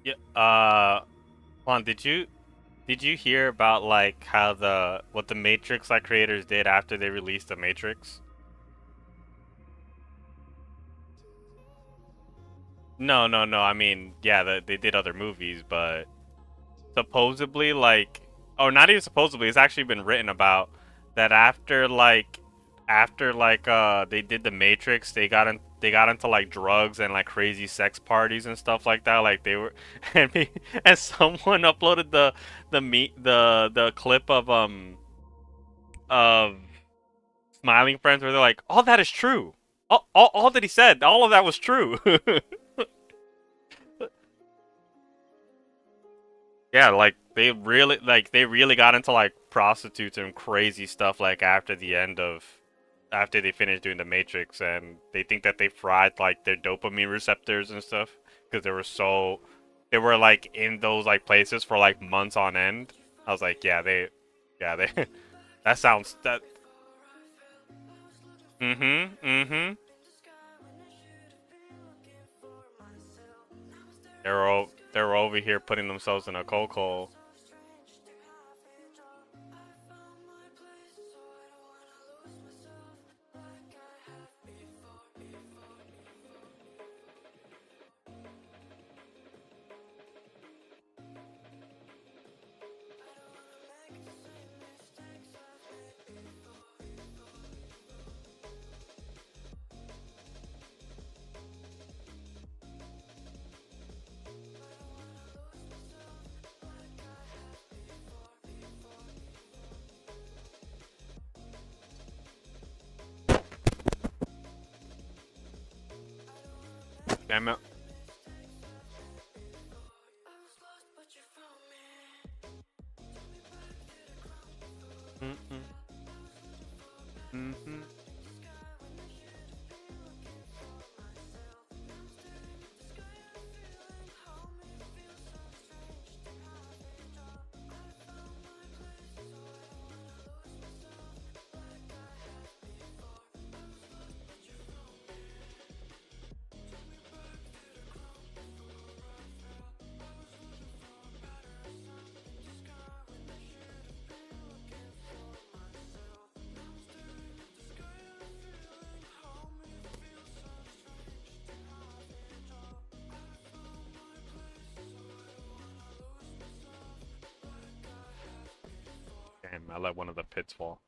Yeah. Juan, did you hear about like how what the Matrix like creators did after they released the Matrix? No, no, no. I mean, yeah, they did other movies, but supposedly, like, or not even supposedly, it's actually been written about that after they did the Matrix, they got into like drugs and like crazy sex parties and stuff like that. Like they were, and someone uploaded the clip of Smiling Friends where they're like, all that is true. All that he said, all of that was true. Yeah, like they really got into like prostitutes and crazy stuff like after they finished doing the Matrix, and they think that they fried like their dopamine receptors and stuff because they were like in those like places for like months on end. I was like, yeah, they that sounds that mm-hmm. They're over here putting themselves in a cold. Damn it. Mm-hmm. Mm-hmm. Damn, I let one of the pits fall.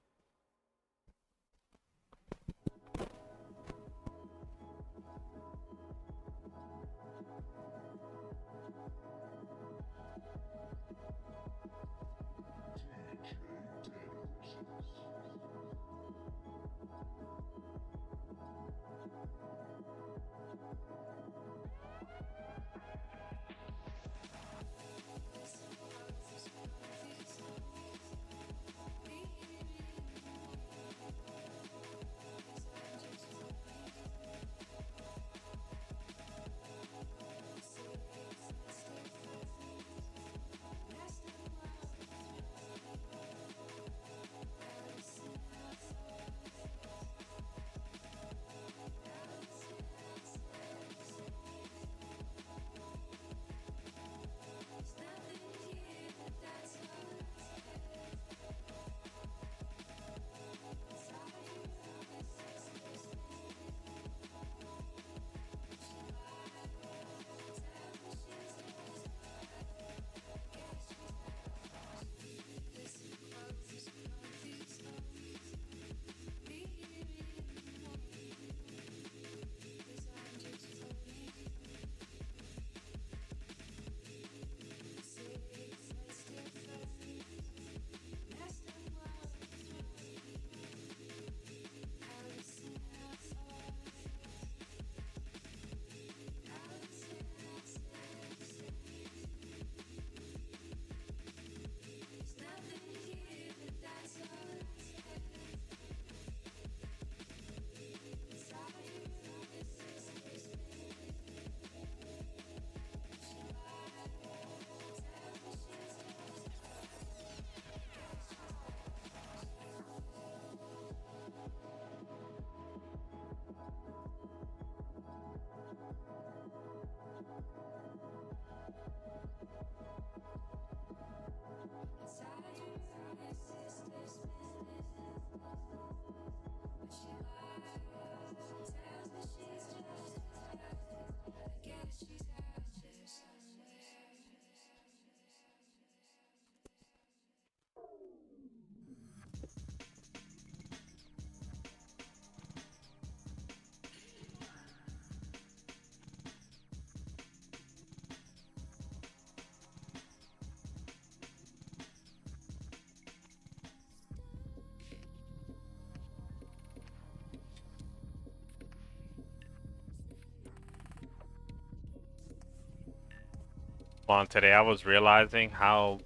on today, I was realizing how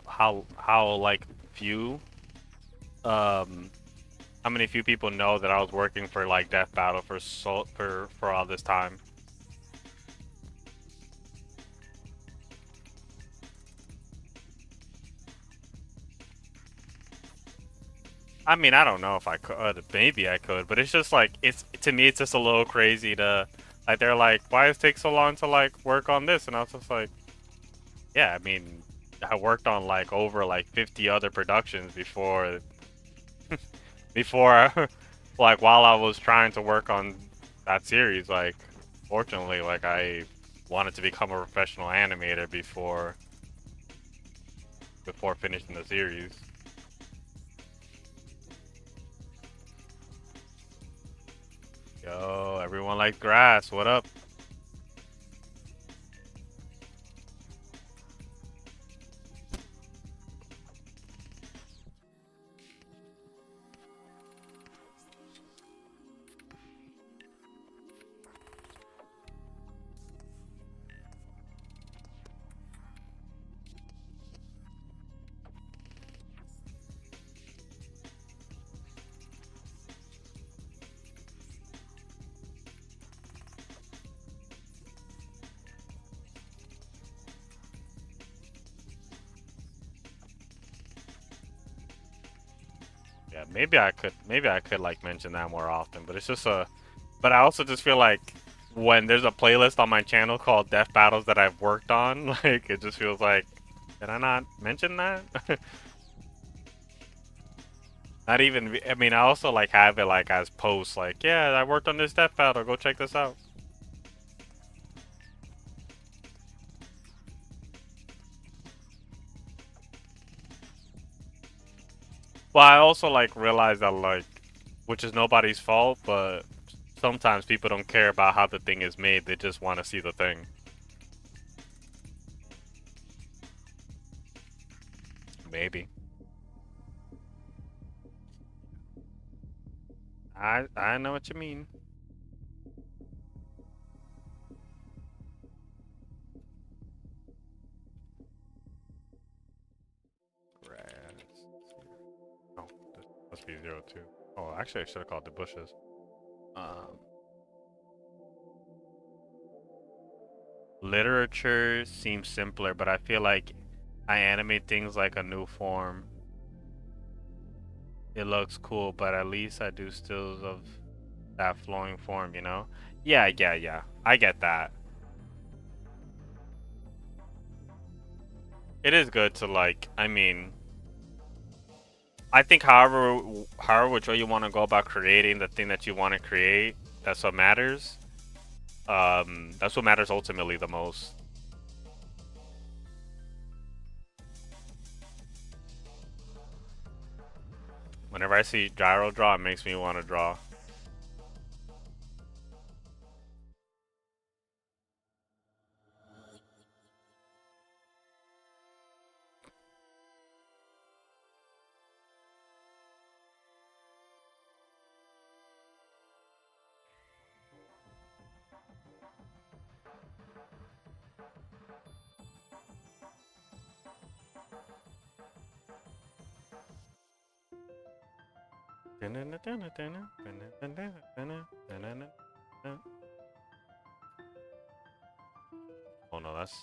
like few how many few people know that I was working for like Death Battle for all this time. I mean, I don't know if I could. Maybe I could, but it's just like it's to me, it's just a little crazy to like. They're like, why does it take so long to like work on this? And I was just like, yeah, I mean, I worked on like over like 50 other productions before like while I was trying to work on that series. Like, fortunately, like I wanted to become a professional animator before finishing the series. Yo, everyone likes grass. What up? Yeah, maybe I could like mention that more often, but it's just but I also just feel like when there's a playlist on my channel called Death Battles that I've worked on, like it just feels like, did I not mention that? Not even, I mean, I also like have it like as posts, like, yeah, I worked on this Death Battle, go check this out. Well, I also like realize that like, which is nobody's fault, but sometimes people don't care about how the thing is made, they just want to see the thing. Maybe. I know what you mean. Grass. Oh, this must be 02. Oh, actually, I should have called the bushes. Literature seems simpler, but I feel like I animate things like a new form. It looks cool, but at least I do stills of that flowing form, you know? Yeah, yeah, yeah. I get that. It is good to like, I mean, I think however which way you want to go about creating the thing that you want to create, that's what matters. That's what matters ultimately the most. Whenever I see gyro draw, it makes me want to draw. Oh no, that's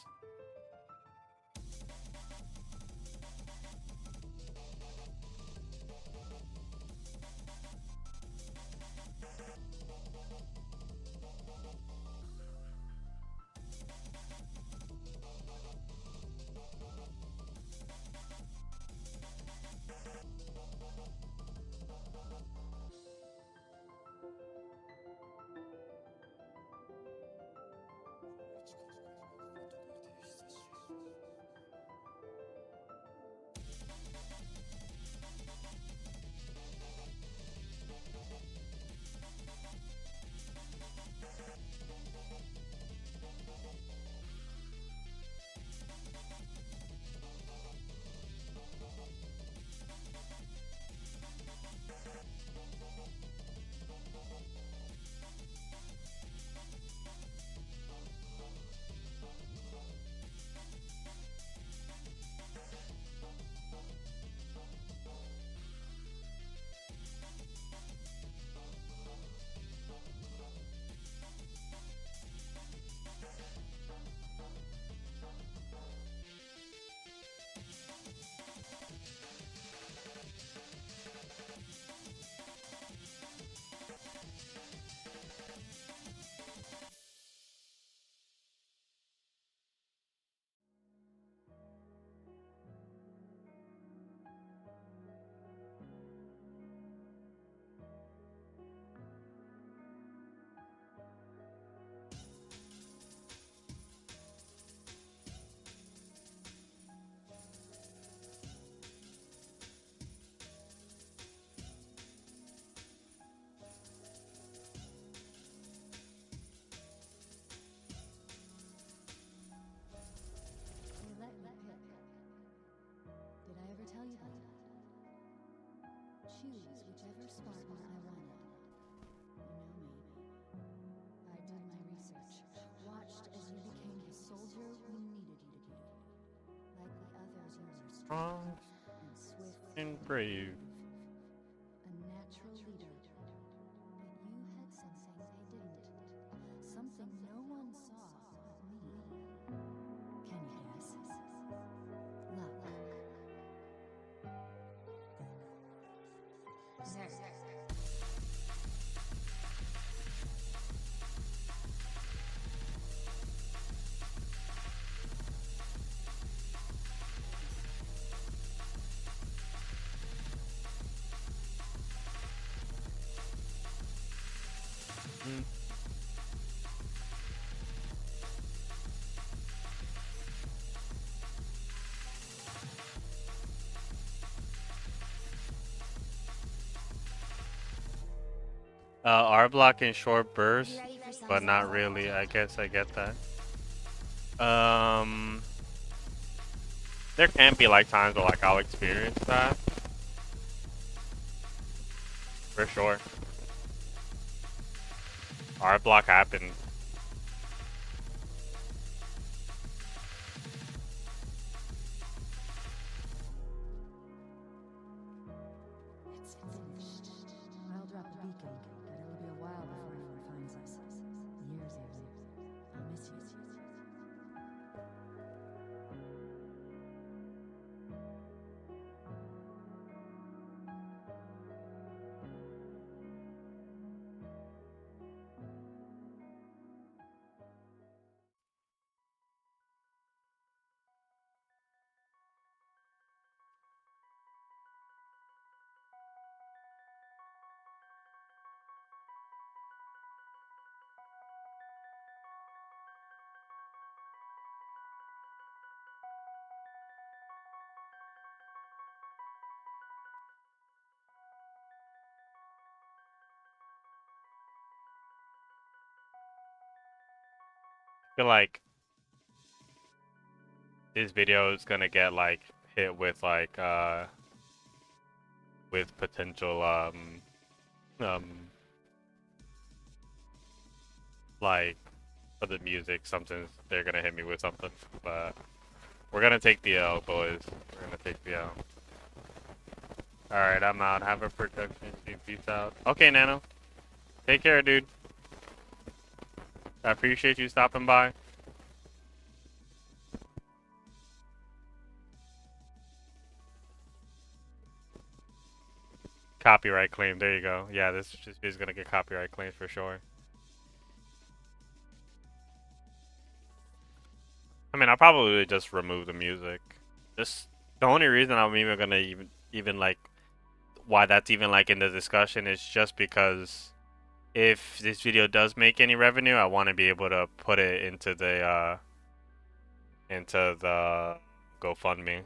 choose whichever Spartan I wanted. You know me. I did my research, watched as you became the soldier we needed you to be. Like the others, you were strong and swift And brave. a natural leader. But you had something they didn't. Something no one saw but me. Can you guess? Luck. R block in short bursts, You ready for some but not sauce? really. I guess I get that. There can be like times where like I'll experience that. For sure. R block happened. It's finished. I'll drop a beacon, but it'll be a while before anyone finds us. Years even. I'll miss you. I feel like this video is gonna get like hit with potential um like for the music, something they're gonna hit me with something, but we're gonna take the L, boys. We're gonna take the L. Alright, I'm out. Have a production. Peace out. Okay, Nano. Take care, dude. I appreciate you stopping by. Copyright claim. There you go. Yeah, this is gonna get copyright claims for sure. I mean, I'll probably just remove the music. Just the only reason I'm even gonna even like why that's even like in the discussion is just because if this video does make any revenue, I want to be able to put it into the GoFundMe.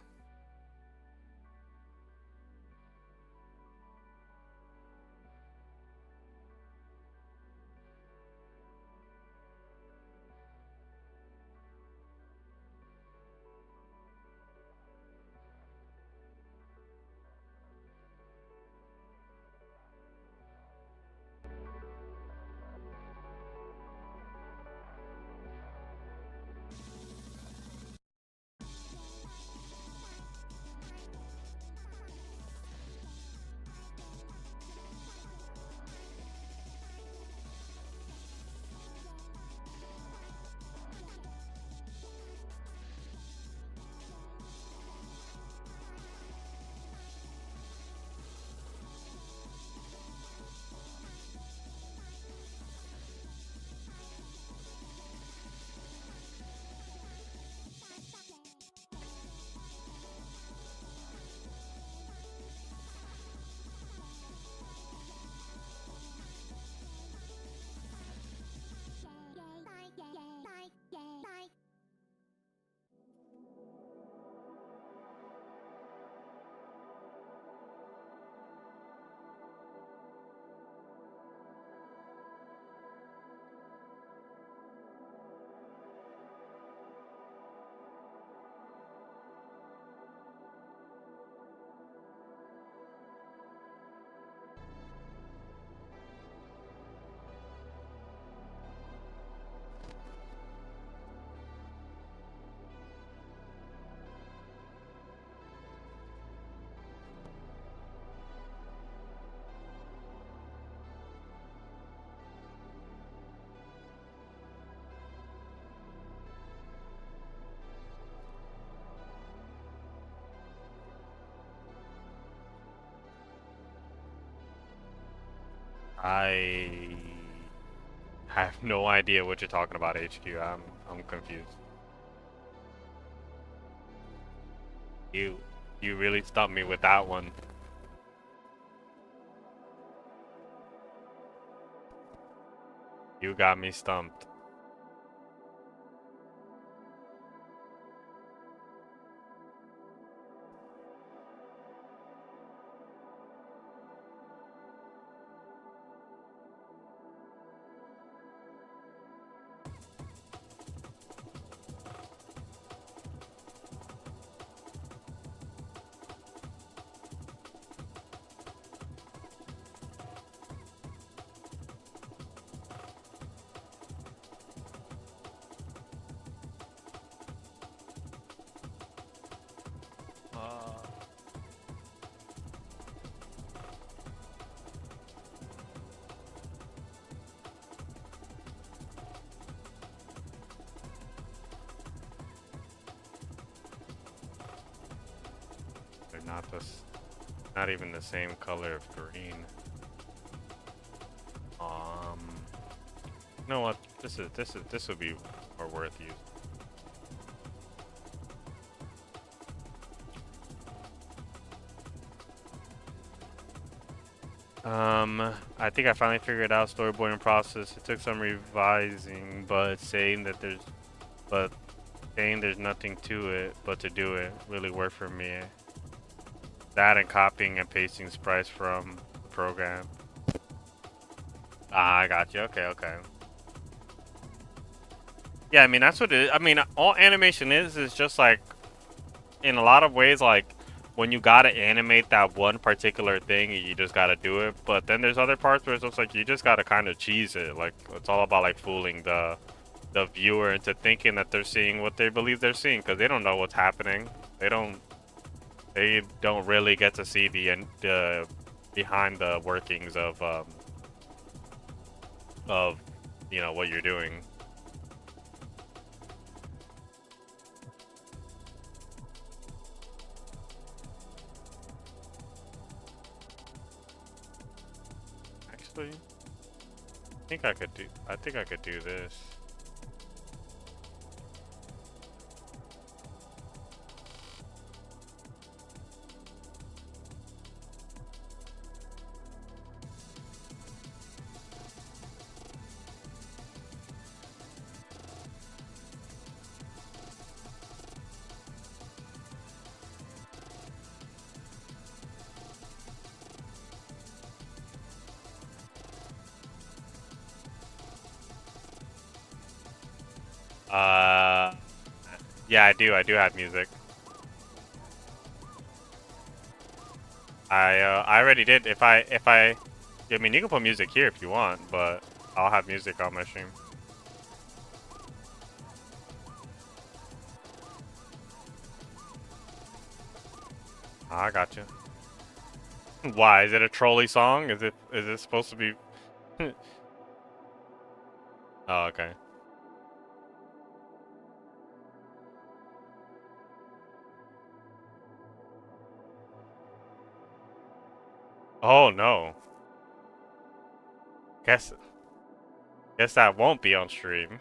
I have no idea what you're talking about, HQ. I'm confused. You really stumped me with that one. You got me stumped. They're not not even the same color of green. You know what? This would be more worth using. I think I finally figured out storyboarding process. It took some revising, but saying there's nothing to it but to do it really worked for me. That and copying and pasting sprites from the program. Ah, I got you. Okay, okay. Yeah, I mean that's what it is. I mean, all animation is just like, in a lot of ways, like when you gotta animate that one particular thing, you just gotta do it. But then there's other parts where it's just like you just gotta kind of cheese it. Like it's all about like fooling the viewer into thinking that they're seeing what they believe they're seeing, because they don't know what's happening. They don't really get to see the behind the workings of you know what you're doing. Actually, I think I could do this. Yeah, I do have music. I already did. I mean, you can put music here if you want, but I'll have music on my stream. I got you. Why? Is it a trolley song? Is it supposed to be? Oh, okay. Oh no. Guess that won't be on stream.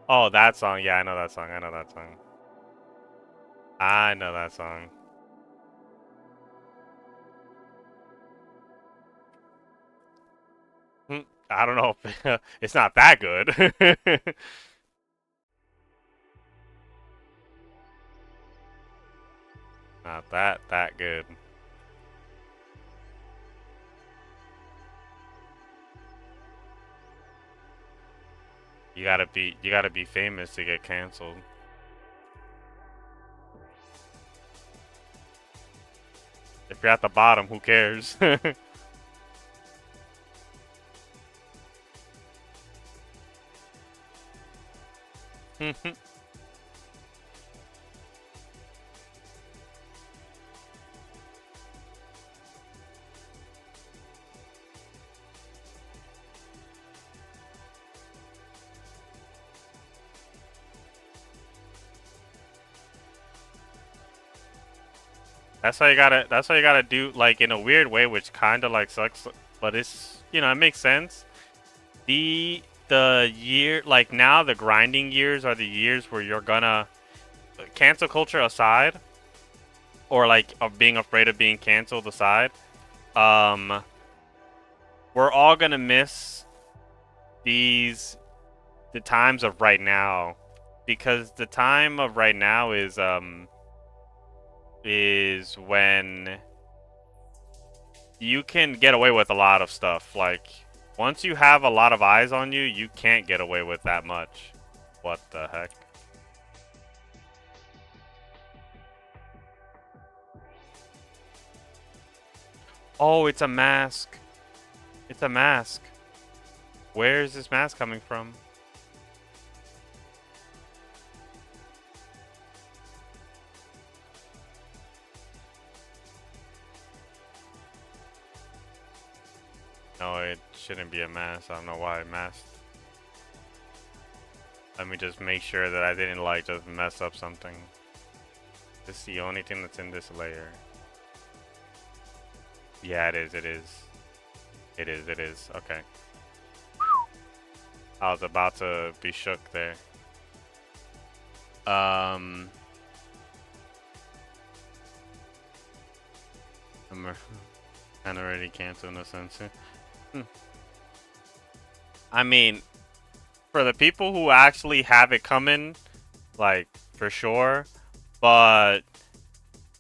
Oh, that song. Yeah, I know that song. I know that song. I know that song. I don't know if it's not that good. Not that good. You gotta be famous to get canceled. If you're at the bottom, who cares? That's how you gotta. That's how you gotta do. Like in a weird way, which kind of like sucks, but it's it makes sense. The year like now the grinding years are the years where you're gonna cancel culture aside, or like of being afraid of being canceled aside. Um, we're all gonna miss the times of right now, because the time of right now is when you can get away with a lot of stuff. Like once you have a lot of eyes on you, you can't get away with that much. What the heck? Oh, it's a mask. It's a mask. Where is this mask coming from? No, it shouldn't be a mask. I don't know why it masked. Let me just make sure that I didn't like just mess up something. This is the only thing that's in this layer. Yeah, it is. It is. It is. It is. Okay. I was about to be shook there. I'm kind of already canceled in a sense. I mean, for the people who actually have it coming, like for sure, but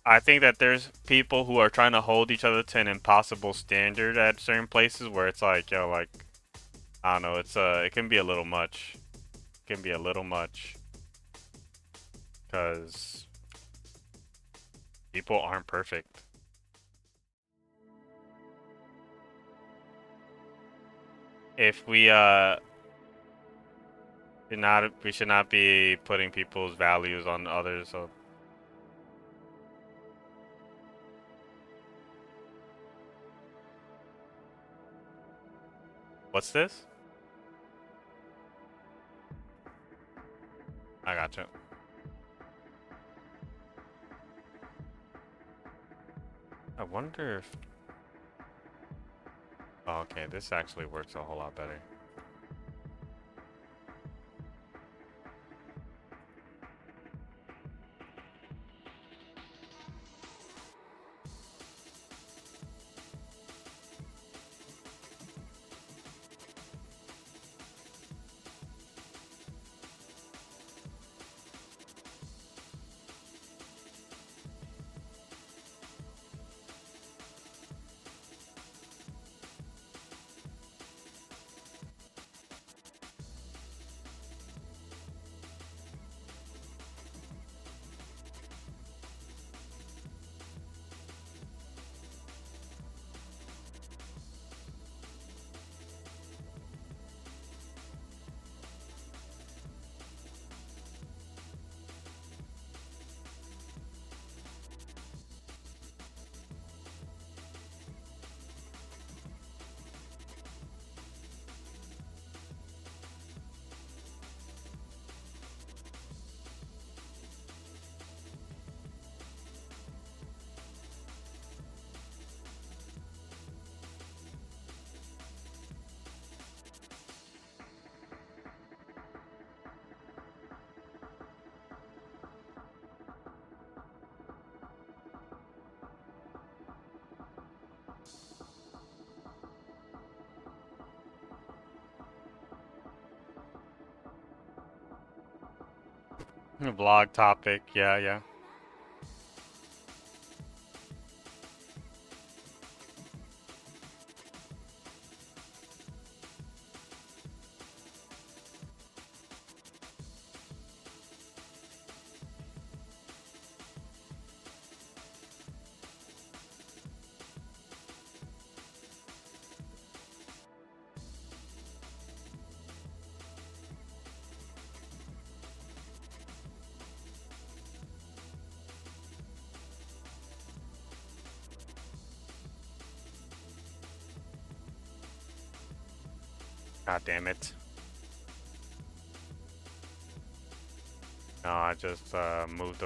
I think that there's people who are trying to hold each other to an impossible standard at certain places where it's like, yo, like, I don't know, it can be a little much. It can be a little much. Because people aren't perfect. If we should not be putting people's values on others. So what's this? I gotcha. I wonder if... Oh, okay, this actually works a whole lot better. Vlog topic, yeah, yeah. God damn it. No, I just moved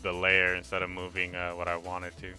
the layer instead of moving what I wanted to.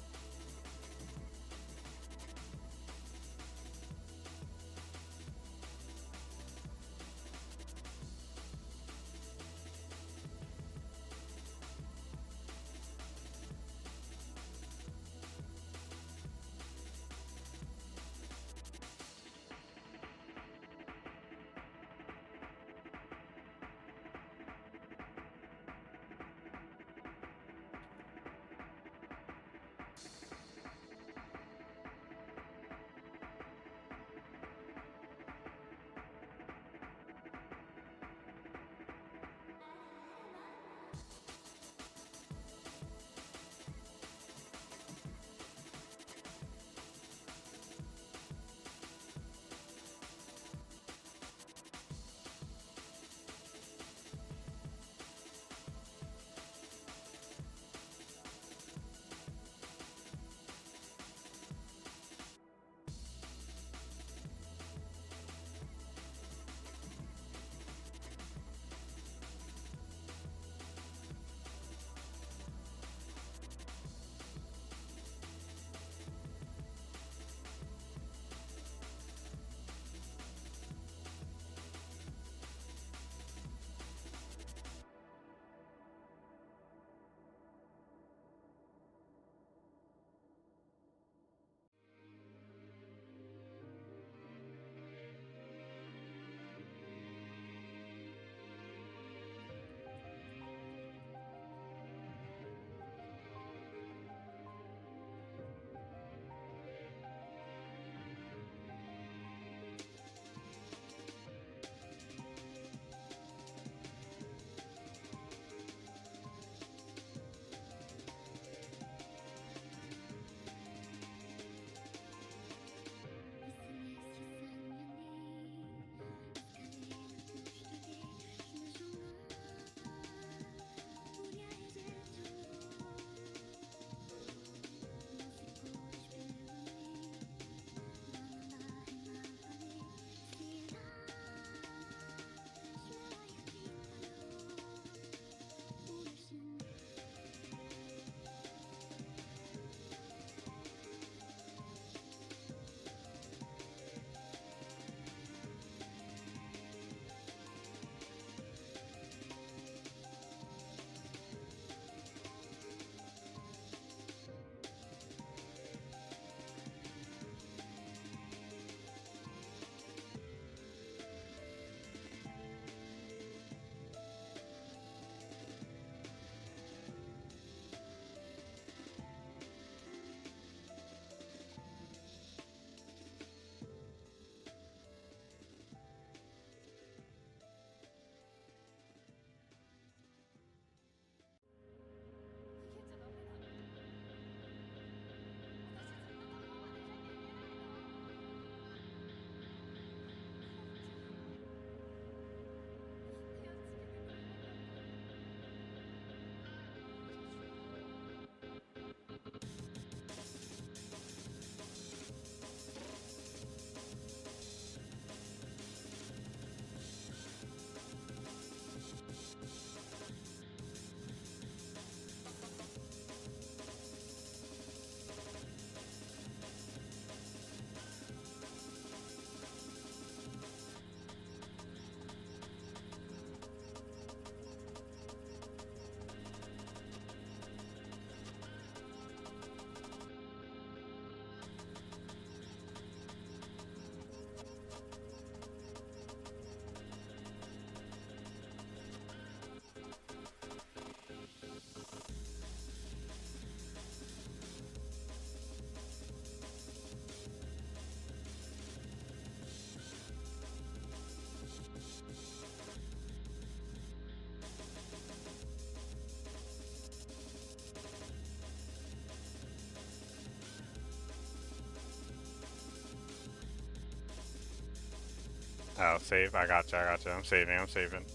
Oh, save. I gotcha. I gotcha. I'm saving. I'm saving.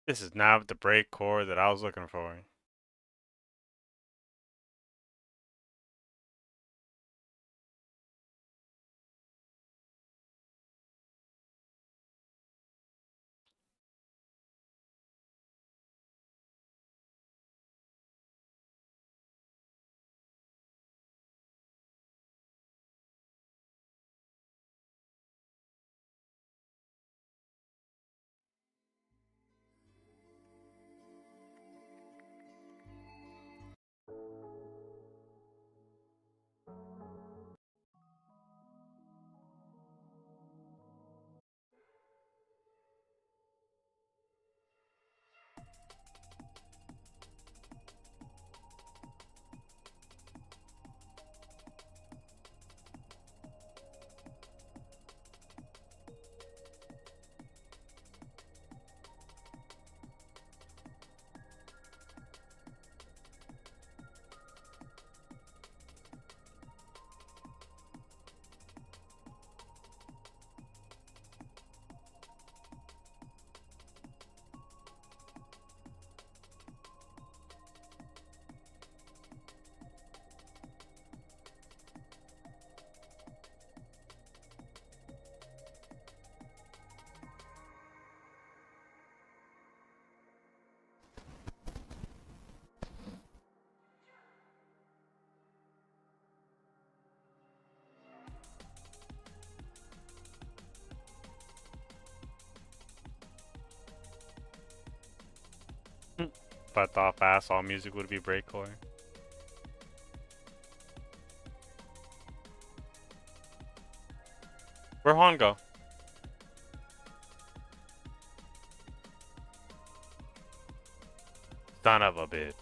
This is not the break chord that I was looking for. If I thought fast all music would be breakcore. Where'd Han go? Son of a bitch.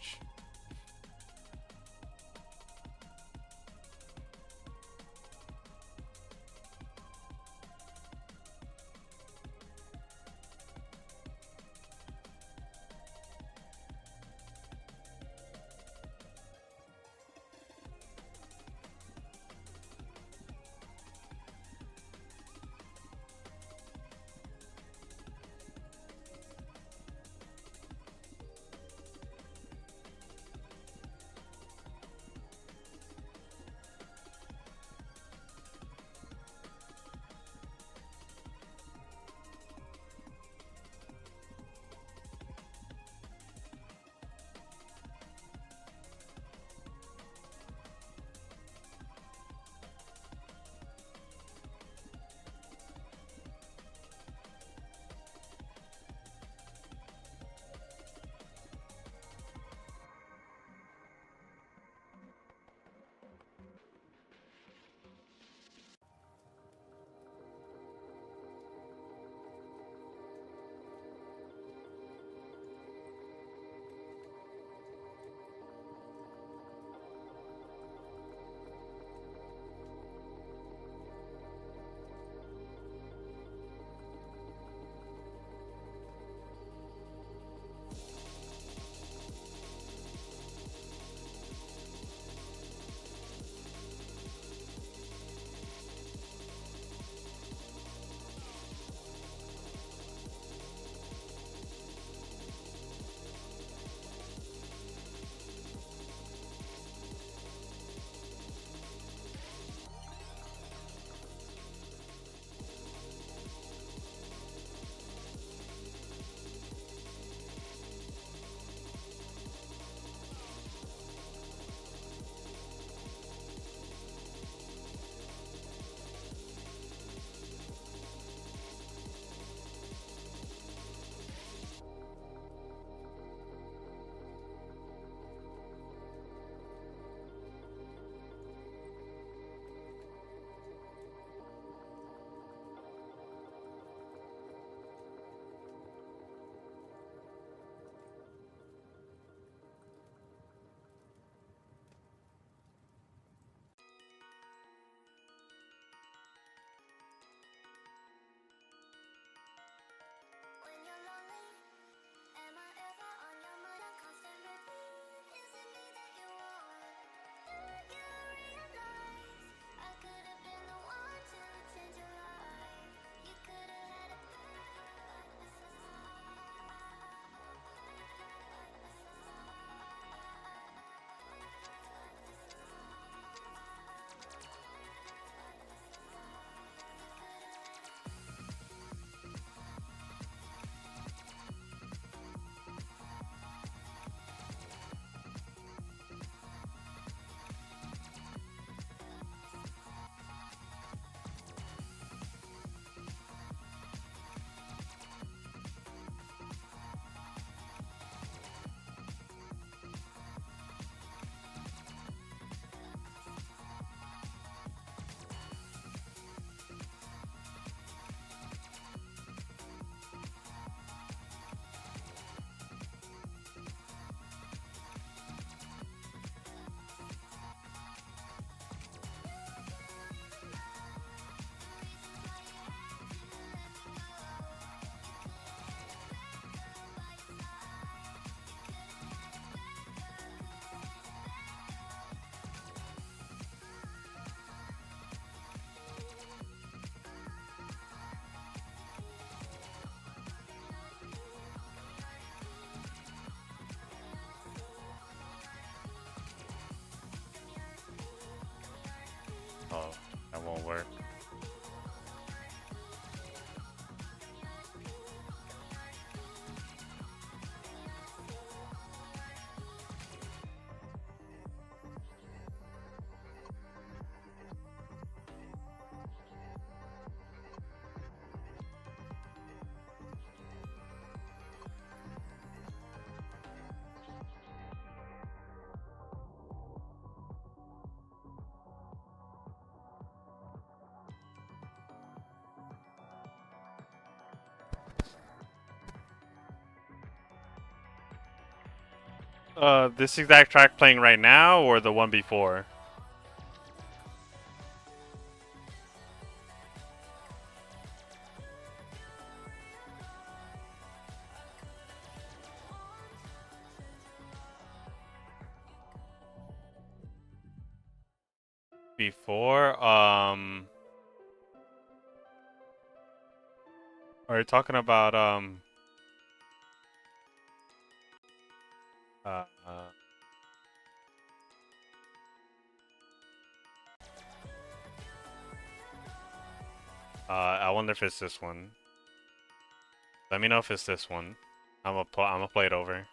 This exact track playing right now, or the one before? Before, are you talking about, uh, uh, I wonder if it's this one. Let me know if it's this one. I'm gonna play it over.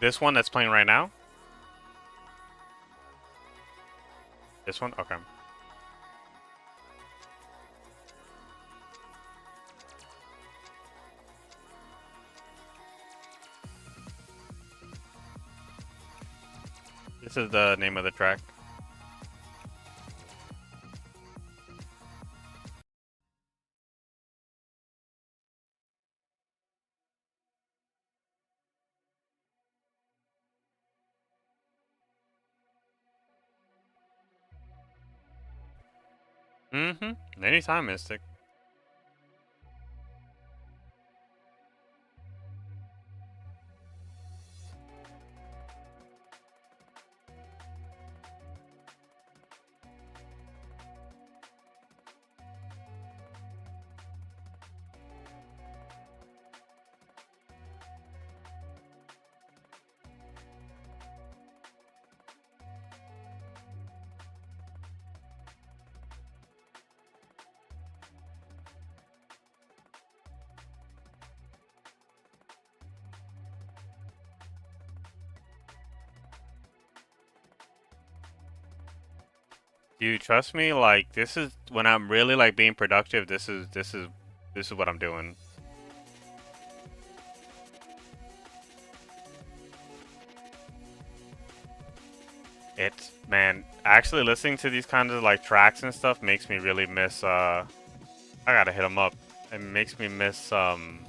This one that's playing right now? This one? Okay. This is the name of the track. Mm-hmm. Anytime, Mystic. Do you trust me? Like, this is when I'm really like being productive. This is what I'm doing. It's, man, actually listening to these kinds of like tracks and stuff makes me really miss. I gotta hit him up. It makes me miss Neko.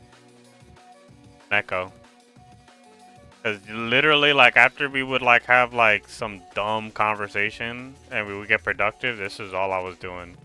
Cause literally, like after we would like have like some dumb conversation and we would get productive, this is all I was doing.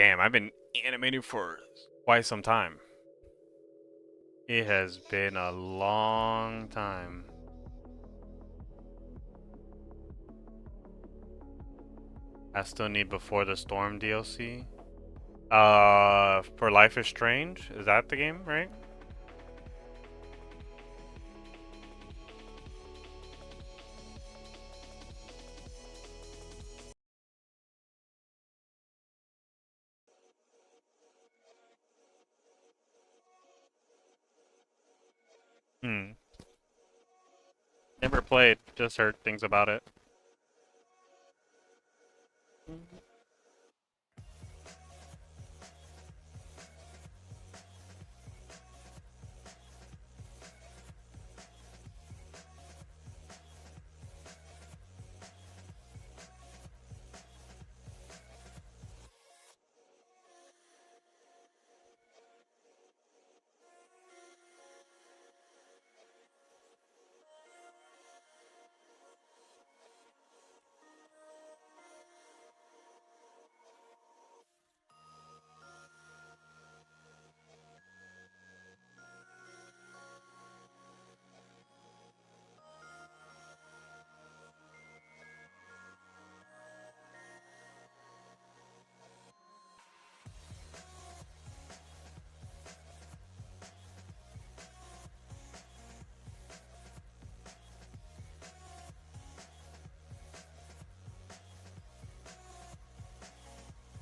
Damn, I've been animating for quite some time. It has been a long time. I still need Before the Storm DLC. For Life is Strange? Is that the game, right? Hmm. Never played, just heard things about it.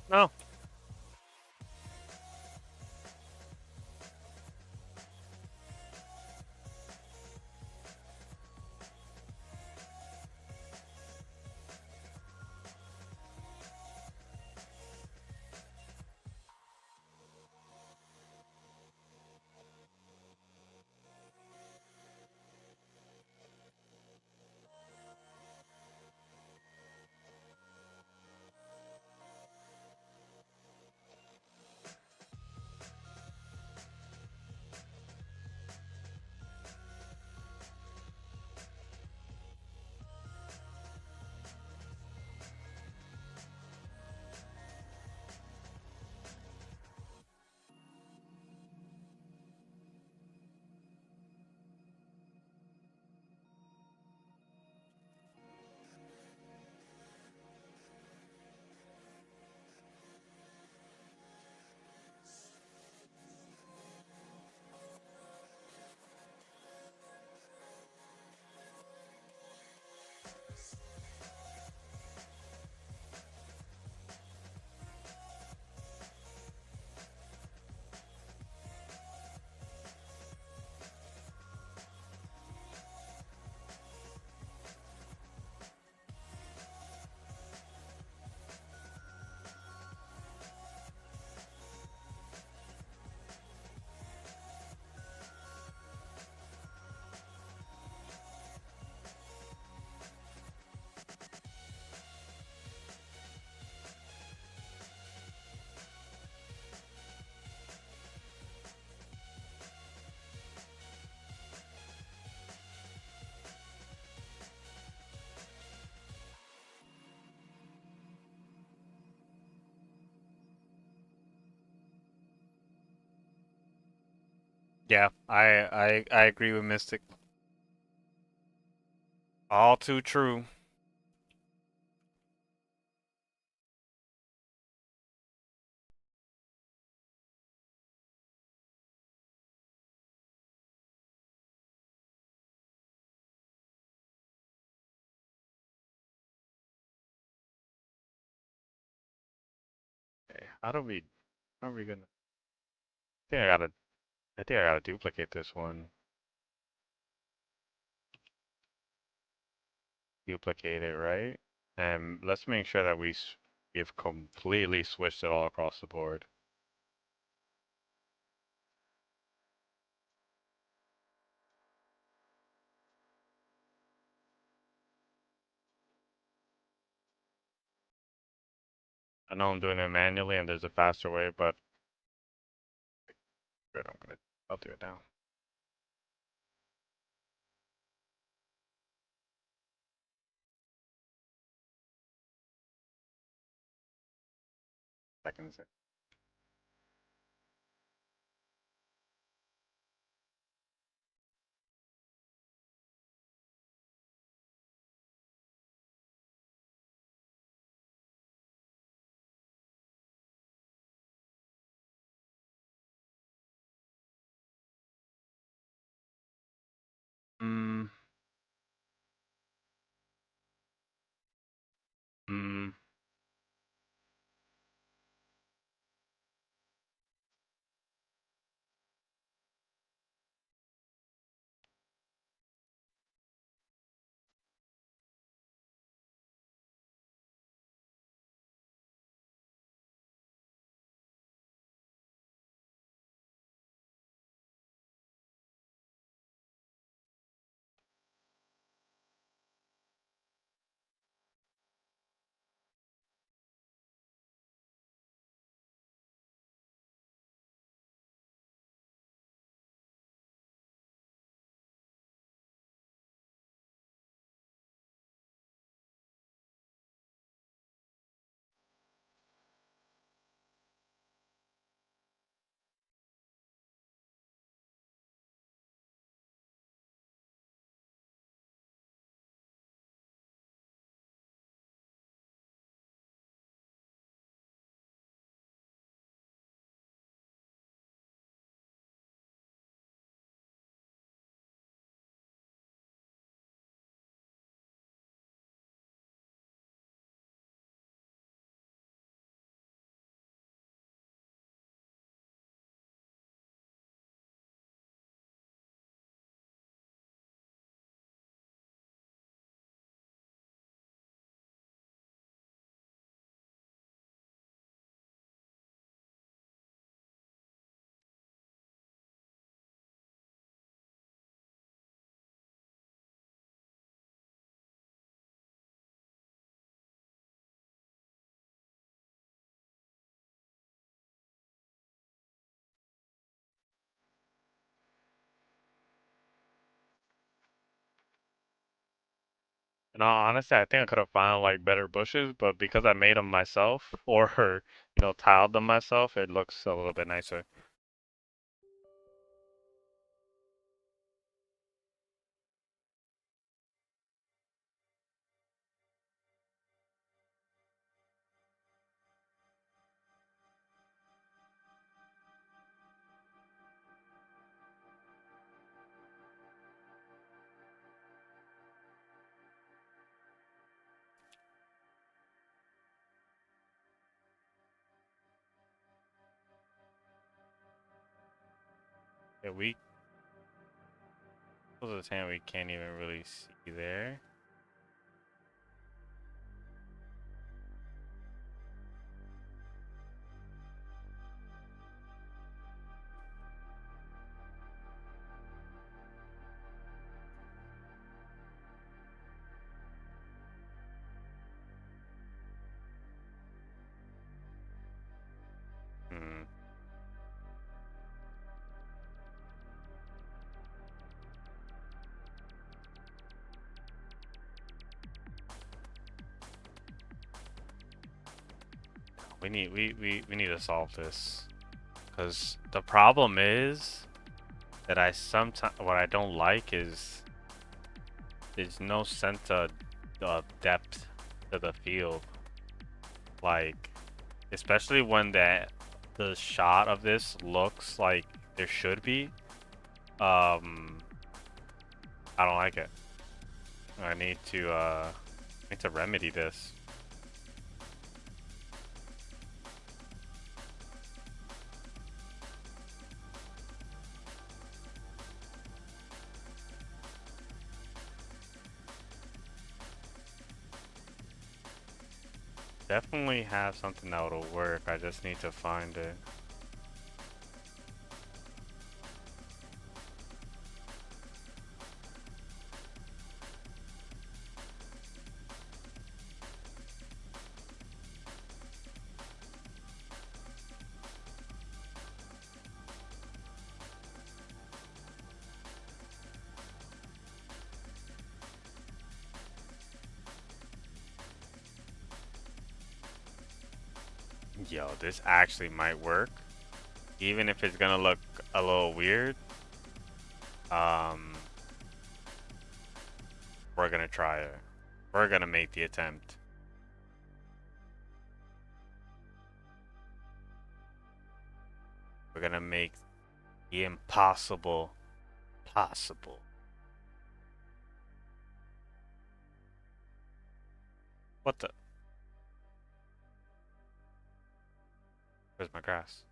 No. Yeah, I agree with Mystic. All too true. Okay, how are we gonna I think I gotta duplicate this one. Duplicate it, right? And let's make sure that we've completely switched it all across the board. I know I'm doing it manually and there's a faster way, but good, I'll do it now. seconds. Mm, mm. No, honestly, I think I could have found like better bushes, but because I made them myself or tiled them myself, it looks a little bit nicer. Yeah, most of the time we can't even really see there. Hmm. We need to solve this because the problem is that I sometimes what I don't like is there's no sense of depth to the field. Like, especially when the shot of this looks like there should be. Um, I don't like it. I need to remedy this. Definitely have something that'll work. I just need to find it. Yo, this actually might work. Even if it's gonna look a little weird. We're gonna try it. We're gonna make the attempt. We're gonna make the impossible possible. What the? Where's my grass?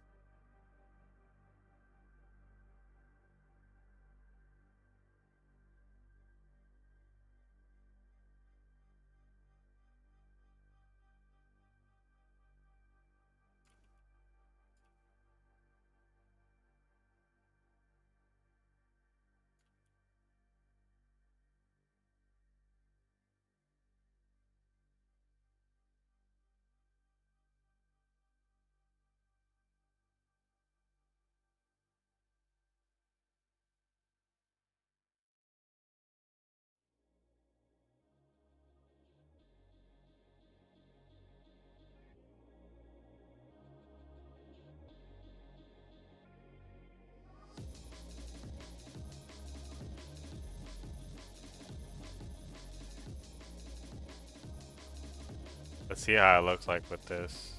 Let's see how it looks like with this.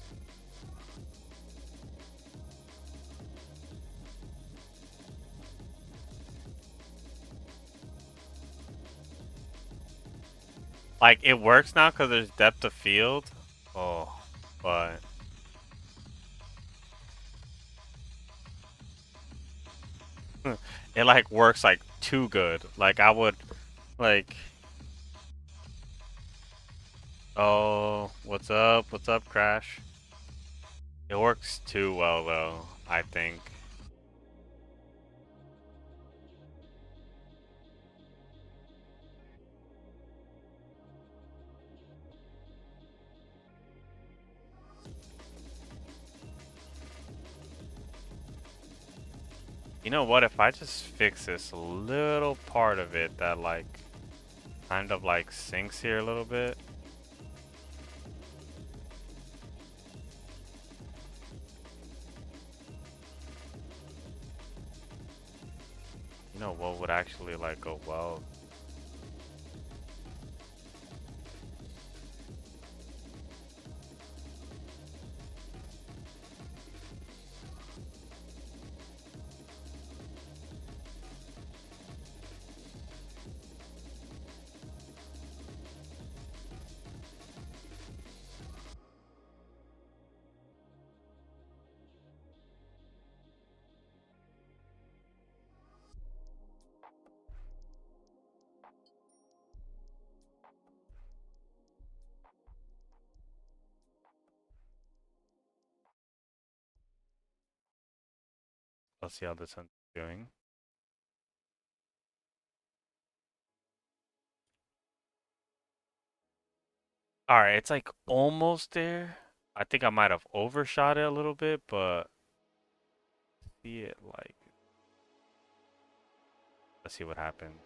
Like, it works now because there's depth of field. Oh, but... it, like, works, like, too good. Like, I would, like... Oh, what's up? What's up, Crash? It works too well, though, I think. You know what? If I just fix this little part of it that, like, kind of, like, sinks here a little bit. You know what would actually, like, go well? Let's see how this one's doing. Alright, it's like almost there. I think I might have overshot it a little bit, but see it like, let's see what happens.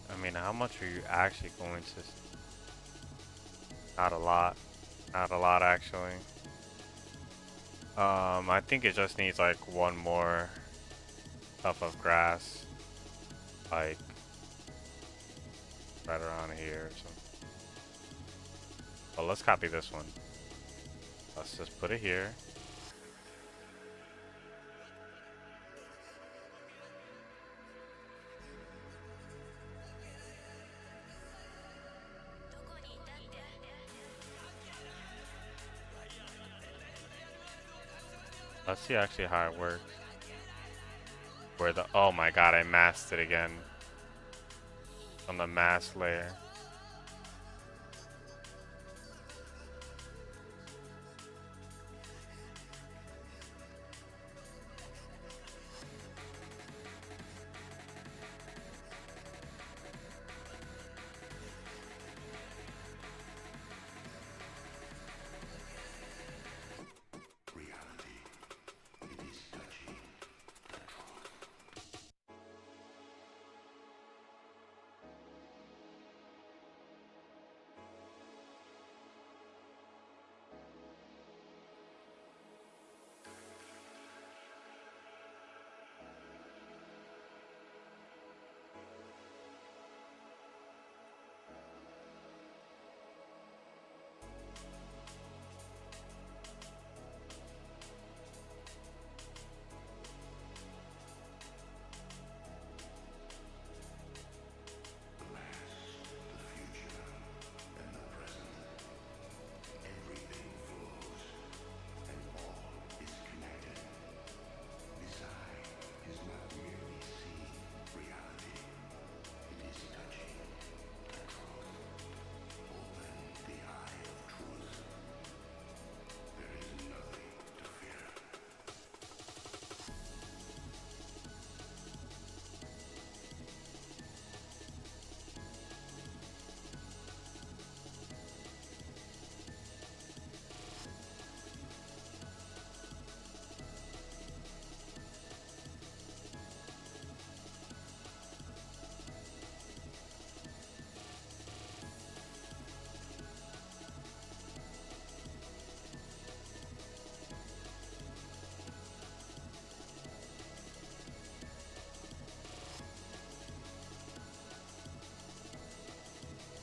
I mean, how much are you actually going to? Not a lot. Not a lot, actually. I think it just needs like one more puff of grass. Like, right around here or something. Well, let's copy this one. Let's just put it here. Let's see actually how it works. Where the, oh my god, I masked it again. On the mask layer.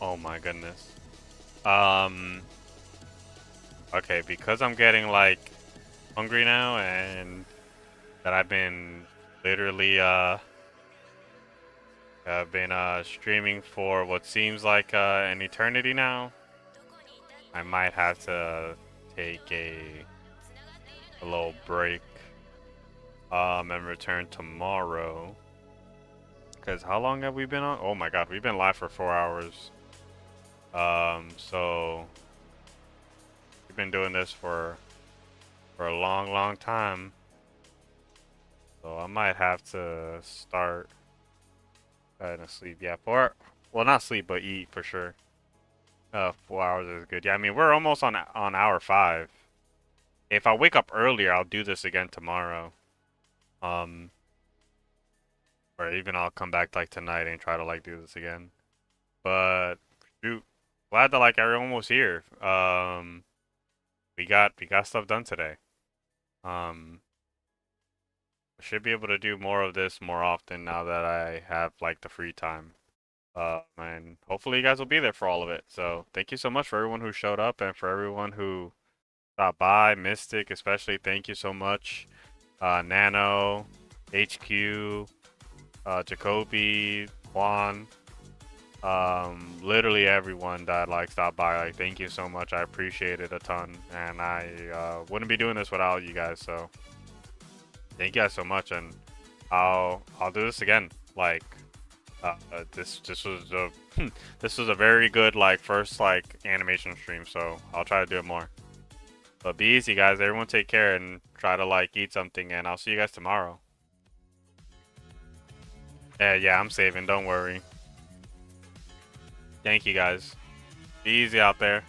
Oh my goodness. Okay, because I'm getting like hungry now and that I've been literally I've been streaming for what seems like an eternity now. I might have to take a little break and return tomorrow. Cause how long have we been on? Oh my god, we've been live for 4 hours. So we've been doing this for a long time. So I might have to start trying to sleep. Yeah, well, not sleep, but eat for sure. 4 hours is good. Yeah, I mean we're almost on hour 5. If I wake up earlier, I'll do this again tomorrow. Or even I'll come back like tonight and try to like do this again. But shoot, glad that like we're almost here. We got stuff done today. Should be able to do more of this more often now that I have like the free time. And hopefully you guys will be there for all of it. So thank you so much for everyone who showed up and for everyone who stopped by. Mystic, especially, thank you so much. Nano, HQ, Jacoby, Juan, literally everyone that like stopped by. Like, thank you so much. I appreciate it a ton, and I wouldn't be doing this without you guys. So thank you guys so much, and I'll do this again. Like, this was a this was a very good like first like animation stream. So I'll try to do it more. But be easy, guys. Everyone take care and try to like eat something, and I'll see you guys tomorrow. Yeah, I'm saving. Don't worry. Thank you, guys. Be easy out there.